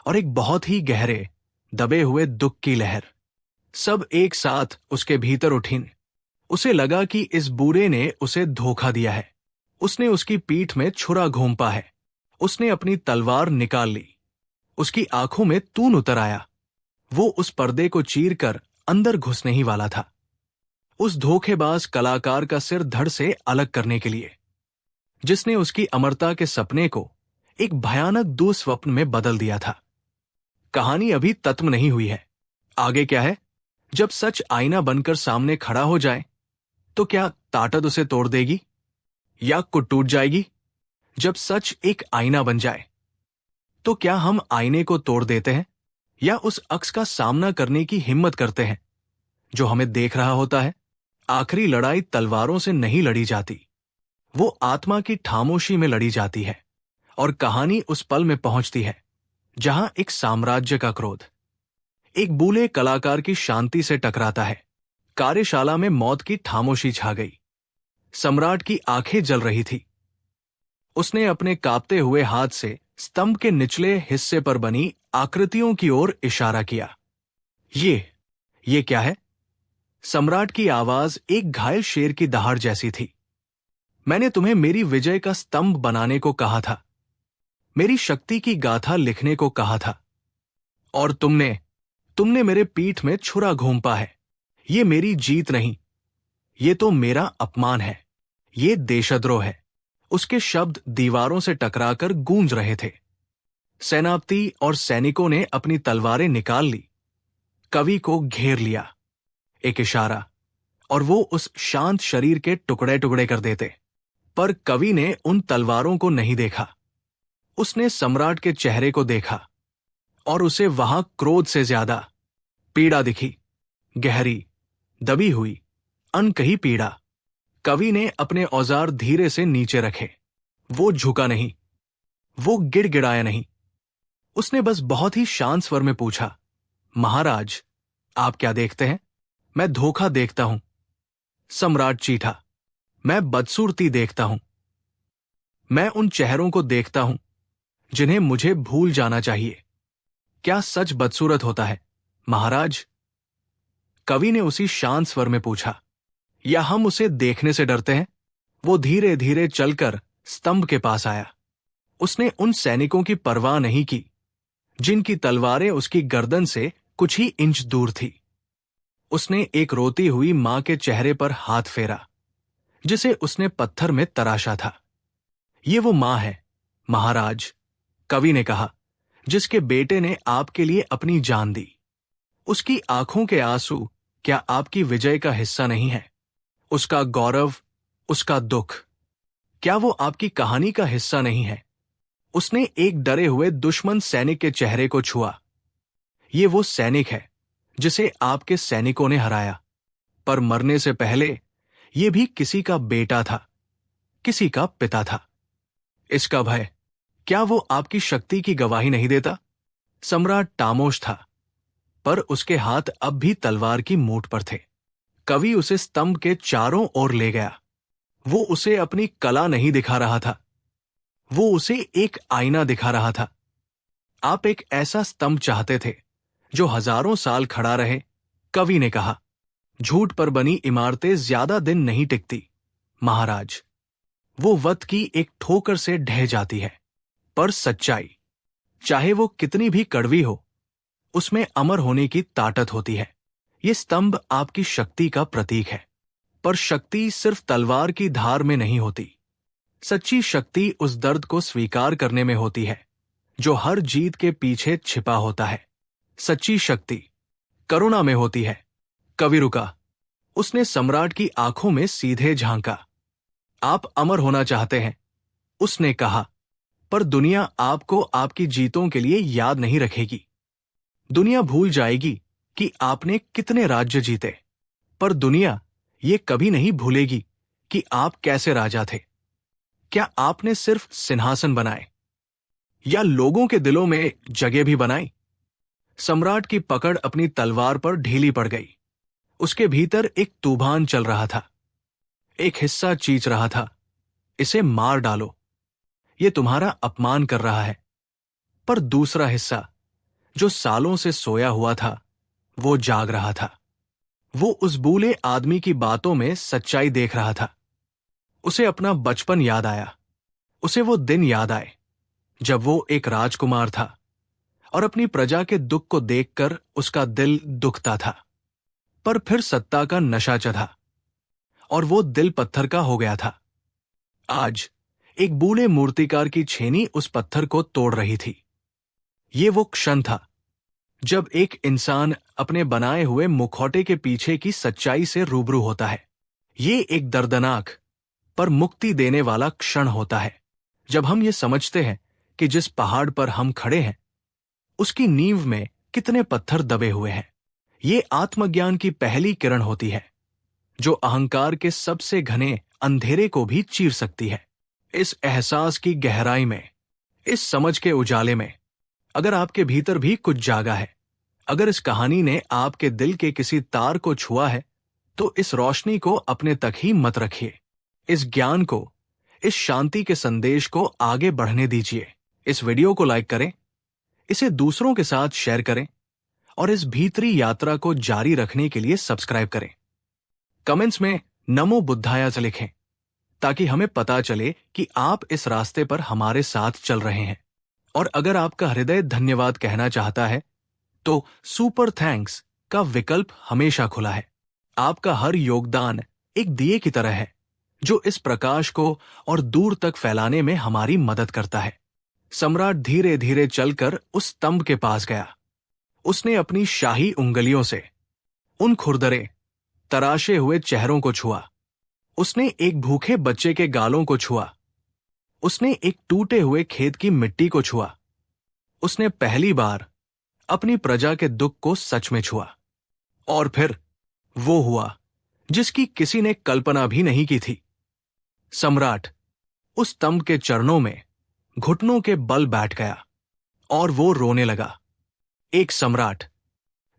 और एक बहुत ही गहरे दबे हुए दुख की लहर सब एक साथ उसके भीतर उठी। उसे लगा कि इस बूढ़े ने उसे धोखा दिया है। उसने उसकी पीठ में छुरा घोंपा है। उसने अपनी तलवार निकाल ली। उसकी आंखों में तून उतर आया। वो उस पर्दे को चीरकर अंदर घुसने ही वाला था, उस धोखेबाज कलाकार का सिर धड़ से अलग करने के लिए, जिसने उसकी अमरता के सपने को एक भयानक दुस्वप्न में बदल दिया था। कहानी अभी खत्म नहीं हुई है। आगे क्या है? जब सच आईना बनकर सामने खड़ा हो जाए तो क्या ताकत उसे तोड़ देगी या कुट टूट जाएगी? जब सच एक आईना बन जाए तो क्या हम आईने को तोड़ देते हैं या उस अक्स का सामना करने की हिम्मत करते हैं जो हमें देख रहा होता है? आखिरी लड़ाई तलवारों से नहीं लड़ी जाती, वो आत्मा की खामोशी में लड़ी जाती है। और कहानी उस पल में पहुंचती है जहां एक साम्राज्य का क्रोध एक बूढ़े कलाकार की शांति से टकराता है। कार्यशाला में मौत की खामोशी छा गई। सम्राट की आंखें जल रही थी। उसने अपने कांपते हुए हाथ से स्तंभ के निचले हिस्से पर बनी आकृतियों की ओर इशारा किया। ये क्या है? सम्राट की आवाज एक घायल शेर की दहाड़ जैसी थी। मैंने तुम्हें मेरी विजय का स्तंभ बनाने को कहा था, मेरी शक्ति की गाथा लिखने को कहा था, और तुमने मेरे पीठ में छुरा घोंपा है। ये मेरी जीत नहीं, ये तो मेरा अपमान है, ये देशद्रोह है। उसके शब्द दीवारों से टकराकर गूंज रहे थे। सेनापति और सैनिकों ने अपनी तलवारें निकाल ली, कवि को घेर लिया। एक इशारा और वो उस शांत शरीर के टुकड़े टुकड़े कर देते। पर कवि ने उन तलवारों को नहीं देखा। उसने सम्राट के चेहरे को देखा और उसे वहां क्रोध से ज्यादा पीड़ा दिखी, गहरी, दबी हुई, अनकही पीड़ा। कवि ने अपने औजार धीरे से नीचे रखे। वो झुका नहीं, वो गिड़गिड़ाया नहीं। उसने बस बहुत ही शांत स्वर में पूछा, महाराज, आप क्या देखते हैं? मैं धोखा देखता हूं। सम्राट चीठा, मैं बदसूरती देखता हूं। मैं उन चेहरों को देखता हूं जिन्हें मुझे भूल जाना चाहिए। क्या सच बदसूरत होता है, महाराज? कवि ने उसी शांत स्वर में पूछा, या हम उसे देखने से डरते हैं? वो धीरे धीरे चलकर स्तंभ के पास आया। उसने उन सैनिकों की परवाह नहीं की जिनकी तलवारें उसकी गर्दन से कुछ ही इंच दूर थी। उसने एक रोती हुई मां के चेहरे पर हाथ फेरा जिसे उसने पत्थर में तराशा था। ये वो मां है, महाराज, कवि ने कहा, जिसके बेटे ने आपके लिए अपनी जान दी। उसकी आंखों के आंसू क्या आपकी विजय का हिस्सा नहीं है? उसका गौरव, उसका दुख, क्या वो आपकी कहानी का हिस्सा नहीं है? उसने एक डरे हुए दुश्मन सैनिक के चेहरे को छुआ। ये वो सैनिक है जिसे आपके सैनिकों ने हराया, पर मरने से पहले ये भी किसी का बेटा था, किसी का पिता था। इसका भय, क्या वो आपकी शक्ति की गवाही नहीं देता? सम्राट खामोश था, पर उसके हाथ अब भी तलवार की मूठ पर थे। कवि उसे स्तंभ के चारों ओर ले गया। वो उसे अपनी कला नहीं दिखा रहा था, वो उसे एक आईना दिखा रहा था। आप एक ऐसा स्तंभ चाहते थे जो हजारों साल खड़ा रहे, कवि ने कहा। झूठ पर बनी इमारतें ज्यादा दिन नहीं टिकती, महाराज। वो वक्त की एक ठोकर से ढह जाती है, पर सच्चाई, चाहे वो कितनी भी कड़वी हो, उसमें अमर होने की ताकत होती है। ये स्तंभ आपकी शक्ति का प्रतीक है, पर शक्ति सिर्फ तलवार की धार में नहीं होती। सच्ची शक्ति उस दर्द को स्वीकार करने में होती है जो हर जीत के पीछे छिपा होता है। सच्ची शक्ति करुणा में होती है। कवि रुका, उसने सम्राट की आंखों में सीधे झांका। आप अमर होना चाहते हैं, उसने कहा, पर दुनिया आपको आपकी जीतों के लिए याद नहीं रखेगी। दुनिया भूल जाएगी कि आपने कितने राज्य जीते, पर दुनिया ये कभी नहीं भूलेगी कि आप कैसे राजा थे। क्या आपने सिर्फ सिंहासन बनाए या लोगों के दिलों में जगह भी बनाई? सम्राट की पकड़ अपनी तलवार पर ढीली पड़ गई। उसके भीतर एक तूफान चल रहा था। एक हिस्सा चीख रहा था, इसे मार डालो, ये तुम्हारा अपमान कर रहा है। पर दूसरा हिस्सा, जो सालों से सोया हुआ था, वो जाग रहा था। वो उस बूढ़े आदमी की बातों में सच्चाई देख रहा था। उसे अपना बचपन याद आया। उसे वो दिन याद आए जब वो एक राजकुमार था और अपनी प्रजा के दुख को देखकर उसका दिल दुखता था। पर फिर सत्ता का नशा चढ़ा और वो दिल पत्थर का हो गया था। आज एक बूढ़े मूर्तिकार की छेनी उस पत्थर को तोड़ रही थी। ये वो क्षण था जब एक इंसान अपने बनाए हुए मुखौटे के पीछे की सच्चाई से रूबरू होता है। ये एक दर्दनाक पर मुक्ति देने वाला क्षण होता है जब हम ये समझते हैं कि जिस पहाड़ पर हम खड़े हैं उसकी नींव में कितने पत्थर दबे हुए हैं। ये आत्मज्ञान की पहली किरण होती है जो अहंकार के सबसे घने अंधेरे को भी चीर सकती है। इस एहसास की गहराई में, इस समझ के उजाले में, अगर आपके भीतर भी कुछ जागा है, अगर इस कहानी ने आपके दिल के किसी तार को छुआ है, तो इस रोशनी को अपने तक ही मत रखिए। इस ज्ञान को, इस शांति के संदेश को आगे बढ़ने दीजिए। इस वीडियो को लाइक करें, इसे दूसरों के साथ शेयर करें और इस भीतरी यात्रा को जारी रखने के लिए सब्सक्राइब करें। कमेंट्स में नमो बुद्धाय से लिखें ताकि हमें पता चले कि आप इस रास्ते पर हमारे साथ चल रहे हैं। और अगर आपका हृदय धन्यवाद कहना चाहता है तो सुपर थैंक्स का विकल्प हमेशा खुला है। आपका हर योगदान एक दिए की तरह है जो इस प्रकाश को और दूर तक फैलाने में हमारी मदद करता है। सम्राट धीरे धीरे चलकर उस स्तंभ के पास गया। उसने अपनी शाही उंगलियों से उन खुरदरे तराशे हुए चेहरों को छुआ। उसने एक भूखे बच्चे के गालों को छुआ। उसने एक टूटे हुए खेत की मिट्टी को छुआ। उसने पहली बार अपनी प्रजा के दुख को सच में छुआ। और फिर वो हुआ जिसकी किसी ने कल्पना भी नहीं की थी। सम्राट उस स्तंभ के चरणों में घुटनों के बल बैठ गया और वो रोने लगा। एक सम्राट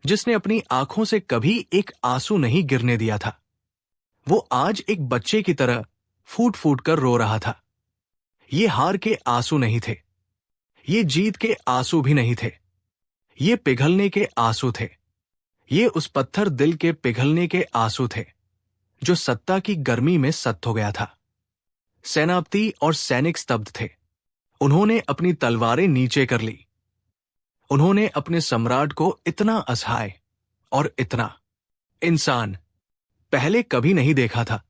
जिसने अपनी आंखों से कभी एक आंसू नहीं गिरने दिया था, वो आज एक बच्चे की तरह फूट फूट कर रो रहा था। ये हार के आंसू नहीं थे, ये जीत के आंसू भी नहीं थे, ये पिघलने के आंसू थे। ये उस पत्थर दिल के पिघलने के आंसू थे जो सत्ता की गर्मी में सत्त हो गया था। सेनापति और सैनिक स्तब्ध थे। उन्होंने अपनी तलवारें नीचे कर ली। उन्होंने अपने सम्राट को इतना असहाय और इतना इंसान पहले कभी नहीं देखा था।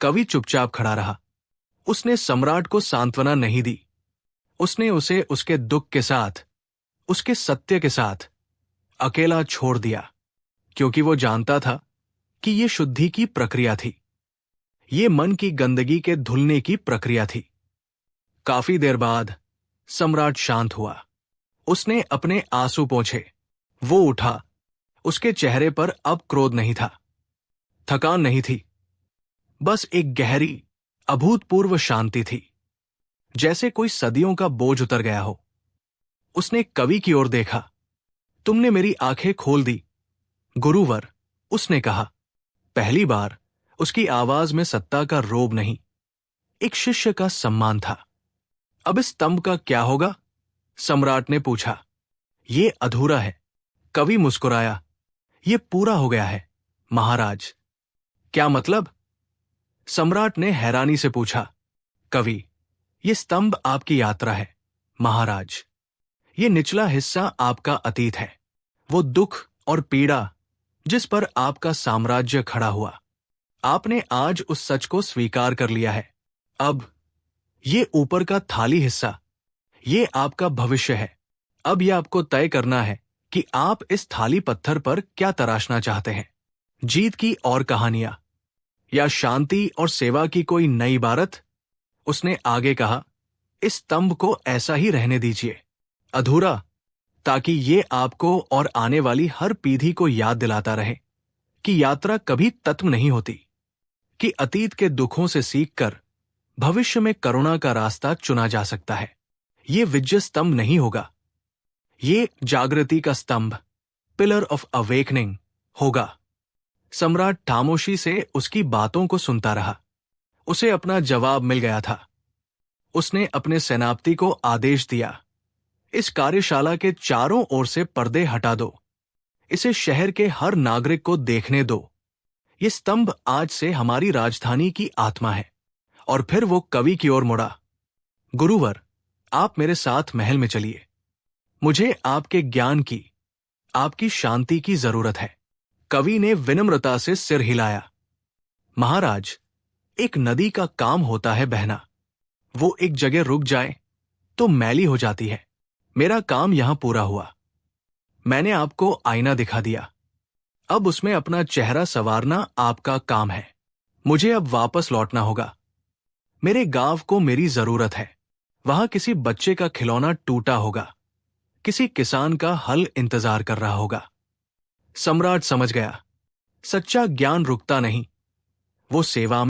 कवि चुपचाप खड़ा रहा। उसने सम्राट को सांत्वना नहीं दी। उसने उसे उसके दुख के साथ, उसके सत्य के साथ अकेला छोड़ दिया, क्योंकि वो जानता था कि ये शुद्धि की प्रक्रिया थी। ये मन की गंदगी के धुलने की प्रक्रिया थी। काफी देर बाद सम्राट शांत हुआ। उसने अपने आंसू पोंछे। वो उठा। उसके चेहरे पर अब क्रोध नहीं था, थकान नहीं थी, बस एक गहरी, अभूतपूर्व शांति थी, जैसे कोई सदियों का बोझ उतर गया हो। उसने कवि की ओर देखा। तुमने मेरी आंखें खोल दी, गुरुवर, उसने कहा। पहली बार उसकी आवाज में सत्ता का रोब नहीं, एक शिष्य का सम्मान था। अब इस स्तंभ का क्या होगा? सम्राट ने पूछा। ये अधूरा है। कवि मुस्कुराया। ये पूरा हो गया है, महाराज। क्या मतलब? सम्राट ने हैरानी से पूछा। कवि, ये स्तंभ आपकी यात्रा है, महाराज। ये निचला हिस्सा आपका अतीत है, वो दुख और पीड़ा जिस पर आपका साम्राज्य खड़ा हुआ। आपने आज उस सच को स्वीकार कर लिया है। अब ये ऊपर का थाली हिस्सा, ये आपका भविष्य है। अब यह आपको तय करना है कि आप इस थाली पत्थर पर क्या तराशना चाहते हैं। जीत की और कहानियां या शांति और सेवा की कोई नई इबारत? उसने आगे कहा, इस स्तंभ को ऐसा ही रहने दीजिए, अधूरा, ताकि ये आपको और आने वाली हर पीढ़ी को याद दिलाता रहे कि यात्रा कभी खत्म नहीं होती, कि अतीत के दुखों से सीखकर भविष्य में करुणा का रास्ता चुना जा सकता है। ये विजय स्तंभ नहीं होगा, ये जागृति का स्तंभ, पिलर ऑफ अवेकनिंग होगा। सम्राट खामोशी से उसकी बातों को सुनता रहा। उसे अपना जवाब मिल गया था। उसने अपने सेनापति को आदेश दिया, इस कार्यशाला के चारों ओर से पर्दे हटा दो, इसे शहर के हर नागरिक को देखने दो। ये स्तंभ आज से हमारी राजधानी की आत्मा है। और फिर वो कवि की ओर मुड़ा, गुरुवर, आप मेरे साथ महल में चलिए। मुझे आपके ज्ञान की, आपकी शांति की जरूरत है। कवि ने विनम्रता से सिर हिलाया, महाराज, एक नदी का काम होता है बहना। वो एक जगह रुक जाए तो मैली हो जाती है। मेरा काम यहां पूरा हुआ। मैंने आपको आईना दिखा दिया। अब उसमें अपना चेहरा संवारना आपका काम है। मुझे अब वापस लौटना होगा। मेरे गांव को मेरी जरूरत है। वहां किसी बच्चे का खिलौना टूटा होगा, किसी किसान का हल इंतजार कर रहा होगा। सम्राट समझ गया, सच्चा ज्ञान रुकता नहीं, वो सेवा